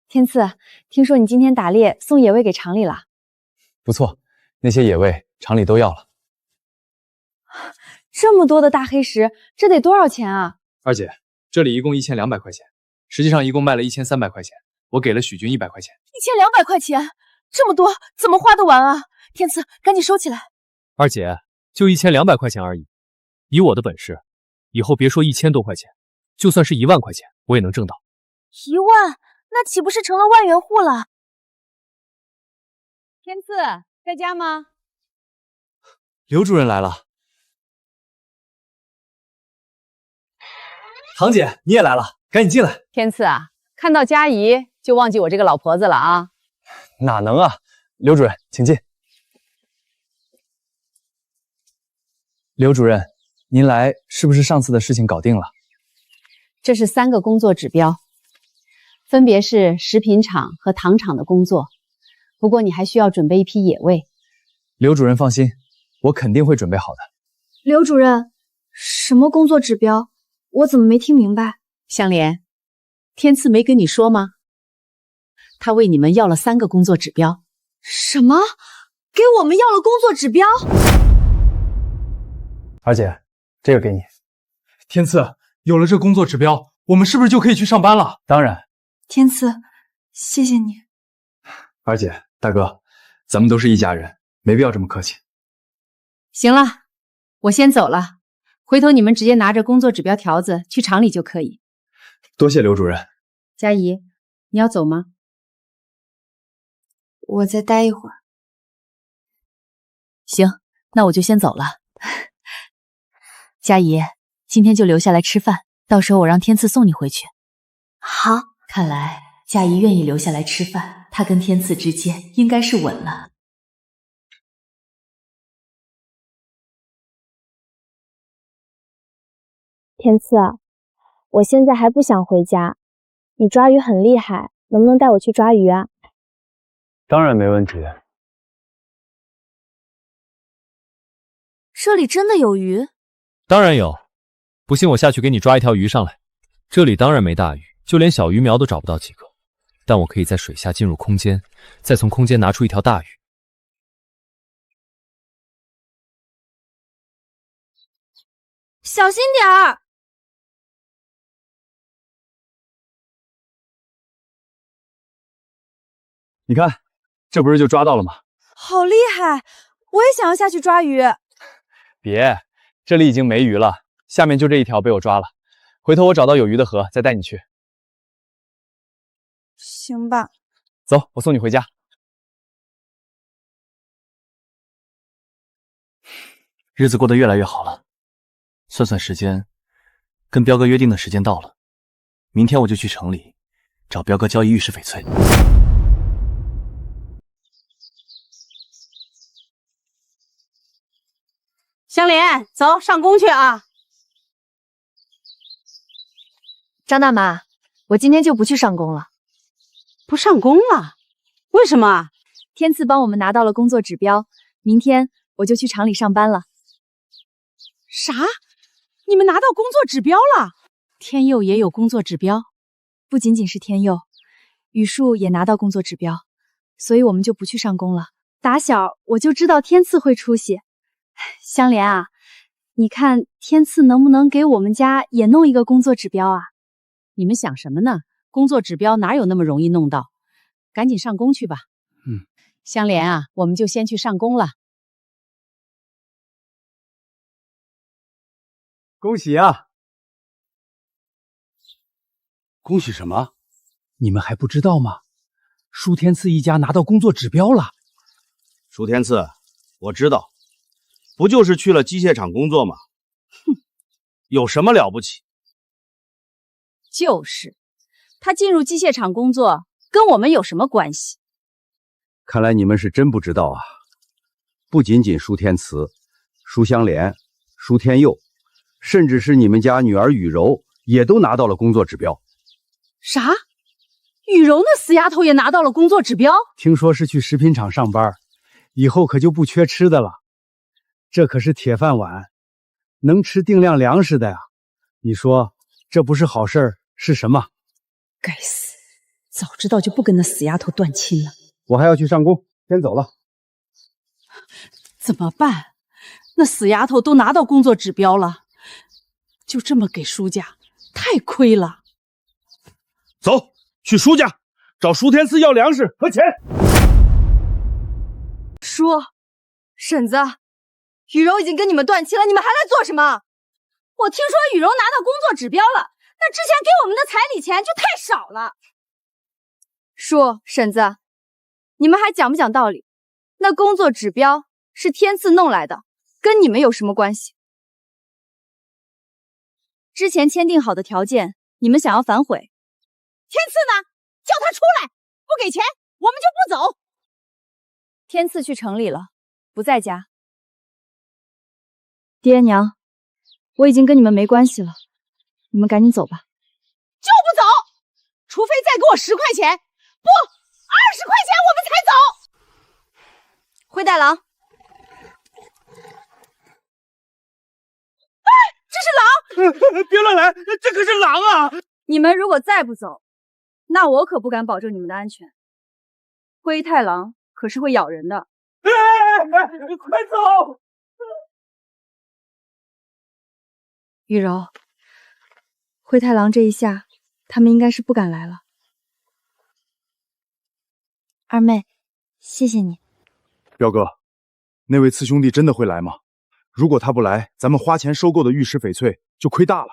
Speaker 4: 天赐，听说你今天打猎送野味给厂里了？
Speaker 2: 不错，那些野味厂里都要了。
Speaker 4: 这么多的大黑石，这得多少钱啊？
Speaker 2: 二姐，这里一共1200块钱，实际上一共卖了1300块钱，我给了许军100块钱。
Speaker 4: 1200块钱，这么多怎么花得完啊？天赐，赶紧收起来。
Speaker 7: 二姐，就1200块钱而已，以我的本事，以后别说1000多块钱，就算是1万块钱，我也能挣到。
Speaker 5: 1万，那岂不是成了万元户了？
Speaker 1: 天赐在家吗？
Speaker 19: 刘主任来了。
Speaker 7: 堂姐，你也来了，赶紧进来。
Speaker 14: 天赐啊，看到佳怡就忘记我这个老婆子了啊？
Speaker 2: 哪能啊！刘主任，请进。刘主任，您来是不是上次的事情搞定了？
Speaker 14: 这是3个工作指标，分别是食品厂和糖厂的工作。不过你还需要准备一批野味。
Speaker 2: 刘主任放心，我肯定会准备好的。
Speaker 4: 刘主任，什么工作指标？我怎么没听明白？
Speaker 1: 香莲，天赐没跟你说吗？他为你们要了3个工作指标。
Speaker 4: 什么？给我们要了工作指标？
Speaker 2: 二姐，这个给你。
Speaker 12: 天赐，有了这工作指标，我们是不是就可以去上班了？
Speaker 2: 当然。
Speaker 4: 天赐，谢谢你。
Speaker 2: 二姐，大哥，咱们都是一家人，没必要这么客气。
Speaker 14: 行了，我先走了，回头你们直接拿着工作指标条子去厂里就可以。
Speaker 2: 多谢刘主任。
Speaker 14: 佳怡，你要走吗？
Speaker 4: 我再待一会儿。
Speaker 1: 行，那我就先走了。佳怡，今天就留下来吃饭，到时候我让天赐送你回去。
Speaker 5: 好，
Speaker 1: 看来佳怡愿意留下来吃饭，她跟天赐之间应该是稳了。
Speaker 10: 天赐，我现在还不想回家，你抓鱼很厉害，能不能带我去抓鱼啊？
Speaker 2: 当然没问题。
Speaker 5: 这里真的有鱼？
Speaker 7: 当然有，不信我下去给你抓一条鱼上来。这里当然没大鱼，就连小鱼苗都找不到几个，但我可以在水下进入空间，再从空间拿出一条大鱼。
Speaker 5: 小心点儿！
Speaker 2: 你看，这不是就抓到了吗？
Speaker 4: 好厉害！我也想要下去抓鱼。
Speaker 2: 别，这里已经没鱼了，下面就这一条被我抓了。回头我找到有鱼的河再带你去。
Speaker 4: 行吧。
Speaker 2: 走，我送你回家。
Speaker 9: 日子过得越来越好了，算算时间，跟彪哥约定的时间到了，明天我就去城里找彪哥交易玉石翡翠。
Speaker 14: 香莲，走，上工去啊！
Speaker 5: 张大妈，我今天就不去上工了。
Speaker 14: 不上工了？为什么？
Speaker 4: 天赐帮我们拿到了工作指标，明天我就去厂里上班了。
Speaker 1: 啥？你们拿到工作指标了？天佑也有工作指标？
Speaker 4: 不仅仅是天佑，雨树也拿到工作指标，所以我们就不去上工了。打小我就知道天赐会出息。香莲啊，你看天赐能不能给我们家也弄一个工作指标啊？
Speaker 1: 你们想什么呢？工作指标哪有那么容易弄到？赶紧上工去吧。香莲啊，我们就先去上工了。
Speaker 18: 恭喜啊！
Speaker 11: 恭喜什么？你们还不知道吗？舒天赐一家拿到工作指标了。
Speaker 17: 舒天赐，我知道，不就是去了机械厂工作吗？
Speaker 1: 哼，
Speaker 17: 有什么了不起？
Speaker 14: 就是，他进入机械厂工作，跟我们有什么关系？
Speaker 17: 看来你们是真不知道啊。不仅仅舒天慈、舒香莲、舒天佑，甚至是你们家女儿雨柔，也都拿到了工作指标。
Speaker 14: 啥？雨柔那死丫头也拿到了工作指标？
Speaker 21: 听说是去食品厂上班，以后可就不缺吃的了。这可是铁饭碗，能吃定量粮食的呀。你说这不是好事儿是什么？
Speaker 14: 该死，早知道就不跟那死丫头断亲了。
Speaker 21: 我还要去上工，先走了。
Speaker 14: 怎么办？那死丫头都拿到工作指标了，就这么给舒家，太亏了。
Speaker 18: 走，去舒家找舒天赐要粮食和钱。
Speaker 4: 叔，婶子，雨柔已经跟你们断亲了，你们还来做什么？我听说雨柔拿到工作指标了，那之前给我们的彩礼钱就太少了。叔，婶子，你们还讲不讲道理？那工作指标是天赐弄来的，跟你们有什么关系？之前签订好的条件，你们想要反悔。
Speaker 14: 天赐呢？叫他出来！不给钱，我们就不走。
Speaker 4: 天赐去城里了，不在家。爹娘，我已经跟你们没关系了，你们赶紧走吧。
Speaker 14: 就不走，除非再给我10块钱，不，20块钱我们才走。
Speaker 4: 灰太狼，
Speaker 14: 哎，这是狼！
Speaker 18: 别乱来，这可是狼啊！
Speaker 4: 你们如果再不走，那我可不敢保证你们的安全。灰太狼可是会咬人的。
Speaker 18: 快走！
Speaker 4: 雨柔，灰太狼这一下，他们应该是不敢来了。二妹，谢谢你。
Speaker 18: 彪哥，那位次兄弟真的会来吗？如果他不来，咱们花钱收购的玉石翡翠就亏大了。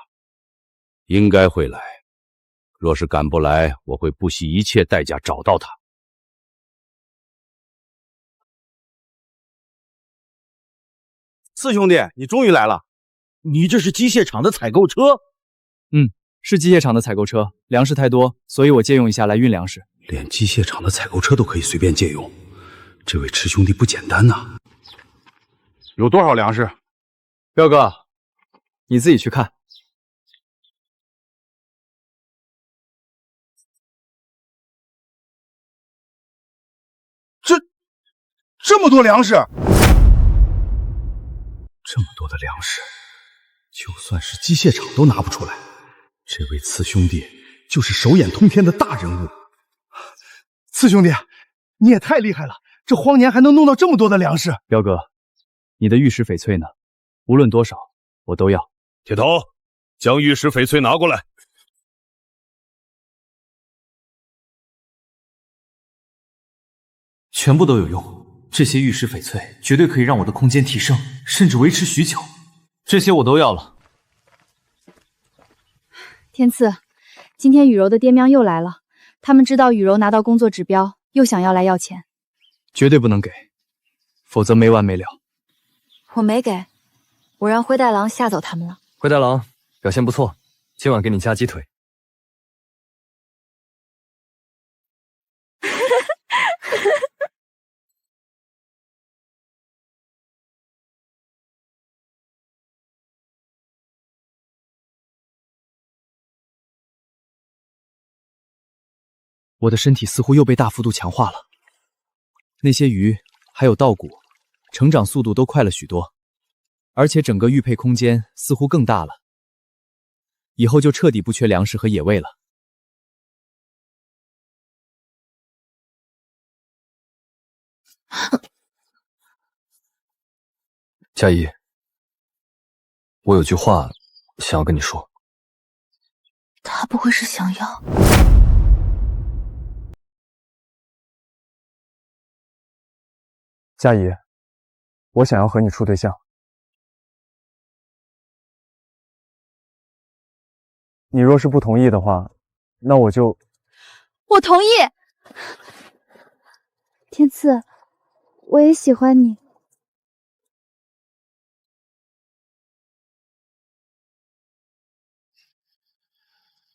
Speaker 17: 应该会来，若是赶不来，我会不惜一切代价找到他。
Speaker 18: 次兄弟，你终于来了！你这是机械厂的采购车？
Speaker 2: 是机械厂的采购车，粮食太多，所以我借用一下来运粮食。
Speaker 18: 连机械厂的采购车都可以随便借用，这位池兄弟不简单呐！有多少粮食？
Speaker 2: 彪哥，你自己去看。
Speaker 18: 这么多粮食，这么多的粮食，就算是机械厂都拿不出来。这位次兄弟就是手眼通天的大人物。次兄弟，你也太厉害了，这荒年还能弄到这么多的粮食。
Speaker 2: 彪哥，你的玉石翡翠呢？无论多少，我都要。
Speaker 12: 铁头，将玉石翡翠拿过来。
Speaker 9: 全部都有用，这些玉石翡翠绝对可以让我的空间提升，甚至维持许久。这些我都要了。
Speaker 4: 天赐，今天雨柔的爹娘又来了，他们知道雨柔拿到工作指标，又想要来要钱。
Speaker 2: 绝对不能给，否则没完没了。
Speaker 4: 我没给，我让灰太狼吓走他们了。
Speaker 7: 灰太狼表现不错，今晚给你加鸡腿。
Speaker 2: 我的身体似乎又被大幅度强化了，那些鱼还有稻谷，成长速度都快了许多，而且整个玉佩空间似乎更大了。以后就彻底不缺粮食和野味了。
Speaker 7: 佳怡，我有句话想要跟你说。
Speaker 5: 他不会是想要……
Speaker 22: 佳怡，我想要和你处对象。你若是不同意的话，那我就……
Speaker 4: 我同意。天赐，我也喜欢你。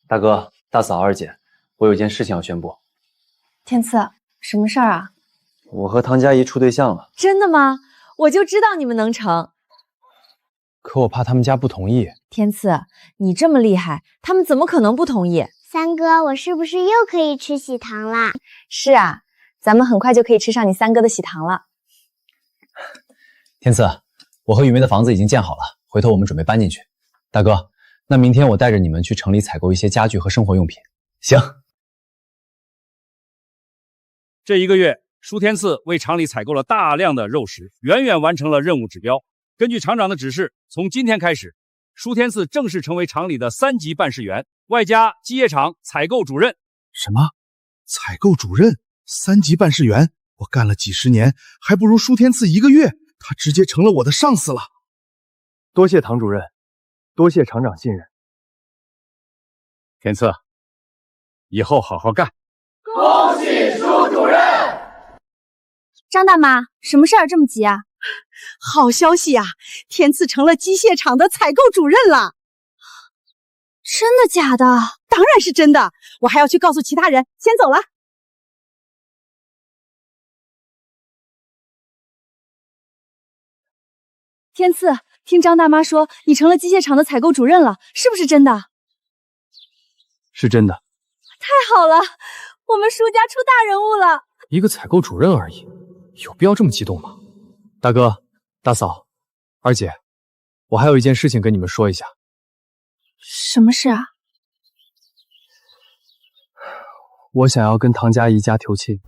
Speaker 2: 大哥、大嫂、二姐，我有件事情要宣布。
Speaker 4: 天赐，什么事儿啊？
Speaker 2: 我和唐佳怡处对象了。
Speaker 4: 真的吗？我就知道你们能成。
Speaker 22: 可我怕他们家不同意。
Speaker 4: 天赐，你这么厉害，他们怎么可能不同意？
Speaker 10: 三哥，我是不是又可以吃喜糖啦？
Speaker 4: 是啊，咱们很快就可以吃上你三哥的喜糖了。
Speaker 2: 天赐，我和雨梅的房子已经建好了，回头我们准备搬进去。大哥，那明天我带着你们去城里采购一些家具和生活用品。行。
Speaker 6: 这1个月，舒天赐为厂里采购了大量的肉食，远远完成了任务指标。根据厂长的指示，从今天开始，舒天赐正式成为厂里的3级办事员，外加机械厂采购主任。
Speaker 18: 什么？采购主任？3级办事员？我干了几十年，还不如舒天赐1个月，他直接成了我的上司了。
Speaker 22: 多谢唐主任，多谢厂长信任。
Speaker 6: 天赐，以后好好干。
Speaker 10: 恭喜舒主任！
Speaker 4: 张大妈，什么事儿这么急啊？
Speaker 15: 好消息啊！天赐成了机械厂的采购主任了。
Speaker 4: 真的假的？
Speaker 15: 当然是真的，我还要去告诉其他人，先走了。
Speaker 4: 天赐，听张大妈说你成了机械厂的采购主任了，是不是真的？
Speaker 22: 是真的。
Speaker 4: 太好了，我们舒家出大人物了。
Speaker 7: 一个采购主任而已，有必要这么激动吗？大哥、大嫂、二姐，我还有一件事情跟你们说一下。
Speaker 4: 什么事啊？
Speaker 22: 我想要跟唐佳怡家提亲。